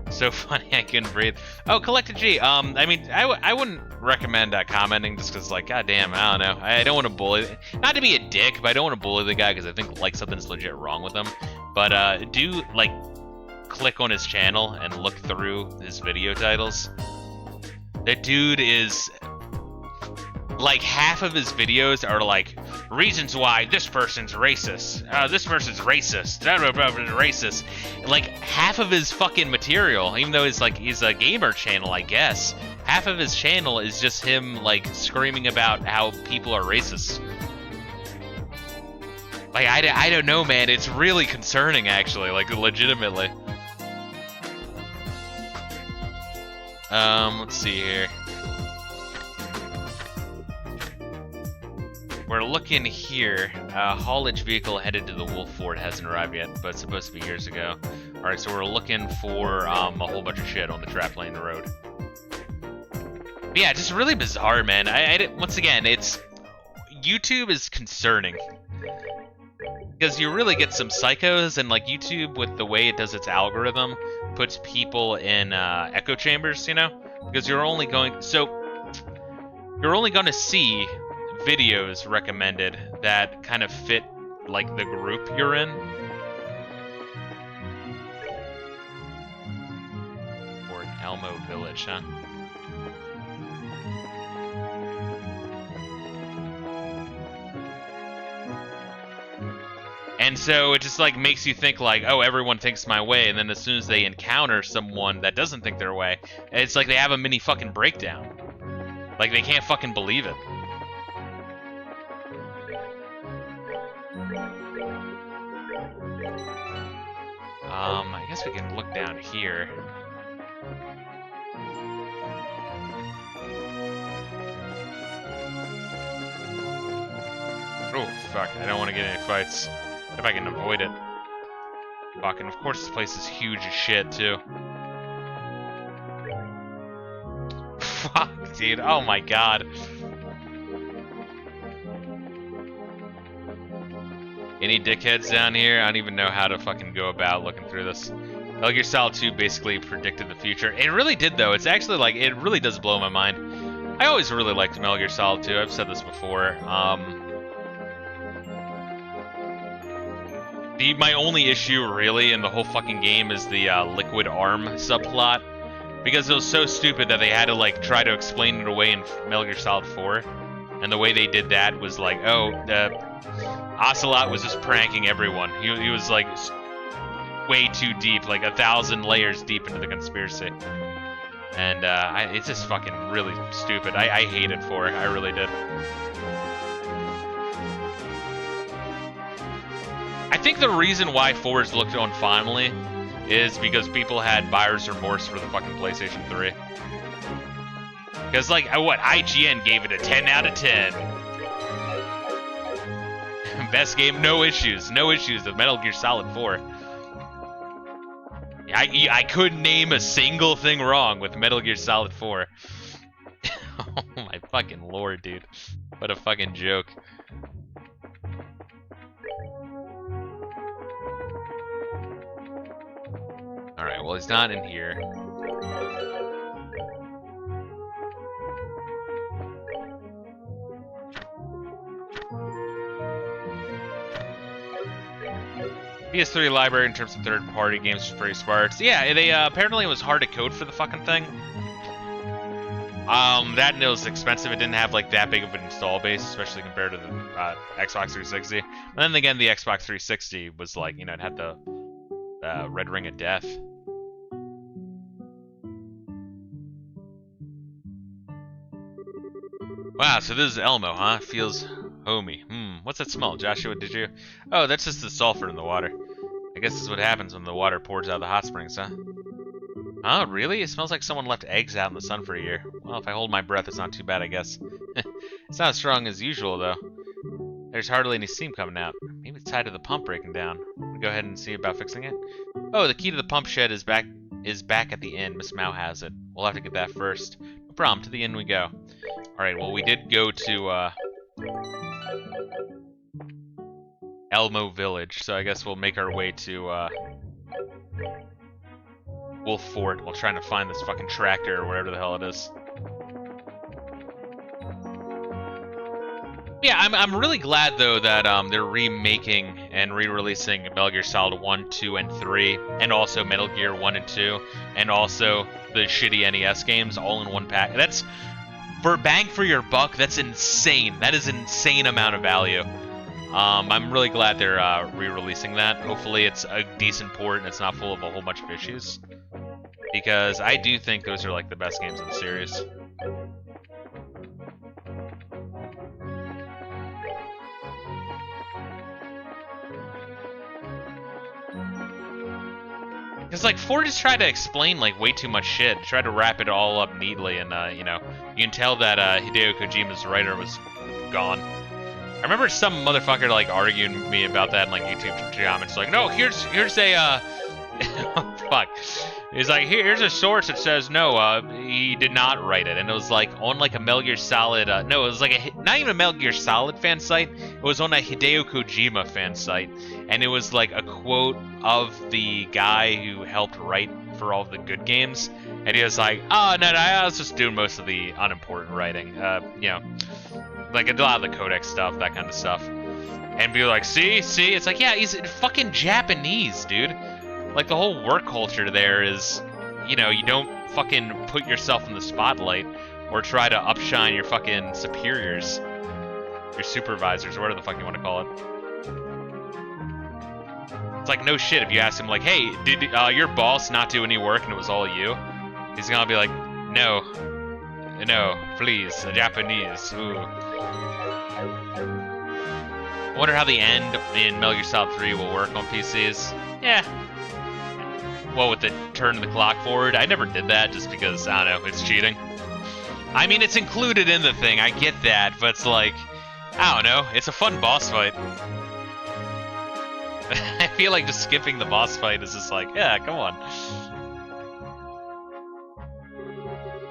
So funny, I couldn't breathe. Oh, Collected G. I mean, I wouldn't recommend commenting just because, like, goddamn, I don't know. I don't want to bully. Not to be a dick, but I don't want to bully the guy because I think like something's legit wrong with him. But do like click on his channel and look through his video titles. The dude is like half of his videos are like reasons why this person's racist. This person's racist. Racist. Like half of his fucking material, even though it's like he's a gamer channel, I guess. Half of his channel is just him like screaming about how people are racist. Like I don't know, man. It's really concerning, actually. Like legitimately. Let's see here. We're looking here. Haulage vehicle headed to the Wolf Fort hasn't arrived yet, but it's supposed to be years ago. Alright, so we're looking for a whole bunch of shit on the trap lane road. But yeah, just really bizarre, man. Once again, it's... YouTube is concerning. Because you really get some psychos, and like YouTube, with the way it does its algorithm, puts people in echo chambers, you know? Because you're only going... So, you're only going to see videos recommended that kind of fit like the group you're in. Or Elmo Village, huh? And so it just like makes you think like, oh, everyone thinks my way, and then as soon as they encounter someone that doesn't think their way, it's like they have a mini fucking breakdown. Like they can't fucking believe it. I guess we can look down here. Oh, fuck. I don't want to get any fights. If I can avoid it. Fuck, and of course this place is huge as shit, too. Fuck, dude. Oh my god. Any dickheads down here? I don't even know how to fucking go about looking through this. Metal Gear Solid 2 basically predicted the future. It really did, though. It's actually like, it really does blow my mind. I always really liked Metal Gear Solid 2. I've said this before. My only issue, really, in the whole fucking game is the liquid arm subplot. Because it was so stupid that they had to, like, try to explain it away in Metal Gear Solid 4. And the way they did that was like, oh, Ocelot was just pranking everyone. He was, like, way too deep, like 1,000 layers deep into the conspiracy. And it's just fucking really stupid. I hate it for it. I really did. I think the reason why 4 is looked on fondly is because people had buyer's remorse for the fucking PlayStation 3. Because, like, what? IGN gave it a 10 out of 10. Best game, no issues. No issues with Metal Gear Solid 4. I couldn't name a single thing wrong with Metal Gear Solid 4. Oh my fucking lord, dude. What a fucking joke. Alright, well, he's not in here. PS3 library in terms of third-party games is pretty sparse. Yeah, they apparently it was hard to code for the fucking thing. That and it was expensive. It didn't have like that big of an install base, especially compared to the Xbox 360. And then again, the Xbox 360 was like, you know, it had the Red Ring of Death. Wow, so this is Elmo, huh? Feels homey. What's that smell? Joshua, did you? Oh, that's just the sulfur in the water. I guess this is what happens when the water pours out of the hot springs, huh? Oh, really? It smells like someone left eggs out in the sun for a year. Well, if I hold my breath, it's not too bad, I guess. It's not as strong as usual, though. There's hardly any steam coming out. Maybe it's tied to the pump breaking down. We'll go ahead and see about fixing it. Oh, the key to the pump shed is back at the inn. Miss Mao has it. We'll have to get that first. No problem. To the inn we go. Alright, well, we did go to, Elmo Village, so I guess we'll make our way to, Wolf Fort while trying to find this fucking tractor or whatever the hell it is. Yeah, I'm really glad, though, that they're remaking and re-releasing Metal Gear Solid 1, 2, and 3, and also Metal Gear 1 and 2, and also the shitty NES games all in one pack. That's, for bang for your buck, that's insane. That is an insane amount of value. I'm really glad they're re-releasing that. Hopefully it's a decent port and it's not full of a whole bunch of issues. Because I do think those are like the best games in the series. Because, like, 4 just tried to explain, like, way too much shit. Tried to wrap it all up neatly, and, you know, you can tell that Hideo Kojima's writer was gone. I remember some motherfucker, like, arguing with me about that in, like, YouTube comments. Like, no, here's a, fuck. He's like, here's a source that says, no, he did not write it. And it was, like, on, like, a Metal Gear Solid, no, it was, like, not even a Metal Gear Solid fan site. It was on a Hideo Kojima fan site. And it was, like, a quote of the guy who helped write for all of the good games. And he was like, oh, no, I was just doing most of the unimportant writing. You know, like, a lot of the codex stuff, that kind of stuff. And be like, see? It's like, yeah, he's fucking Japanese, dude. Like, the whole work culture there is, you know, you don't fucking put yourself in the spotlight or try to upshine your fucking superiors, your supervisors, or whatever the fuck you want to call it. It's like, no shit, if you ask him, like, hey, did your boss not do any work and it was all you? He's gonna be like, no, please, Japanese, ooh. I wonder how the end in Metal Gear Solid 3 will work on PCs. Yeah. Well, with the turn the clock forward, I never did that just because, I don't know, it's cheating. I mean, it's included in the thing, I get that, but it's like, I don't know, it's a fun boss fight. I feel like just skipping the boss fight is just like, yeah, come on.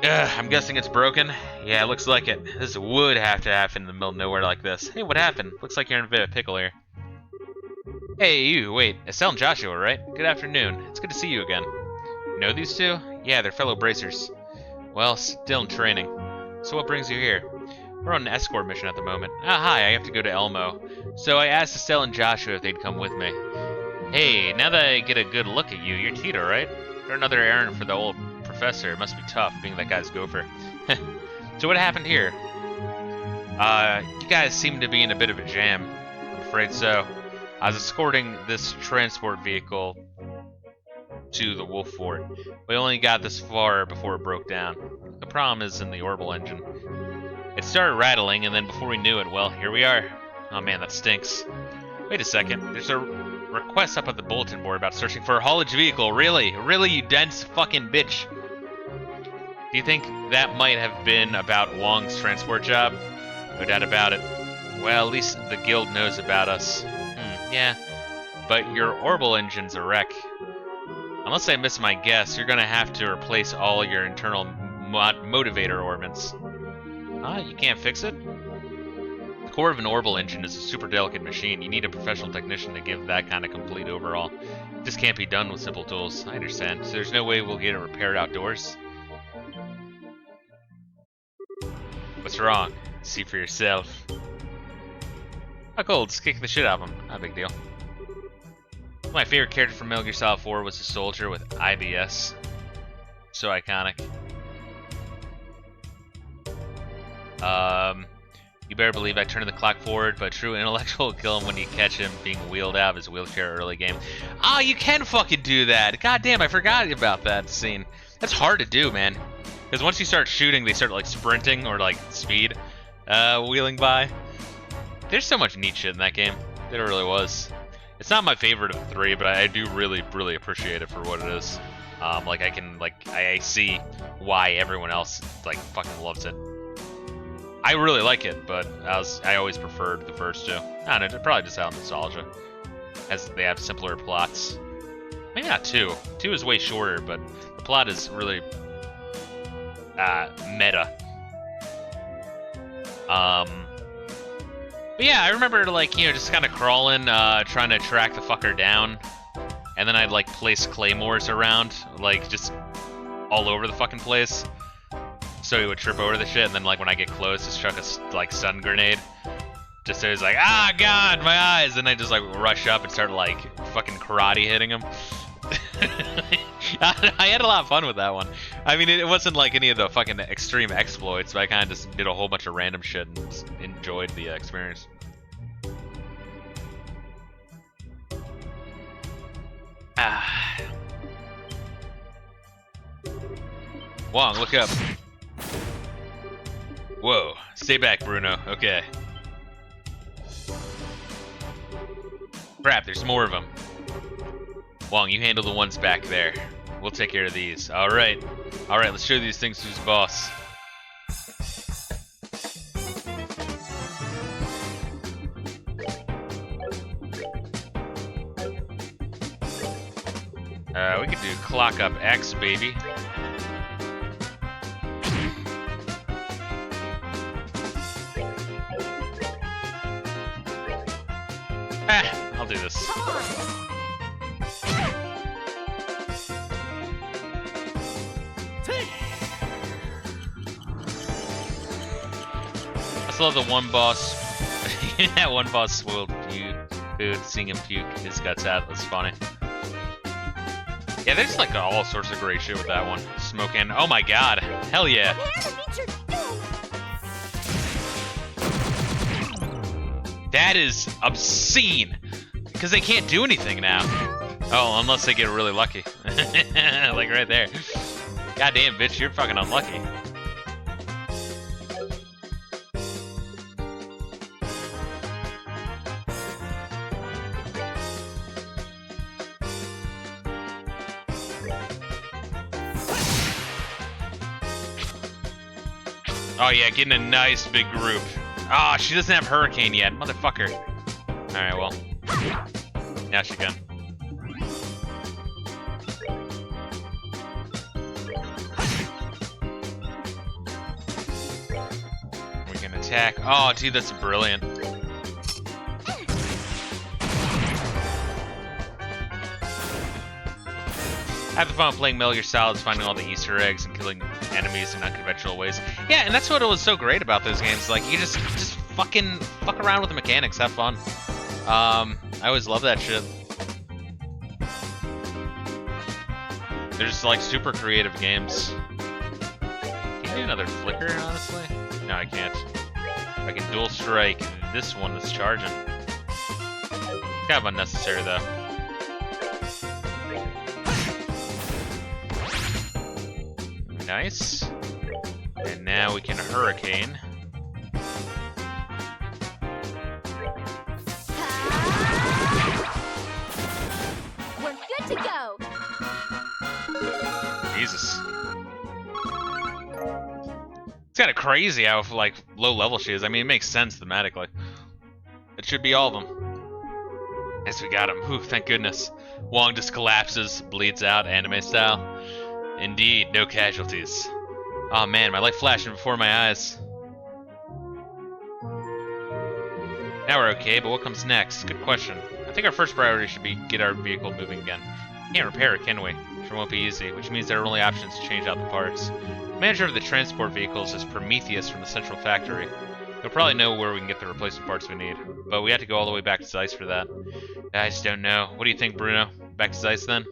I'm guessing it's broken. Yeah, it looks like it. This would have to happen in the middle of nowhere like this. Hey, what happened? Looks like you're in a bit of a pickle here. Hey, you, wait. Estelle and Joshua, right? Good afternoon. It's good to see you again. You know these two? Yeah, they're fellow bracers. Well, still in training. So what brings you here? We're on an escort mission at the moment. Ah, hi, I have to go to Elmo. So I asked Estelle and Joshua if they'd come with me. Hey, now that I get a good look at you, you're Tito, right? You're another errand for the old professor. It must be tough being that guy's gopher. So what happened here? You guys seem to be in a bit of a jam. I'm afraid so. I was escorting this transport vehicle to the Wolf Fort. We only got this far before it broke down. The problem is in the orbital engine. It started rattling, and then before we knew it, well, here we are. Oh man, that stinks. Wait a second. There's a request up at the bulletin board about searching for a haulage vehicle. Really? Really, you dense fucking bitch? Do you think that might have been about Wong's transport job? No doubt about it. Well, at least the guild knows about us. Yeah. But your orbital engine's a wreck. Unless I miss my guess, you're gonna have to replace all your internal motivator orbits. You can't fix it? The core of an orbital engine is a super delicate machine. You need a professional technician to give that kind of complete overhaul. This can't be done with simple tools. I understand. So there's no way we'll get it repaired outdoors? What's wrong? See for yourself. Cold, just kick the shit out of him. Not a big deal. My favorite character from Metal Gear Solid 4 was a soldier with IBS. So iconic. You better believe I turned the clock forward, but true intellectual will kill him when you catch him being wheeled out of his wheelchair early game. You can fucking do that! God damn, I forgot about that scene. That's hard to do, man. Because once you start shooting, they start like sprinting or like speed, wheeling by. There's so much neat shit in that game. There really was. It's not my favorite of the three, but I do really appreciate it for what it is. I see why everyone else like fucking loves it. I really like it, but I always preferred the first two. I don't know, probably just out of nostalgia, as they have simpler plots. Maybe not two. Two is way shorter, but the plot is really meta. But yeah, I remember like, you know, just kind of crawling, trying to track the fucker down, and then I'd like place claymores around, like just all over the fucking place, so he would trip over the shit, and then like when I get close, just chuck a like stun grenade, just so he's like, ah, God, my eyes, and I just like rush up and start like fucking karate hitting him. I had a lot of fun with that one. I mean, it wasn't like any of the fucking extreme exploits, but I kind of just did a whole bunch of random shit and just enjoyed the experience. Wong, look up. Whoa, stay back, Bruno. Okay. Crap, there's more of them. Wong, you handle the ones back there. We'll take care of these. Alright. Alright, let's show these things who's boss. We could do clock up X, baby. I'll do this. I still have the one boss. That one boss spoiled food, seeing him puke his guts out. That's funny. Yeah, there's like all sorts of great shit with that one. Smoking. Oh my god. Hell yeah. That is obscene. Because they can't do anything now. Oh, unless they get really lucky. Like right there. Goddamn, bitch, you're fucking unlucky. Oh yeah, getting a nice big group. Ah, she doesn't have Hurricane yet, motherfucker. Alright, well. Now she can. We can attack. Oh, dude, that's brilliant. I have the fun of playing Metal Gear Solid, finding all the Easter eggs and killing enemies in unconventional ways. Yeah, and that's what was so great about those games. Like, you just fuck around with the mechanics, have fun. I always love that shit. They're just like super creative games. Can you do another flicker, honestly? No, I can't. I can dual strike this one that's charging. Kind of unnecessary though. Nice. And now we can hurricane. We're good to go. Jesus. It's kind of crazy how like low level she is. I mean, it makes sense thematically. It should be all of them. Yes, we got him. Whew, thank goodness. Wong just collapses, bleeds out, anime style. Indeed, no casualties. Oh man, my light flashing before my eyes. Now we're okay, but what comes next? Good question. I think our first priority should be get our vehicle moving again. Can't repair it, can we? Sure won't be easy, which means there are only options to change out the parts. Manager of the transport vehicles is Prometheus from the central factory. He'll probably know where we can get the replacement parts we need, but we have to go all the way back to Zeiss for that. I just don't know. What do you think, Bruno? Back to Zeiss then?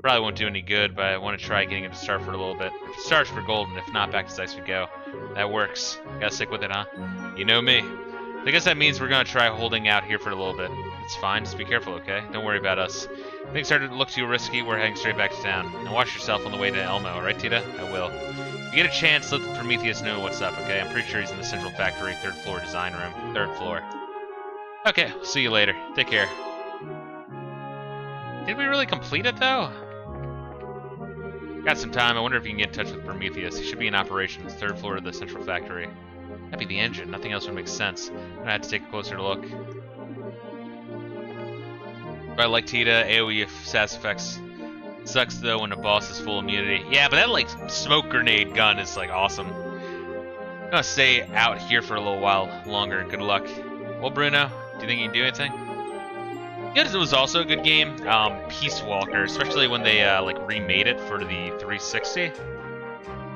Probably won't do any good, but I want to try getting him to start for a little bit. If it starts for gold, and if not, back to Zeiss we go. That works. Gotta stick with it, huh? You know me. I guess that means we're gonna try holding out here for a little bit. It's fine, just be careful, okay? Don't worry about us. If things started to look too risky, we're heading straight back to town. And watch yourself on the way to Elmo, right, Tita? I will. If you get a chance, let Prometheus know what's up, okay? I'm pretty sure he's in the central factory, 3rd floor design room. 3rd floor. Okay, see you later. Take care. Did we really complete it, though? Got some time. I wonder if you can get in touch with Prometheus. He should be in operations, 3rd floor of the central factory. That'd be the engine. Nothing else would make sense. I'm gonna have to take a closer look. But I like Tita, AoE sass effects. Sucks though when a boss is full immunity. Yeah, but that like smoke grenade gun is like awesome. I'm gonna stay out here for a little while longer. Good luck. Well, Bruno, do you think you can do anything? Yeah, it was also a good game. Peace Walker, especially when they like remade it for the 360.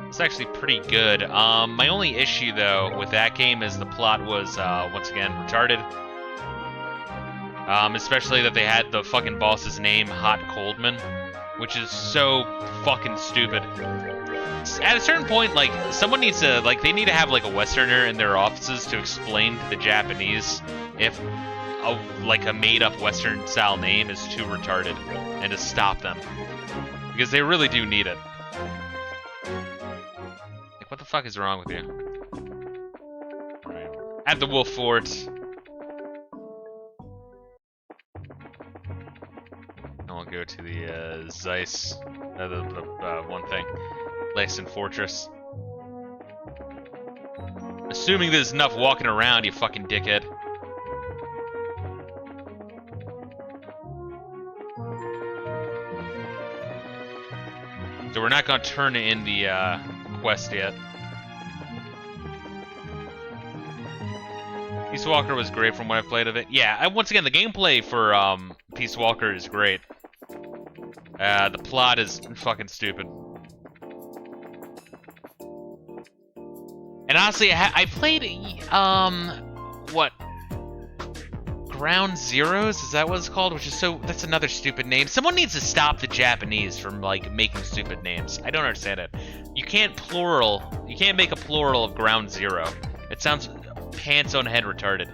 It's actually pretty good. My only issue though with that game is the plot was once again retarded. Especially that they had the fucking boss's name Hot Coldman, which is so fucking stupid. At a certain point, like someone needs to they need to have like a Westerner in their offices to explain to the Japanese if a made-up Western style name is too retarded, and to stop them, because they really do need it. Like, what the fuck is wrong with you? Right. At the Wolf Fort. I'll go to the Zeiss, the one thing, Leysen Fortress. Assuming there's enough walking around, you fucking dickhead. So we're not gonna turn in the quest yet. Peace Walker was great from what I've played of it. Yeah, once again, the gameplay for Peace Walker is great. The plot is fucking stupid. And honestly, I played, what? Ground Zeroes? Is that what it's called? Which is that's another stupid name. Someone needs to stop the Japanese from, like, making stupid names. I don't understand it. You can't make a plural of Ground Zero. It sounds pants on head retarded.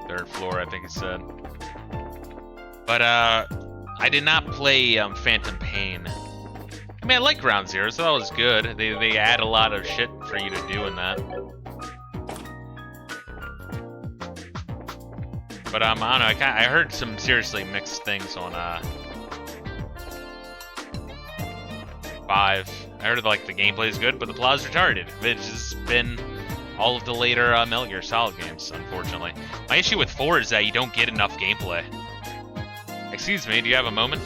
3rd floor, I think it said. But, I did not play, Phantom Pain. I mean, I like Ground Zero, so that was good. They add a lot of shit for you to do in that. But, I don't know, I heard some seriously mixed things on, 5. I heard, like, the gameplay is good, but the plot is retarded. Which has been all of the later Metal Gear Solid games, unfortunately. My issue with 4 is that you don't get enough gameplay. Excuse me, do you have a moment?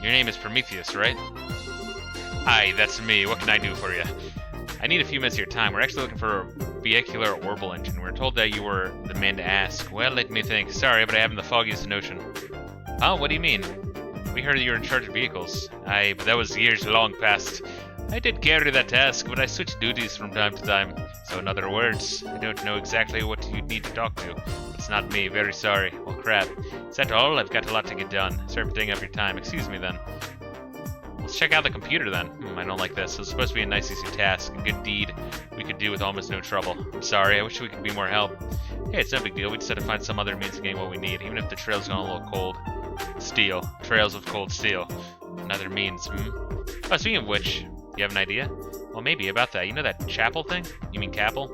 Your name is Prometheus, right? Hi, that's me. What can I do for you? I need a few minutes of your time. We're actually looking for vehicular orbital engine. We're told that you were the man to ask. Well, let me think. Sorry, but I haven't the foggiest notion. Oh, what do you mean? We heard that you were in charge of vehicles. Aye, but that was years long past. I did carry that task, but I switched duties from time to time. So in other words, I don't know exactly what you need to talk to. It's not me, very sorry. Well, crap. Is that all? I've got a lot to get done. Sorry for taking up your time. Excuse me, then. Let's check out the computer, then. I don't like this. It's supposed to be a nice, easy task. A good deed we could do with almost no trouble. I'm sorry. I wish we could be more help. Hey, it's no big deal. We just had to find some other means of getting what we need, even if the trail's gone a little cold. Steel. Trails of cold steel. Another means, Oh, speaking of which, you have an idea? Well, maybe about that. You know that chapel thing? You mean Capel?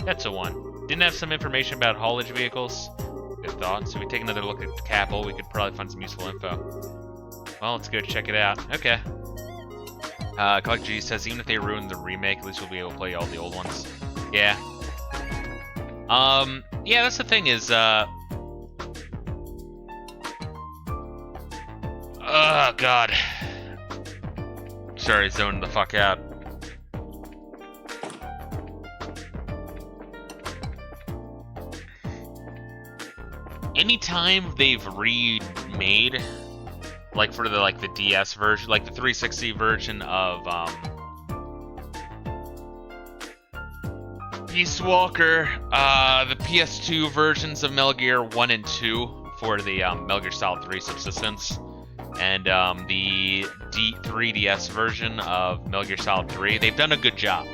That's the one. Didn't have some information about haulage vehicles? Good thought. So if we take another look at Capel, we could probably find some useful info. Well, let's go check it out. Okay. Collect G says even if they ruin the remake, at least we'll be able to play all the old ones. Yeah. Yeah, that's the thing is, oh, God. Sorry, zoning the fuck out. Anytime they've remade, like for the DS version, like the 360 version of Peace Walker, the PS2 versions of Metal Gear 1 and 2 for the Metal Gear Solid 3 Subsistence, and the 3DS version of Metal Gear Solid 3, they've done a good job.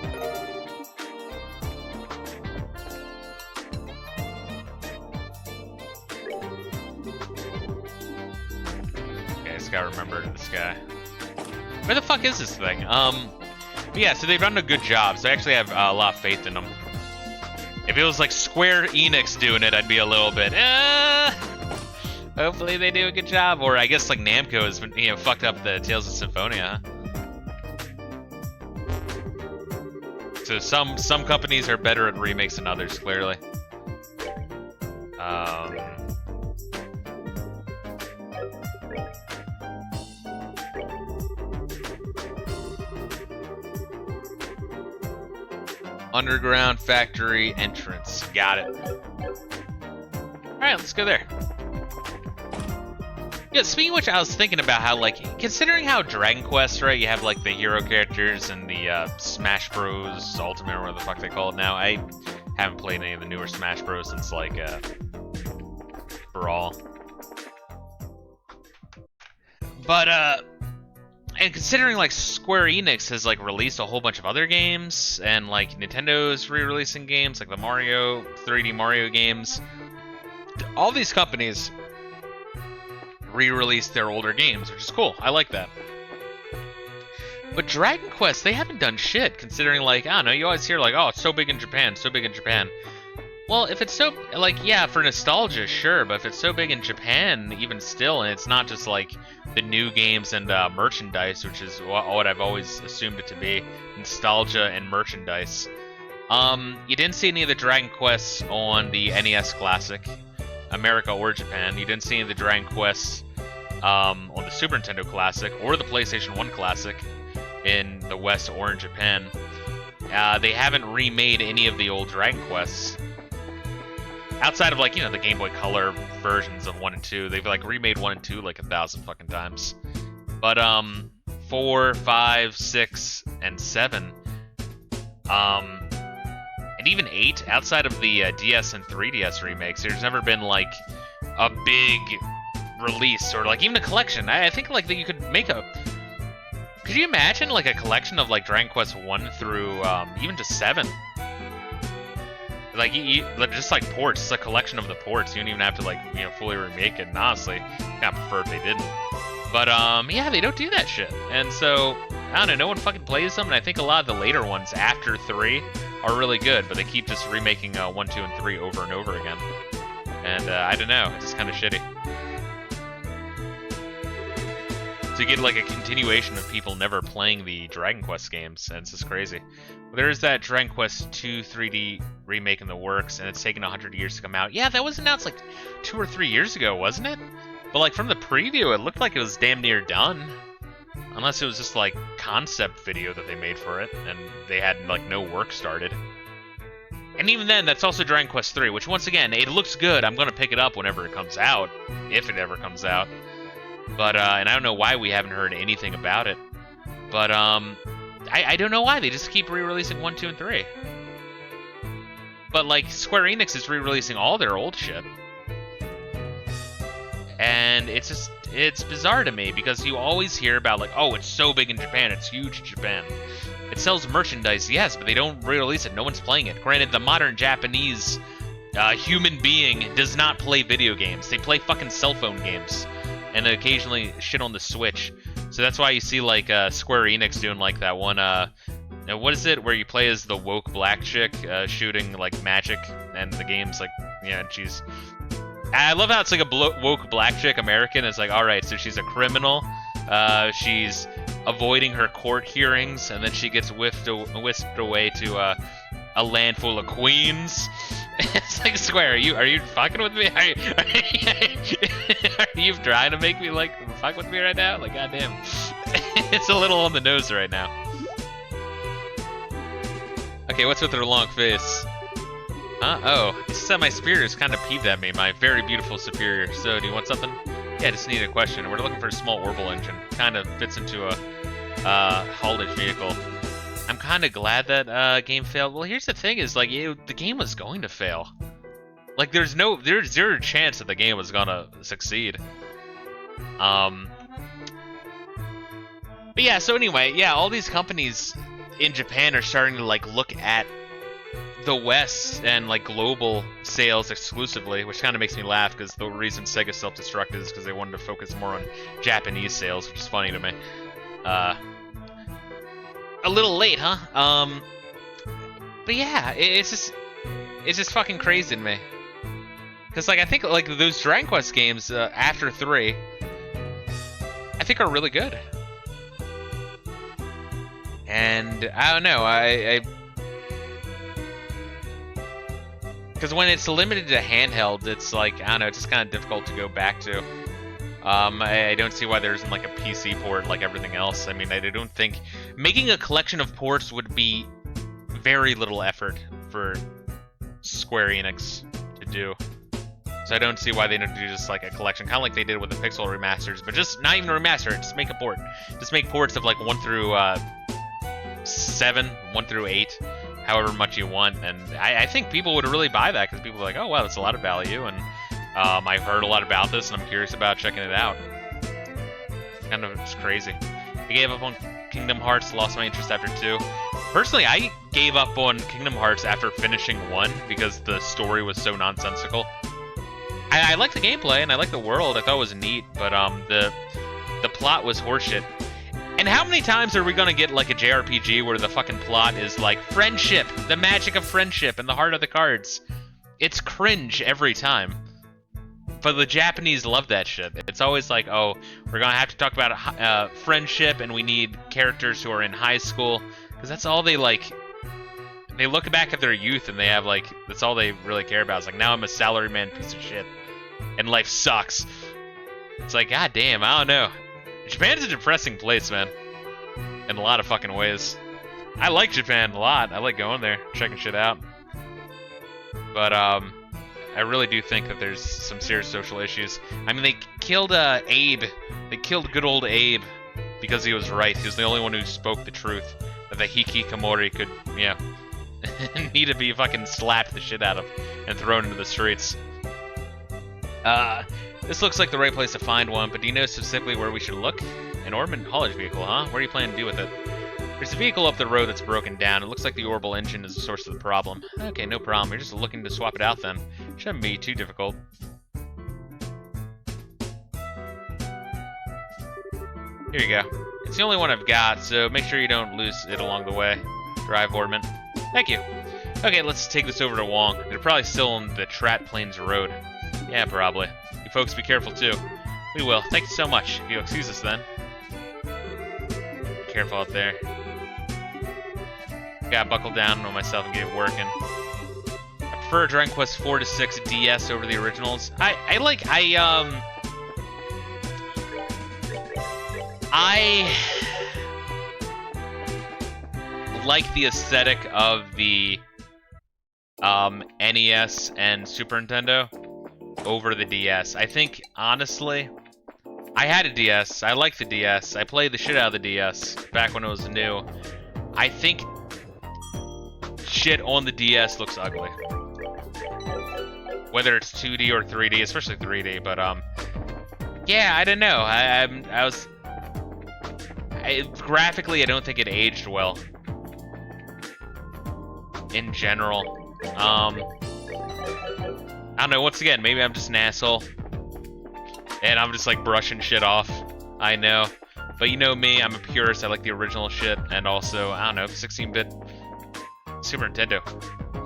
Gotta remember this guy. Where the fuck is this thing? But yeah, so they've done a good job, so I actually have a lot of faith in them. If it was like Square Enix doing it, I'd be a little bit, hopefully they do a good job. Or I guess like Namco has been, fucked up the Tales of Symphonia. So some companies are better at remakes than others, clearly. Underground factory entrance. Got it. Alright, let's go there. Yeah, speaking of which, I was thinking about how, like, considering how Dragon Quest, right, you have, like, the hero characters and the Smash Bros. Ultimate, or whatever the fuck they call it now. I haven't played any of the newer Smash Bros. Since, like, Brawl. But, and considering like Square Enix has like released a whole bunch of other games, and like Nintendo's re-releasing games like the 3D Mario games, all these companies re-release their older games, which is cool. I like that. But Dragon Quest, they haven't done shit, considering like, I don't know, you always hear like, oh, it's so big in Japan, so big in Japan. Well, if it's so, like, yeah, for nostalgia, sure, but if it's so big in Japan, even still, and it's not just, like, the new games and merchandise, which is what I've always assumed it to be, nostalgia and merchandise. You didn't see any of the Dragon Quests on the NES Classic, America or Japan. You didn't see any of the Dragon Quests on the Super Nintendo Classic or the PlayStation 1 Classic in the West or in Japan. They haven't remade any of the old Dragon Quests. Outside of, like, the Game Boy Color versions of 1 and 2, they've, like, remade 1 and 2, like, 1,000 fucking times. But, 4, 5, 6, and 7, and even 8, outside of the DS and 3DS remakes, there's never been, like, a big release, or, like, even a collection. I think, like, that you could make a... Could you imagine, like, a collection of, like, Dragon Quest 1 through, even to 7? Like, just like ports, it's a collection of the ports. You don't even have to, like, fully remake it. And honestly, I prefer if they didn't. But, yeah, they don't do that shit. And so, I don't know, no one fucking plays them. And I think a lot of the later ones after 3 are really good. But they keep just remaking 1, 2, and 3 over and over again. And, I don't know, it's just kind of shitty. So you get, like, a continuation of people never playing the Dragon Quest games. And it's just crazy. There is that Dragon Quest 2 3D remake in the works, and it's taken 100 years to come out. Yeah, that was announced like 2 or 3 years ago, wasn't it? But like from the preview, it looked like it was damn near done. Unless it was just like concept video that they made for it, and they had like no work started. And even then, that's also Dragon Quest 3, which once again, it looks good. I'm gonna pick it up whenever it comes out, if it ever comes out. But and I don't know why we haven't heard anything about it. But I don't know why they just keep re-releasing 1, 2, and 3. But like Square Enix is re-releasing all their old shit. And it's bizarre to me because you always hear about like, oh, it's so big in Japan, it's huge in Japan. It sells merchandise, yes, but they don't re-release it. No one's playing it. Granted, the modern Japanese human being does not play video games. They play fucking cell phone games, and occasionally shit on the Switch. So that's why you see like Square Enix doing like that one. What is it where you play as the woke black chick shooting like magic, and the game's like, yeah, she's. I love how it's like a woke black chick American. It's like, all right, so she's a criminal. She's avoiding her court hearings, and then she gets whisked away to a land full of queens. It's like, Square, are you fucking with me? Are you trying to make me like fuck with me right now? Like, goddamn, it's a little on the nose right now. Okay, what's with her long face? Oh, it's that my superior is kind of peeved at me, my very beautiful superior. So, do you want something? Yeah, just need a question. We're looking for a small orbital engine. Kind of fits into a haulage vehicle. I'm kind of glad that game failed. Well, here's the thing: is like the game was going to fail. Like, there's zero chance that the game was gonna succeed. But yeah. So anyway, yeah, all these companies in Japan are starting to like look at the West and like global sales exclusively, which kind of makes me laugh because the reason Sega self-destructed is because they wanted to focus more on Japanese sales, which is funny to me. A little late, huh? But yeah, it's just fucking crazy to me. Cause like I think like those Dragon Quest games after 3, I think are really good. And I don't know, I because when it's limited to handheld, it's like, I don't know, it's just kind of difficult to go back to. I don't see why there isn't like a PC port like everything else. I mean, I don't think making a collection of ports would be very little effort for Square Enix to do. So I don't see why they don't do just like a collection, kind of like they did with the Pixel remasters, but just not even remaster it, just make a port. Just make ports of like 1 through 7, 1 through 8. However much you want, and I think people would really buy that because people are like, oh wow, that's a lot of value, and I've heard a lot about this, and I'm curious about checking it out. Kind of just crazy. I gave up on Kingdom Hearts, lost my interest after 2. Personally, I gave up on Kingdom Hearts after finishing 1 because the story was so nonsensical. I like the gameplay and I like the world. I thought it was neat, but the plot was horseshit. And how many times are we gonna get like a JRPG where the fucking plot is like friendship, the magic of friendship, and the heart of the cards? It's cringe every time. But the Japanese love that shit. It's always like, oh, we're gonna have to talk about friendship, and we need characters who are in high school, because that's all they like. They look back at their youth and they have like, that's all they really care about. It's like, now I'm a salaryman piece of shit, and life sucks. It's like, god damn, I don't know. Japan's a depressing place, man. In a lot of fucking ways. I like Japan a lot. I like going there, checking shit out. But, I really do think that there's some serious social issues. I mean, they killed, Abe. They killed good old Abe because he was right. He was the only one who spoke the truth. That the hikikomori could, yeah, need to be fucking slapped the shit out of and thrown into the streets. This looks like the right place to find one, but do you know specifically where we should look? An orbital haulage vehicle, huh? What are you planning to do with it? There's a vehicle up the road that's broken down. It looks like the orbital engine is the source of the problem. Okay, no problem. You're just looking to swap it out then. Shouldn't be too difficult. Here you go. It's the only one I've got, so make sure you don't lose it along the way. Drive, Orman. Thank you. Okay, let's take this over to Wong. They're probably still on the Trat Plains Road. Yeah, probably. You folks be careful too. We will. Thank you so much. If you'll excuse us then. Be careful out there. Gotta buckle down on myself and get it working. I prefer Dragon Quest 4 to 6 DS over the originals. I like the aesthetic of the NES and Super Nintendo over the DS. I think, honestly, I had a DS. I liked the DS. I played the shit out of the DS back when it was new. I think shit on the DS looks ugly. Whether it's 2D or 3D, especially 3D, but yeah, I don't know. Graphically, I don't think it aged well. In general. I don't know, once again, maybe I'm just an asshole. And I'm just like brushing shit off. I know. But you know me, I'm a purist, I like the original shit, and also, I don't know, 16-bit Super Nintendo.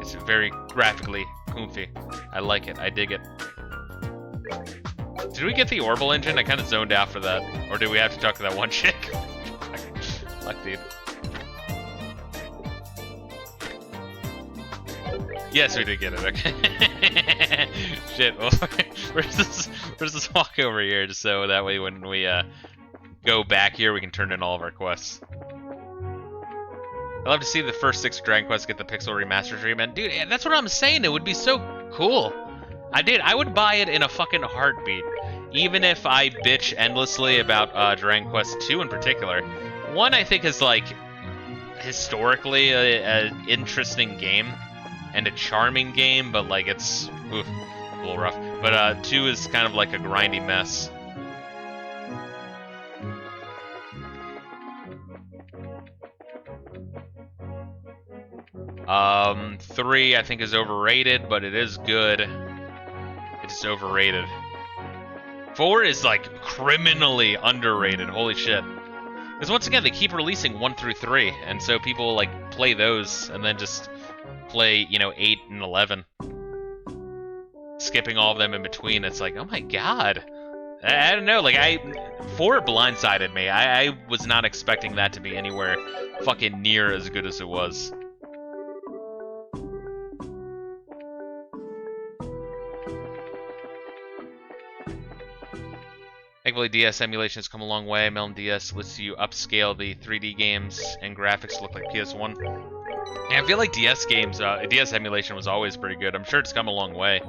It's very graphically coomfy. I like it, I dig it. Did we get the Orbital engine? I kind of zoned out for that. Or did we have to talk to that one chick? Fuck, dude. Yes, we did get it, okay. Shit, well, where's this walk over here, just so that way when we go back here, we can turn in all of our quests. I'd love to see the first 6 Dragon Quests get the Pixel Remaster treatment. Dude, that's what I'm saying, it would be so cool. I would buy it in a fucking heartbeat. Even if I bitch endlessly about Dragon Quest 2 in particular. 1, I think, is, like, historically an interesting game. And a charming game, but like it's a little rough. But 2 is kind of like a grindy mess. Um, 3 I think is overrated, but it is good. It's overrated. 4 is like criminally underrated. Holy shit! Because once again, they keep releasing 1 through 3, and so people like play those and then just play, you know, 8 and 11. Skipping all of them in between, it's like, oh my god. I don't know, like, 4 blindsided me. I was not expecting that to be anywhere fucking near as good as it was. Thankfully, DS emulation has come a long way. Melon DS lets you upscale the 3D games and graphics to look like PS1. Yeah, I feel like DS games, DS emulation was always pretty good. I'm sure it's come a long way.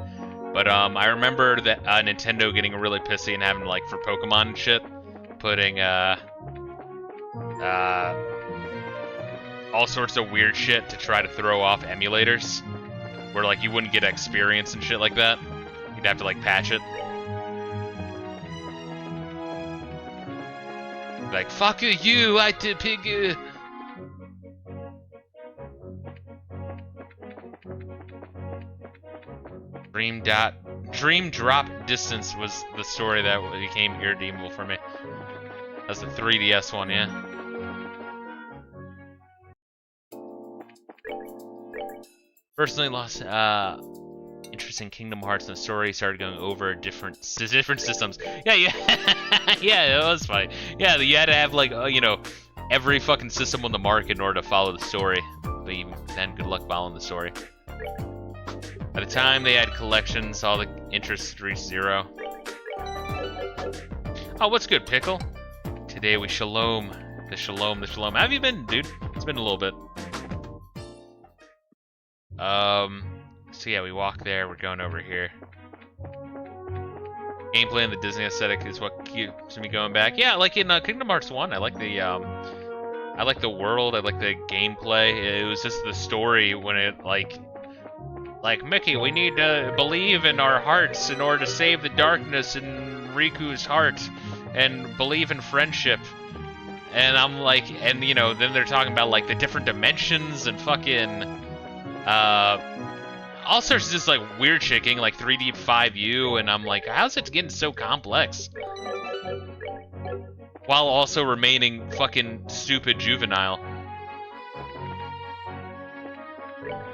But I remember that Nintendo getting really pissy and having, like, for Pokemon and shit, putting all sorts of weird shit to try to throw off emulators. Where, like, you wouldn't get experience and shit like that. You'd have to, like, patch it. Like, fuck you, I did pig. Dream Drop Distance was the story that became irredeemable for me. That's the 3DS one, yeah. Personally lost interest in Kingdom Hearts and the story started going over different systems. Yeah, yeah, it was fine. Yeah, you had to have like you know, every fucking system on the market in order to follow the story. But even then, good luck following the story. By the time they had collections, all the interest reached 0. Oh, what's good, Pickle? Today we shalom. The shalom. How have you been, dude? It's been a little bit. So yeah, we walk there, we're going over here. Gameplay and the Disney aesthetic is what keeps me going back. Yeah, like in Kingdom Hearts 1, I like the world, I like the gameplay. It was just the story when it like Mickey, we need to believe in our hearts in order to save the darkness in Riku's heart and believe in friendship. And I'm like, and you know, then they're talking about like the different dimensions and fucking all sorts of just like weird shaking, like 3D 5U, and I'm like, how's it getting so complex? While also remaining fucking stupid juvenile.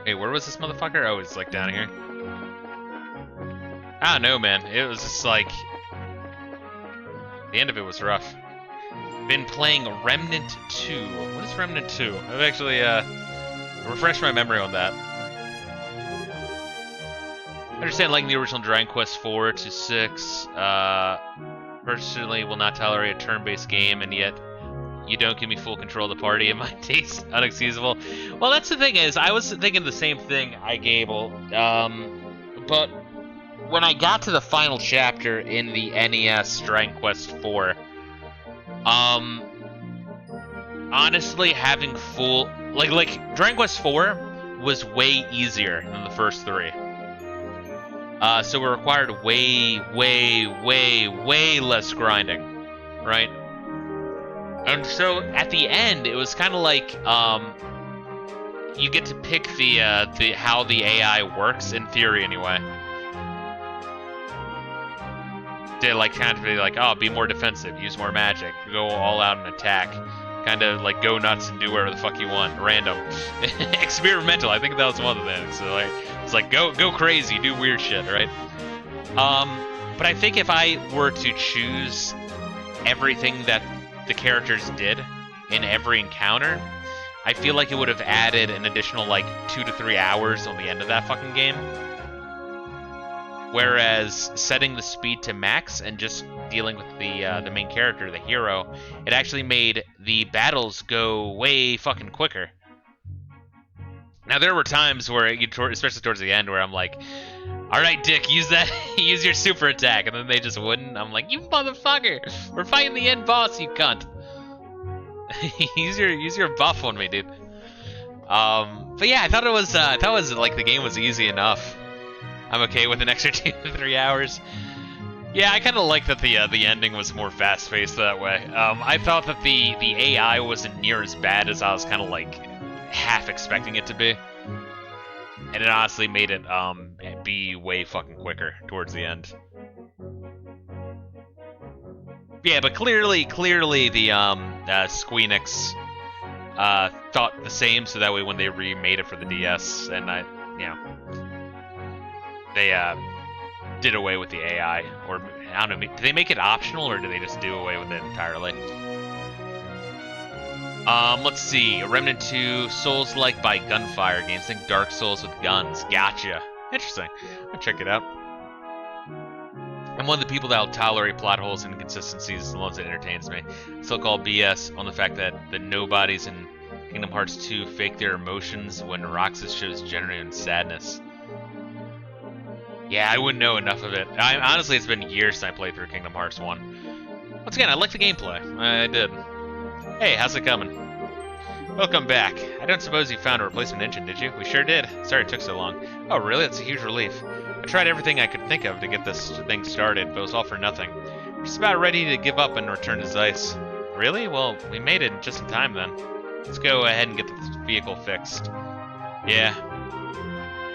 Hey, where was this motherfucker? Oh, it's like down here. I don't know, man. It was just like... the end of it was rough. Been playing Remnant 2. What is Remnant 2? I've actually, refreshed my memory on that. I understand liking the original Dragon Quest 4 to 6. Personally will not tolerate a turn-based game, and yet You don't give me full control of the party, and my taste unexcusable. Well, that's the thing is, I was thinking the same thing, Gable. But when I got to the final chapter in the NES Dragon Quest IV, honestly, having full like Dragon Quest IV was way easier than the first 3. So it required way less grinding, right? And so at the end, it was kind of like you get to pick the how the AI works in theory, anyway. They like kind of be like, oh, be more defensive, use more magic, go all out and attack, kind of like go nuts and do whatever the fuck you want, random, experimental. I think that was one of the things. So like, it's like go crazy, do weird shit, right? But I think if I were to choose everything that the characters did in every encounter, I feel like it would have added an additional like 2 to 3 hours on the end of that fucking game. Whereas setting the speed to max and just dealing with the main character, the hero, it actually made the battles go way fucking quicker. Now there were times where, especially towards the end, where I'm like, "All right, Dick, use use your super attack," and then they just wouldn't. I'm like, "You motherfucker, we're fighting the end boss, you cunt." use your buff on me, dude. But yeah, I thought it was like the game was easy enough. I'm okay with an extra 2 to 3 hours. Yeah, I kind of like that the ending was more fast-paced that way. I thought that the AI wasn't near as bad as I was kind of like half expecting it to be, and it honestly made it be way fucking quicker towards the end. Yeah, but clearly the Squeenix thought the same, so that way when they remade it for the DS, and they did away with the AI, or I don't know, did they make it optional, or did they just do away with it entirely? Let's see, Remnant 2, Souls-like by gunfire games, think Dark Souls with guns, gotcha. Interesting, I'll check it out. I'm one of the people that will tolerate plot holes and inconsistencies as long as it entertains me. Still call BS on the fact that the nobodies in Kingdom Hearts 2 fake their emotions when Roxas shows genuine sadness. Yeah, I wouldn't know enough of it. Honestly, it's been years since I played through Kingdom Hearts 1. Once again, I like the gameplay. I did. Hey, how's it coming? Welcome back. I don't suppose you found a replacement engine, did you? We sure did. Sorry it took so long. Oh, really? That's a huge relief. I tried everything I could think of to get this thing started, but it was all for nothing. We're just about ready to give up and return to Zeiss. Really? Well, we made it just in time then. Let's go ahead and get the vehicle fixed. Yeah.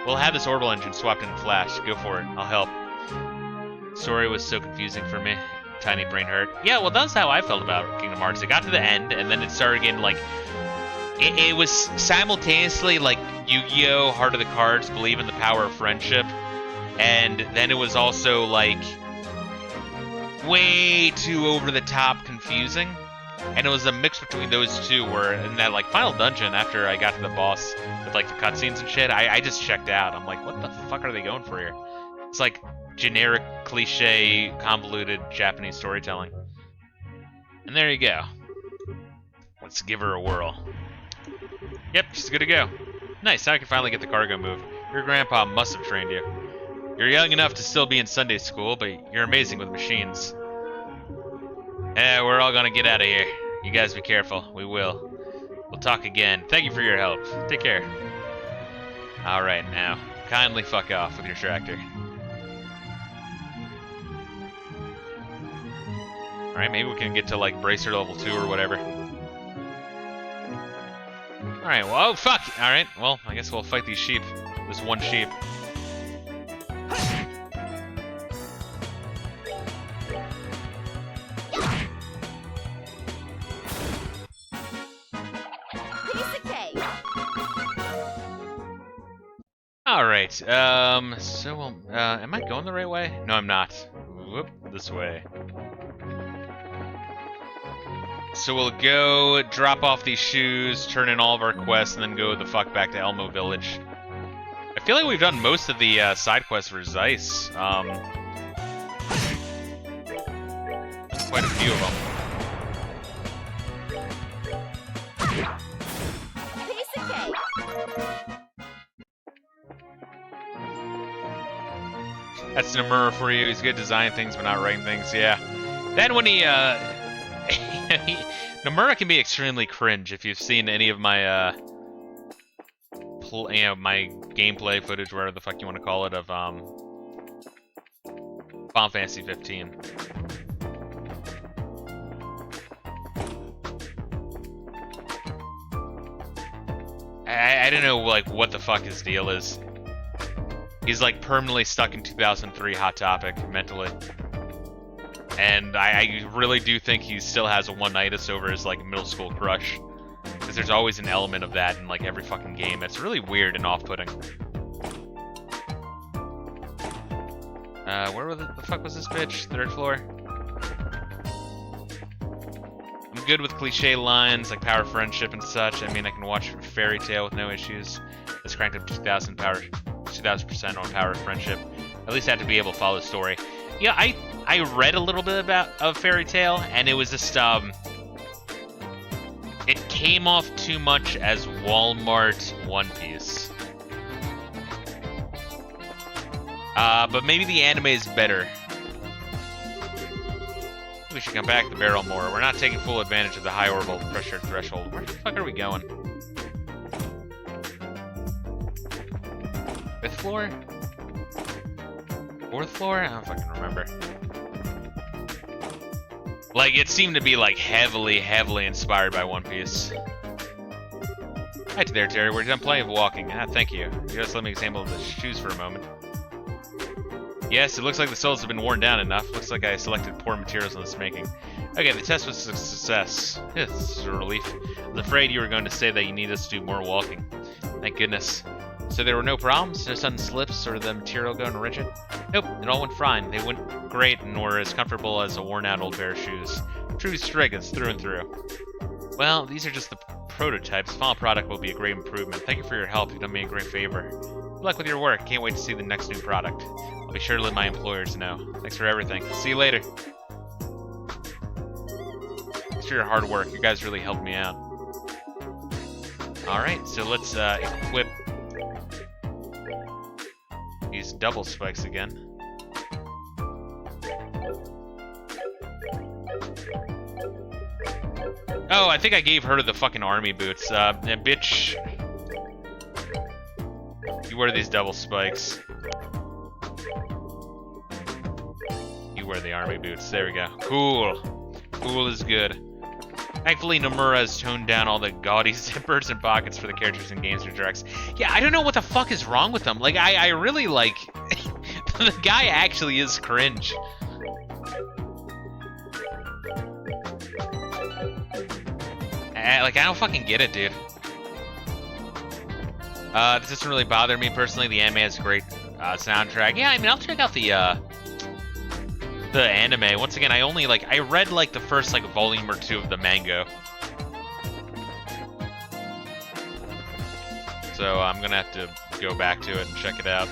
We'll have this orbital engine swapped in a flash. Go for it. I'll help. Story was so confusing for me. Tiny brain hurt. Yeah, well, that's how I felt about Kingdom Hearts. It got to the end, and then it started getting like... It was simultaneously like Yu-Gi-Oh! Heart of the Cards, Believe in the Power of Friendship, and then it was also like way too over-the-top confusing. And it was a mix between those two, where in that like final dungeon, after I got to the boss with like the cutscenes and shit, I just checked out. I'm like, what the fuck are they going for here? It's like generic, cliche, convoluted Japanese storytelling. And there you go. Let's give her a whirl. Yep, she's good to go. Nice, now I can finally get the cargo moved. Your grandpa must have trained you. You're young enough to still be in Sunday school, but you're amazing with machines. We're all gonna get out of here. You guys be careful. We will. We'll talk again. Thank you for your help. Take care. Alright, now, kindly fuck off with your tractor. Alright, maybe we can get to like Bracer level 2 or whatever. Alright, well, oh fuck! Alright, well, I guess we'll fight these sheep. This one sheep. Alright, so, am I going the right way? No, I'm not. Whoop, this way. So we'll go drop off these shoes, turn in all of our quests, and then go the fuck back to Elmo Village. I feel like we've done most of the side quests for Zeiss. Quite a few of them. That's Nomura for you. He's good at designing things, but not writing things. Yeah. Then when he Nomura can be extremely cringe. If you've seen any of my my gameplay footage, whatever the fuck you want to call it, of Final Fantasy 15. I don't know, like, what the fuck his deal is. He's, like, permanently stuck in 2003 Hot Topic, mentally. And I really do think he still has a one-nightus over his, like, middle school crush. Because there's always an element of that in, like, every fucking game. It's really weird and off-putting. Where the fuck was this bitch? Third floor? I'm good with cliche lines like power friendship and such. I mean, I can watch Fairy Tail with no issues. It's cranked up to 2,000% on power friendship. At least I have to be able to follow the story. Yeah, I read a little bit of Fairy Tail, and it was just it came off too much as Walmart One Piece. But maybe the anime is better. We should come back to the barrel more. We're not taking full advantage of the high orbital pressure threshold. Where the fuck are we going? Fifth floor? Fourth floor? I don't fucking remember. Like, it seemed to be, like, heavily inspired by One Piece. Hi there, Terry. We're done plenty of walking. Ah, thank you. Just let me examine the shoes for a moment. Yes, it looks like the soles have been worn down enough. Looks like I selected poor materials in this making. Okay, the test was a success. This is a relief. I was afraid you were going to say that you need us to do more walking. Thank goodness. So there were no problems? No sudden slips or the material going rigid? Nope, it all went fine. They went great and were as comfortable as a worn-out old pair of shoes. True Striggins through and through. Well, these are just the prototypes. The final product will be a great improvement. Thank you for your help. You've done me a great favor. Good luck with your work. Can't wait to see the next new product. I'll be sure to let my employers know. Thanks for everything. See you later. Thanks for your hard work. You guys really helped me out. Alright, so let's equip these double spikes again. Oh, I think I gave her the fucking army boots. Bitch. You wear these double spikes. You wear the army boots. There we go. Cool. Cool is good. Thankfully, Nomura has toned down all the gaudy zippers and pockets for the characters in games or directs. Yeah, I don't know what the fuck is wrong with them. Like, I really, like... the guy actually is cringe. Like, I don't fucking get it, dude. This doesn't really bother me personally. The anime has a great soundtrack. Yeah, I mean, I'll check out the anime. Once again, I read, like, the first, like, volume or two of the manga. So I'm gonna have to go back to it and check it out.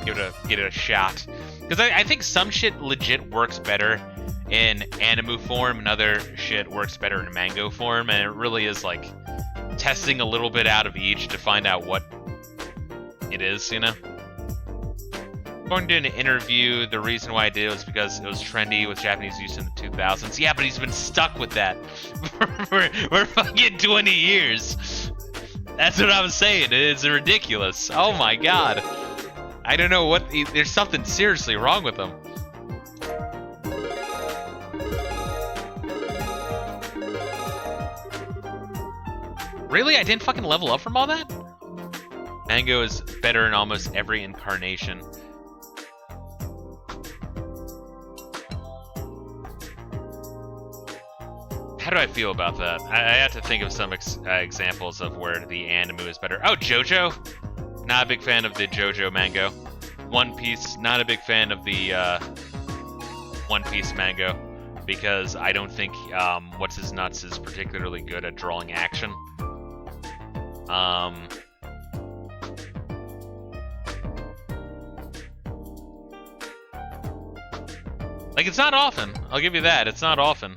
Give it a shot. Because I think some shit legit works better in anime form, and other shit works better in manga form, and it really is, like, testing a little bit out of each to find out what it is, you know? According to an interview, the reason why I did it was because it was trendy with Japanese use in the 2000s. Yeah, but he's been stuck with that for fucking 20 years. That's what I was saying. It's ridiculous. Oh my god. I don't know what... There's something seriously wrong with him. Really? I didn't fucking level up from all that? Mango is better in almost every incarnation. How do I feel about that? I have to think of some examples of where the anime is better. Oh, JoJo? Not a big fan of the JoJo mango. One Piece, not a big fan of the One Piece mango, because I don't think What's His Nuts is particularly good at drawing action. Like, it's not often. I'll give you that. It's not often.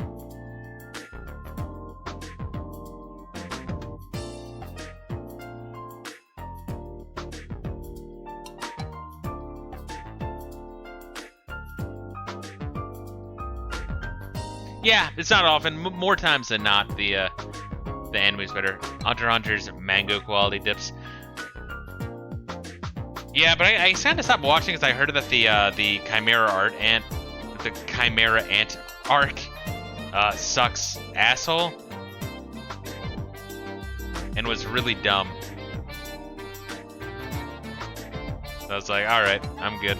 Yeah, it's not often. More times than not, the anime's better. Hunter x Hunter's mango quality dips. Yeah, but I kind of stopped watching because I heard that the Chimera Ant arc sucks asshole and was really dumb. So I was like, all right, I'm good.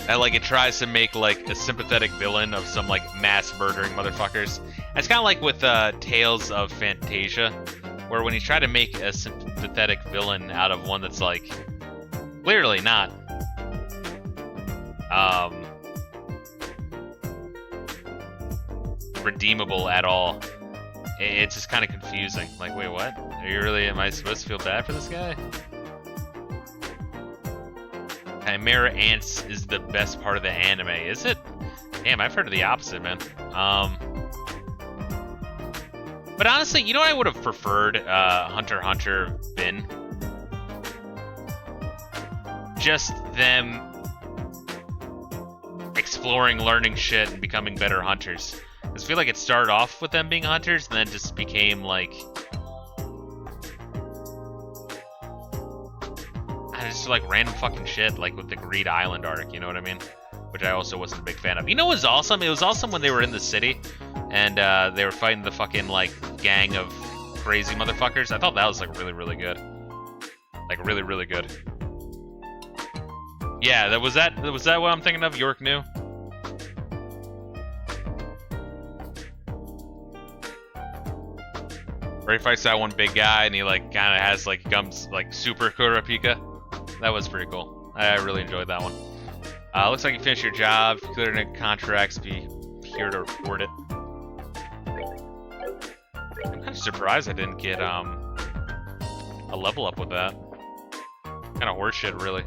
And like it tries to make like a sympathetic villain of some like mass murdering motherfuckers. It's kind of like with Tales of Fantasia, where when you try to make a sympathetic villain out of one that's like clearly not redeemable at all, it's just kind of confusing. Like, wait, what? Am I supposed to feel bad for this guy? Chimera Ants is the best part of the anime, is it? Damn, I've heard of the opposite, man. But honestly, you know what I would have preferred Hunter x Hunter been? Just them exploring, learning shit, and becoming better hunters. I feel like it started off with them being hunters, and then just became like... just like random fucking shit, like with the Greed Island arc, you know what I mean? Which I also wasn't a big fan of. You know what was awesome? It was awesome when they were in the city, and they were fighting the fucking, like, gang of crazy motherfuckers. I thought that was, like, really, really good. Like, really, really good. Yeah, was that what I'm thinking of? York knew? Where he fights that one big guy, and he, like, kind of has, like, becomes, like, super Kurapika. That was pretty cool. I really enjoyed that one. Looks like you finished your job. Cleared any contracts. Be here to report it. I'm kind of surprised I didn't get a level up with that. Kind of horseshit, really.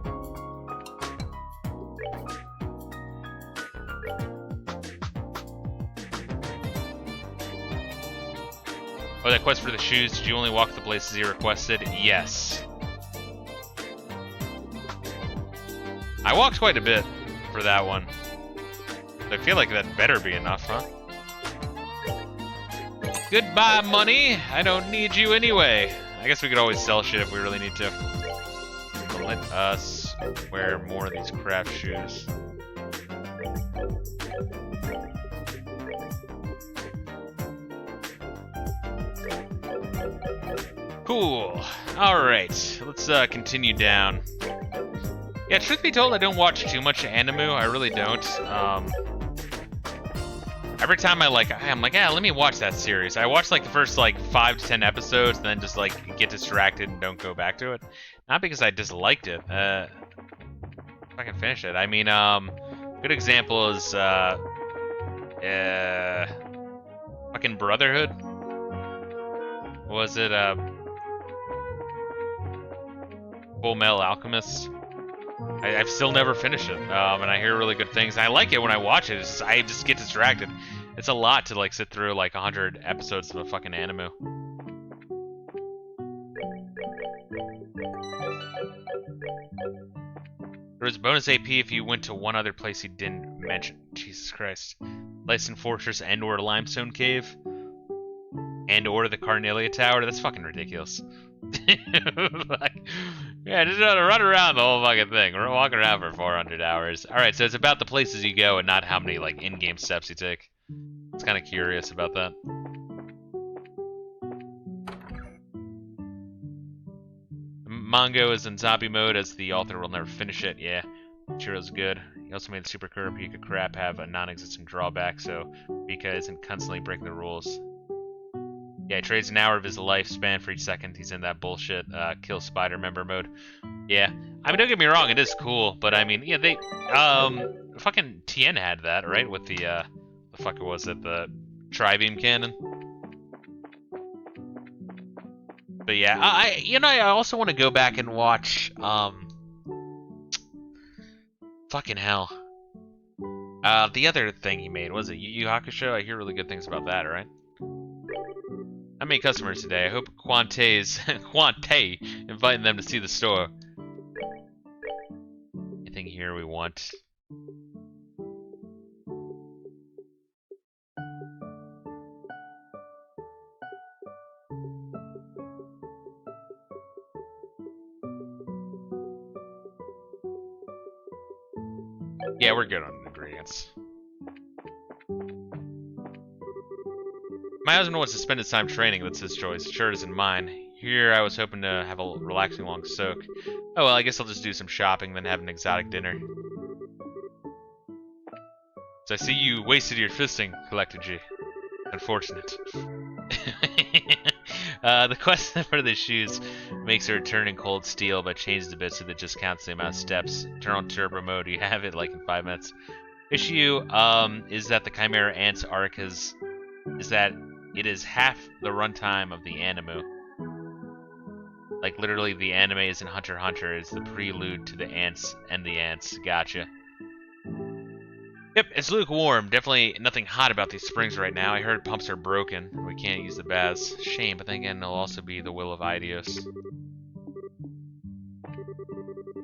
Oh, that quest for the shoes. Did you only walk the places you requested? Yes. I walked quite a bit for that one. I feel like that better be enough, huh? Goodbye, money! I don't need you anyway. I guess we could always sell shit if we really need to. But let us wear more of these craft shoes. Cool. Alright, let's continue down. Yeah, truth be told, I don't watch too much anime. I really don't. Every time I'm like, yeah, let me watch that series. I watch like the first like 5 to 10 episodes, and then just like get distracted and don't go back to it. Not because I disliked it. If I can finish it. I mean, good example is fucking Brotherhood. Was it Full Metal Alchemist? I've still never finished it, and I hear really good things. I like it when I watch it. I just get distracted. It's a lot to like sit through like 100 episodes of a fucking anime. There was bonus AP if you went to one other place he didn't mention. Jesus Christ. Lyson Fortress and/or Limestone Cave. And/or the Carnelia Tower. That's fucking ridiculous. Like, yeah, just run around the whole fucking thing. We're walking around for 400 hours. Alright, so it's about the places you go and not how many like in-game steps you take. It's kind of curious about that. Mongo is in zombie mode as the author will never finish it. Yeah, Chiro's good. He also made the Super Kurapika crap have a non-existent drawback, so Pika isn't constantly breaking the rules. Yeah, he trades an hour of his lifespan for each second he's in that bullshit kill spider member mode. Yeah, I mean, don't get me wrong, it is cool, but I mean, yeah, they fucking Tien had that, right? With the fuck was it, the tri-beam cannon? But yeah, I also want to go back and watch fucking hell. The other thing he made, was it Yu Yu Hakusho? I hear really good things about that, right? How many customers today? I hope Quante's inviting them to see the store. Anything here we want? Yeah, we're good on ingredients. My husband wants to spend his time training. That's his choice. It sure isn't mine. Here, I was hoping to have a relaxing long soak. Oh well, I guess I'll just do some shopping, then have an exotic dinner. So I see you wasted your fisting, Collector G. Unfortunate. The quest for the shoes makes her turn in cold steel, but changes a bit so that just counts the amount of steps. Turn on turbo mode, you have it like in 5 minutes. Issue is that the Chimera Ant's arc is that it is half the runtime of the anime. Like literally the anime is in Hunter x Hunter is the prelude to the ants and the ants. Gotcha. Yep, it's lukewarm. Definitely nothing hot about these springs right now. I heard pumps are broken. We can't use the baths. Shame, but then again, it'll also be the will of Idios.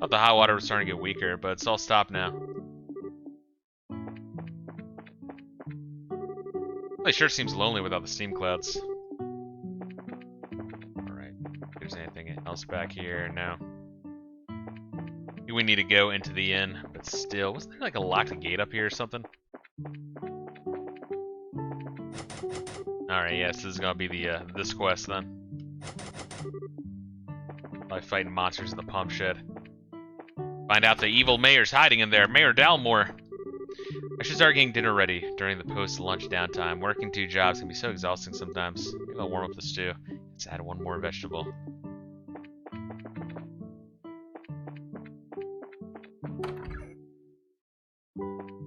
Thought the hot water was starting to get weaker, but it's all stopped now. It sure seems lonely without the steam clouds. Alright, if there's anything else back here, no. We need to go into the inn, but still, wasn't there like a locked gate up here or something? Alright, yes, this is gonna be the this quest then. By fighting monsters in the pump shed. Find out the evil mayor's hiding in there, Mayor Dalmore. I should start getting dinner ready during the post-lunch downtime. Working 2 jobs can be so exhausting sometimes. Maybe I'll warm up the stew. Let's add 1 more vegetable.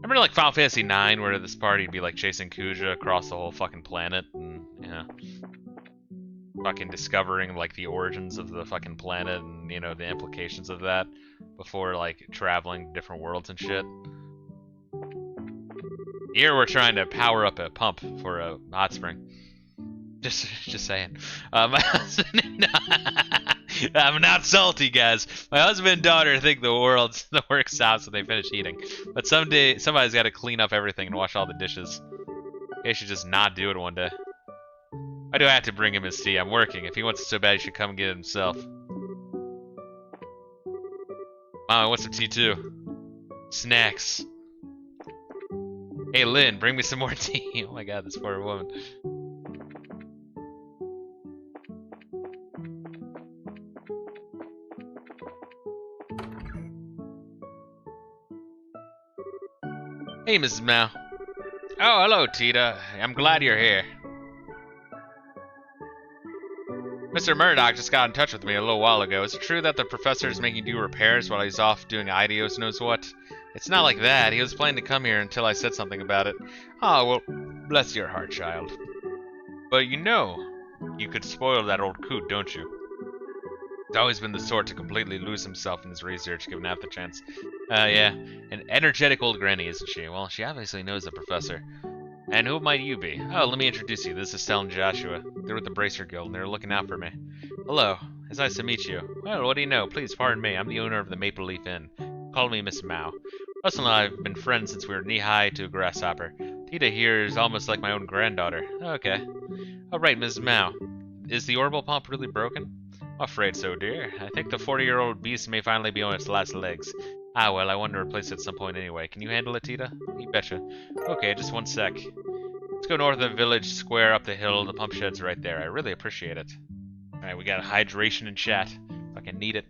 Remember like Final Fantasy IX where this party'd be like chasing Kuja across the whole fucking planet and, you know, fucking discovering like the origins of the fucking planet and, you know, the implications of that before like traveling to different worlds and shit. Here we're trying to power up a pump for a hot spring. Just saying. My husband I'm not salty, guys. My husband and daughter think the world's the works out so they finish eating. But someday somebody's got to clean up everything and wash all the dishes. They should just not do it one day. Why do I have to bring him his tea? I'm working. If he wants it so bad, he should come get it himself. Mom, I want some tea too. Snacks. Hey, Lynn, bring me some more tea. Oh my god, this poor woman. Hey, Mrs. Mao. Oh, hello, Tita. I'm glad you're here. Mr. Murdoch just got in touch with me a little while ago. Is it true that the professor is making do repairs while he's off doing Idios knows what? It's not like that. He was planning to come here until I said something about it. Oh, well, bless your heart, child. But you know, you could spoil that old coot, don't you? He's always been the sort to completely lose himself in his research, given half the chance. Yeah. An energetic old granny, isn't she? Well, she obviously knows the professor. And who might you be? Oh, let me introduce you. This is Estelle and Joshua. They're with the Bracer Guild, and they're looking out for me. Hello. It's nice to meet you. Well, what do you know? Please pardon me. I'm the owner of the Maple Leaf Inn. Call me Miss Mao. Russell and I have been friends since we were knee-high to a grasshopper. Tita here is almost like my own granddaughter. Okay. All right, Ms. Mao. Is the orbital pump really broken? I'm afraid so, dear. I think the 40-year-old beast may finally be on its last legs. Ah, well, I want to replace it at some point anyway. Can you handle it, Tita? You betcha. Okay, just 1 sec. Let's go north of the village square up the hill. The pump shed's right there. I really appreciate it. Alright, we got hydration in chat. Fucking need it.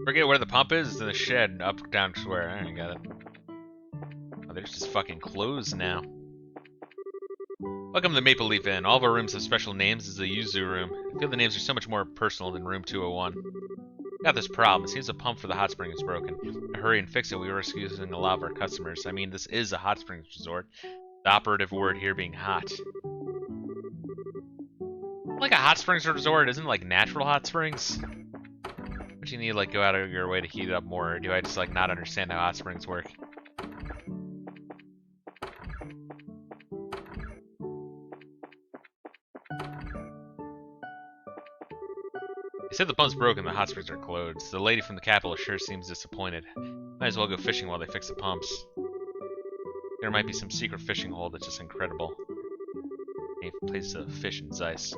Forget where the pump is? It's in the shed, up, down, square. I got it. Oh, there's just fucking clothes now. Welcome to the Maple Leaf Inn. All of our rooms have special names. This is the Yuzu room. I feel the names are so much more personal than room 201. Got this problem. It seems the pump for the hot spring is broken. Hurry and fix it. We were excusing a lot of our customers. I mean, this is a hot springs resort. The operative word here being hot. Like a hot springs resort isn't like natural hot springs. But you need to like go out of your way to heat it up more, or do I just like not understand how hot springs work? They said the pump's broken, the hot springs are closed. The lady from the capital sure seems disappointed. Might as well go fishing while they fix the pumps. There might be some secret fishing hole that's just incredible. Any place to fish and Zeiss.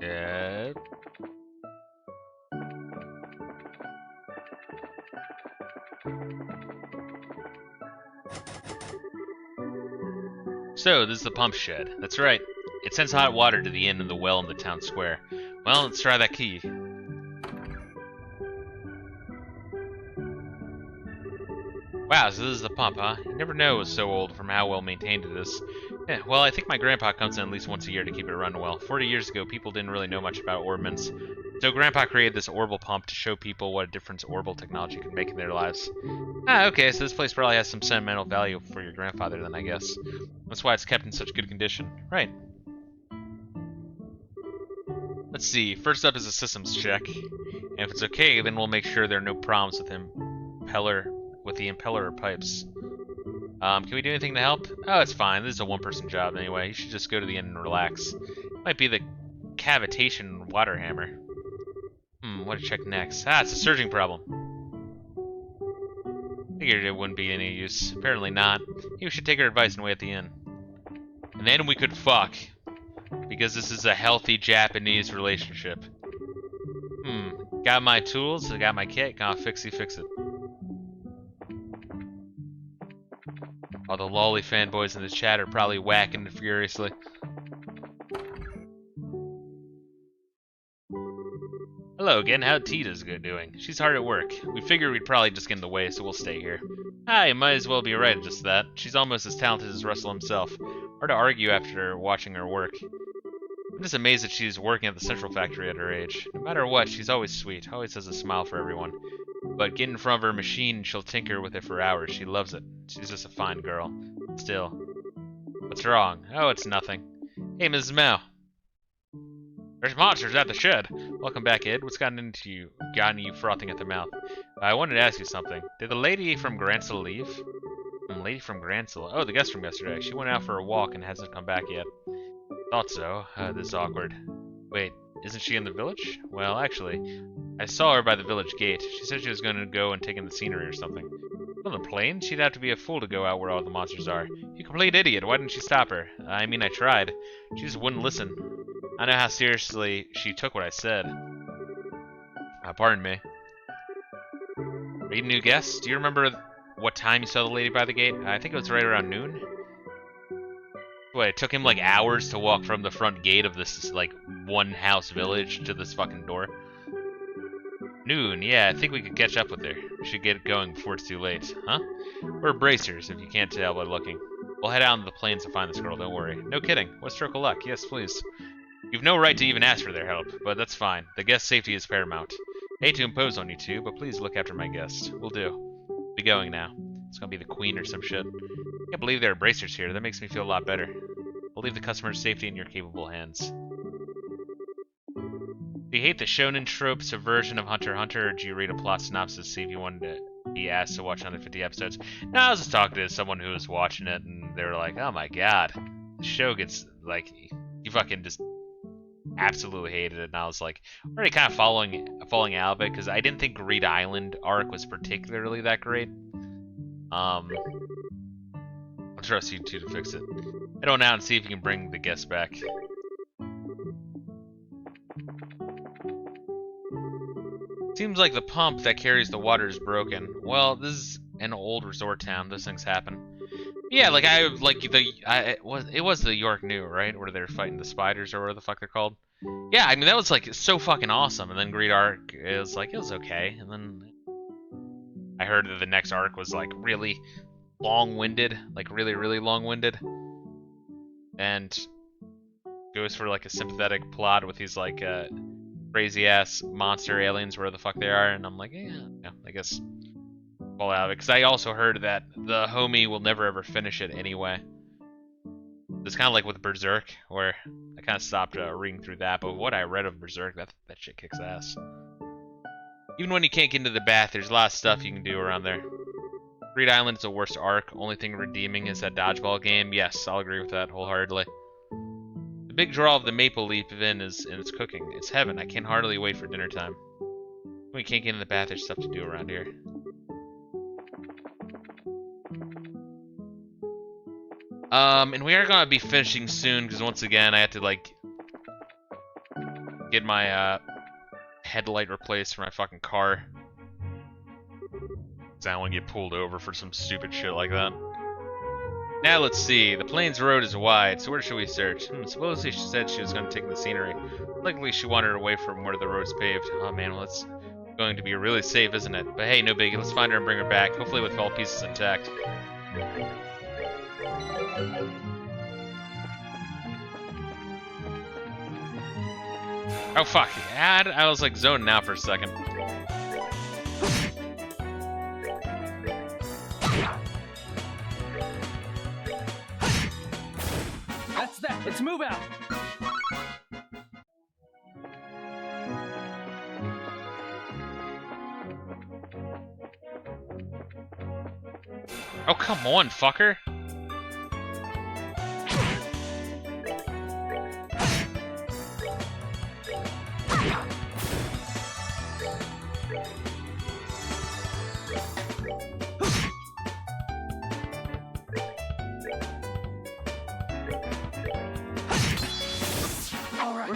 Yeah. So, this is the pump shed. That's right. It sends hot water to the inn and the well in the town square. Well, let's try that key. Wow, so this is the pump, huh? You never know it was so old from how well maintained it is. Yeah, well, I think my grandpa comes in at least once a year to keep it running well. 40 years ago, people didn't really know much about orbments. So grandpa created this orbital pump to show people what a difference orbital technology could make in their lives. Ah, okay, so this place probably has some sentimental value for your grandfather then, I guess. That's why it's kept in such good condition. Right. Let's see, first up is a systems check. And if it's okay, then we'll make sure there are no problems with the impeller or pipes. Can we do anything to help? Oh, it's fine. This is a one-person job anyway. You should just go to the inn and relax. Might be the cavitation water hammer. What to check next? Ah, it's a surging problem. Figured it wouldn't be any use. Apparently not. You should take her advice and wait at the inn. And then we could fuck. Because this is a healthy Japanese relationship. Got my tools, I got my kit, gonna fix it. All the lolly fanboys in the chat are probably whacking it furiously. Hello again, how's Tita's doing? She's hard at work. We figured we'd probably just get in the way, so we'll stay here. You might as well be right at just that. She's almost as talented as Russell himself. Hard to argue after watching her work. I'm just amazed that she's working at the Central Factory at her age. No matter what, she's always sweet, always has a smile for everyone. But get in front of her machine, she'll tinker with it for hours. She loves it. She's just a fine girl. Still. What's wrong? Oh, it's nothing. Hey, Mrs. Mao. There's monsters at the shed. Welcome back, Ed. What's gotten you frothing at the mouth? I wanted to ask you something. Did the lady from Gransel leave? Lady from Gransel. Oh, the guest from yesterday. She went out for a walk and hasn't come back yet. Thought so. This is awkward. Wait, isn't she in the village? Well, actually, I saw her by the village gate. She said she was going to go and take in the scenery or something. On the plane? She'd have to be a fool to go out where all the monsters are. You complete idiot. Why didn't you stop her? I mean, I tried. She just wouldn't listen. I know how seriously she took what I said. Pardon me. Are you a new guest? Do you remember what time you saw the lady by the gate? I think it was right around noon. What, it took him like hours to walk from the front gate of this like one house village to this fucking door. Noon, yeah, I think we could catch up with her. We should get going before it's too late. Huh? We're bracers, if you can't tell by looking. We'll head out into the plains to find this girl, don't worry. No kidding. What stroke of luck? Yes, please. You've no right to even ask for their help, but that's fine. The guest's safety is paramount. Hate to impose on you two, but please look after my guest. Will do. We'll be going now. It's gonna be the queen or some shit. Can't believe there are bracers here. That makes me feel a lot better. We'll leave the customer's safety in your capable hands. Do you hate the shonen trope subversion of Hunter x Hunter, or do you read a plot synopsis to see if you wanted to be asked to watch another 50 episodes? No, I was just talking to someone who was watching it, and they were like, oh my god. The show gets, like, you fucking just absolutely hated it, and I was like, already kind of falling out of it, because I didn't think Greed Island arc was particularly that great. I'll trust you two to fix it. Head on out and see if you can bring the guests back. Seems like the pump that carries the water is broken. Well, this is an old resort town. Those things happen. Yeah, like it was the York New, right? Where they're fighting the spiders or whatever the fuck they're called. Yeah, I mean that was like so fucking awesome. And then Greed Arc is like it was okay. And then I heard that the next arc was like really long-winded, like really long-winded, and goes for like a sympathetic plot with these like crazy ass monster aliens, where the fuck they are, and I'm like, yeah, I guess fall out of it, because I also heard that the homie will never ever finish it anyway. It's kind of like with Berserk, where I kind of stopped reading through that, but what I read of Berserk, that shit kicks ass. Even when you can't get into the bath, there's a lot of stuff you can do around there. Greed Island is the worst arc. Only thing redeeming is that dodgeball game. Yes, I'll agree with that wholeheartedly. The big draw of the Maple Leaf Inn is in its cooking. It's heaven. I can hardly wait for dinner time. We can't get in the bath. There's stuff to do around here. And we are gonna be finishing soon because once again I have to like get my headlight replaced for my fucking car. Cause I don't want to get pulled over for some stupid shit like that. Now let's see. The Plains Road is wide, so where should we search? Supposedly she said she was going to take the scenery. Likely she wandered away from where the road's paved. Oh man, well it's going to be really safe, isn't it? But hey, no biggie. Let's find her and bring her back. Hopefully with all pieces intact. Oh fuck. I was like zoning out for a second. That's that. Let's move out. Oh come on, fucker.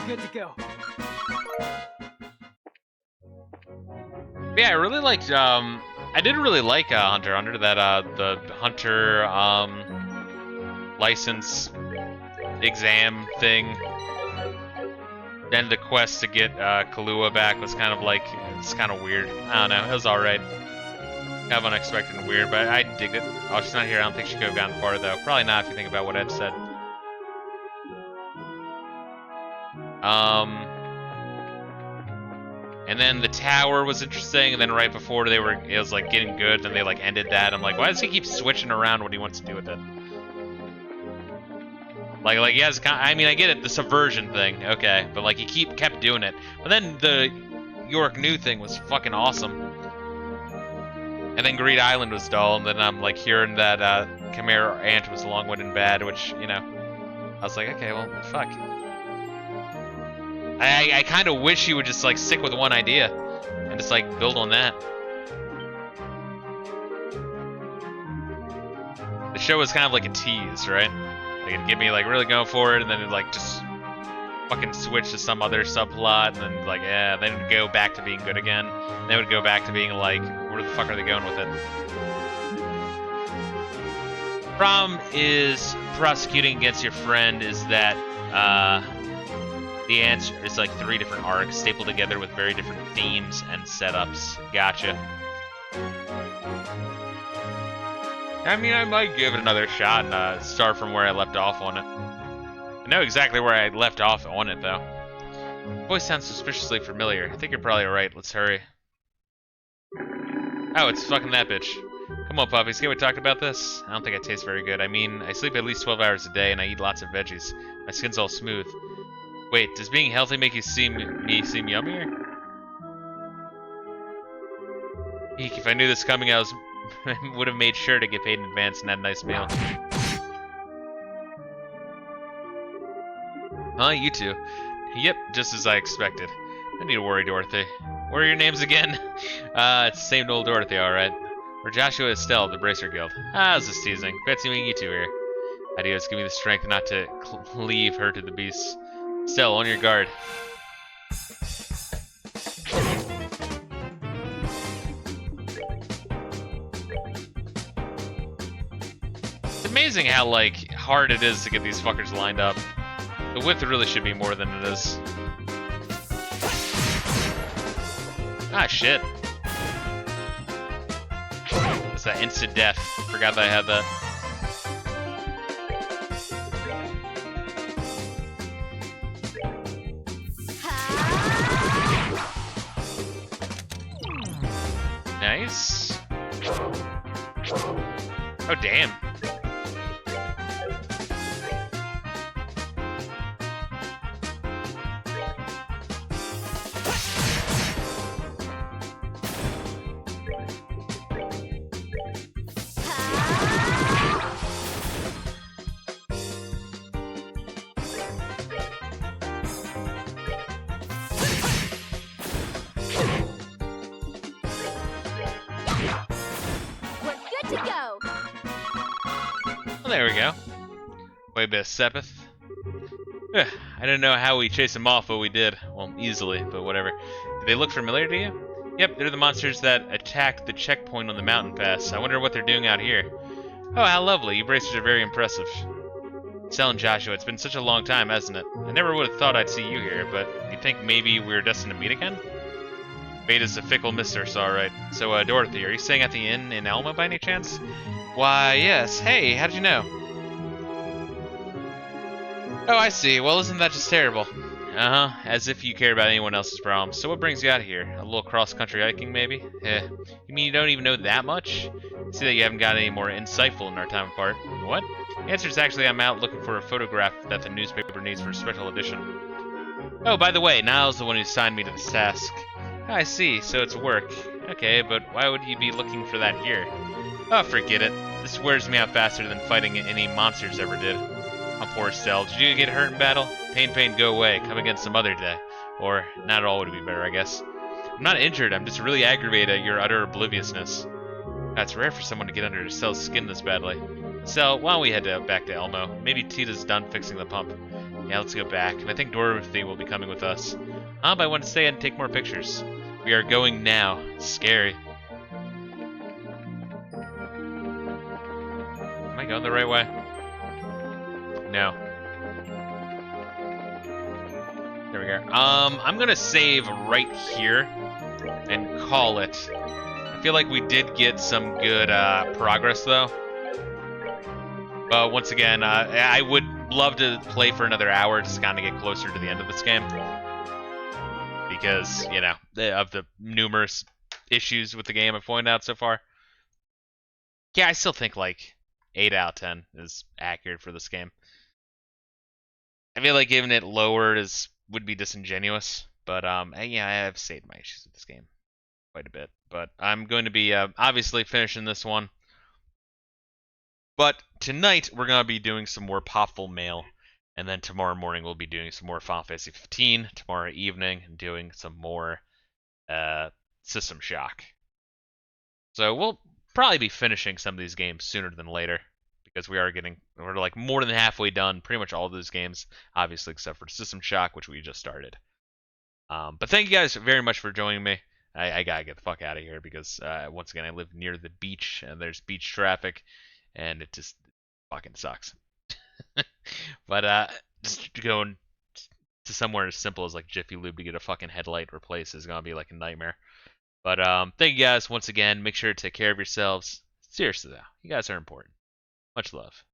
Good to go. Yeah, I really liked, I didn't really like Hunter x Hunter, that, the Hunter, license exam thing. Then the quest to get, Kahlua back was kind of like, it's kind of weird. I don't know, it was alright. Kind of unexpected and weird, but I digged it. Oh, she's not here, I don't think she could have gotten far, though. Probably not if you think about what Ed said. And then the tower was interesting, and then right before it was like getting good, then they like ended that. I'm like, why does he keep switching around what he wants to do with it? Like yes, I mean I get it, the subversion thing, okay, but like he kept doing it. But then the York New thing was fucking awesome. And then Greed Island was dull, and then I'm like hearing that Chimera Ant was long-winded and bad, which, you know, I was like, okay, well, fuck. I kind of wish he would just like stick with one idea and just like build on that. The show was kind of like a tease, right? Like it'd get me like really going for it, and then it'd like just fucking switch to some other subplot, and then like yeah, then it'd go back to being good again. And then it would go back to being like, where the fuck are they going with it? Problem is prosecuting against your friend is that the answer is like 3 different arcs stapled together with very different themes and setups. Gotcha. I mean, I might give it another shot and start from where I left off on it. I know exactly where I left off on it, though. Voice sounds suspiciously familiar. I think you're probably right. Let's hurry. Oh, it's fucking that bitch. Come on, puppies. Can we talk about this? I don't think I taste very good. I mean, I sleep at least 12 hours a day and I eat lots of veggies. My skin's all smooth. Wait, does being healthy make you seem yummier? Eek, if I knew this coming, I would have made sure to get paid in advance and had a nice meal. Huh, you two? Yep, just as I expected. No need to worry, Dorothy. What are your names again? It's the same old Dorothy, alright. We're Joshua Estelle of the Bracer Guild. I was just teasing. Fancy meeting you two here. Adios, give me the strength not to leave her to the beasts. Estelle, on your guard. It's amazing how, like, hard it is to get these fuckers lined up. The width really should be more than it is. Ah, shit. It's that instant death. Forgot that I had that. Nice. Oh, damn. there we go. Quite a bit of Sepith. I don't know how we chased them off, but we did. Well, easily, but whatever. Do they look familiar to you? Yep, they're the monsters that attacked the checkpoint on the mountain pass. I wonder what they're doing out here. Oh, how lovely. You bracers are very impressive. Sel and Joshua, it's been such a long time, hasn't it? I never would have thought I'd see you here, but you think maybe we're destined to meet again? Fate is a fickle mistress, alright. So, Dorothy, are you staying at the inn in Elma by any chance? Why, yes. Hey, how did you know? Oh, I see. Well, isn't that just terrible? Uh-huh. As if you care about anyone else's problems. So what brings you out here? A little cross-country hiking, maybe? You mean you don't even know that much? I see that you haven't got any more insightful in our time apart. What? The answer is actually I'm out looking for a photograph that the newspaper needs for a special edition. Oh, by the way, Niall's the one who signed me to this task. I see, so it's work. Okay, but why would you be looking for that here? Oh, forget it. This wears me out faster than fighting any monsters ever did. Oh, poor Estelle. Did you get hurt in battle? Pain, go away. Come again some other day. Or, not at all would be better, I guess. I'm not injured. I'm just really aggravated at your utter obliviousness. That's rare for someone to get under Estelle's skin this badly. Estelle, why don't we head back to Elmo? Maybe Tita's done fixing the pump. Yeah, let's go back. And I think Dorothy will be coming with us. But I want to stay and take more pictures. We are going now. It's scary. Am I going the right way? No. There we go. I'm gonna save right here and call it. I feel like we did get some good progress though. But once again, I would love to play for another hour just to kind of get closer to the end of this game. Because, you know, of the numerous issues with the game I've pointed out so far. Yeah, I still think like 8 out of 10 is accurate for this game. I feel like giving it lower would be disingenuous, but yeah, I have saved my issues with this game quite a bit. But I'm going to be obviously finishing this one. But tonight we're going to be doing some more Popful Mail, and then tomorrow morning we'll be doing some more Final Fantasy 15. Tomorrow evening, and doing some more System Shock. So we'll probably be finishing some of these games sooner than later. Because we're like more than halfway done, pretty much all of those games, obviously except for System Shock, which we just started. But thank you guys very much for joining me. I gotta get the fuck out of here because once again I live near the beach and there's beach traffic, and it just fucking sucks. But just going to somewhere as simple as like Jiffy Lube to get a fucking headlight replaced is gonna be like a nightmare. But thank you guys once again. Make sure to take care of yourselves. Seriously though, you guys are important. Much love.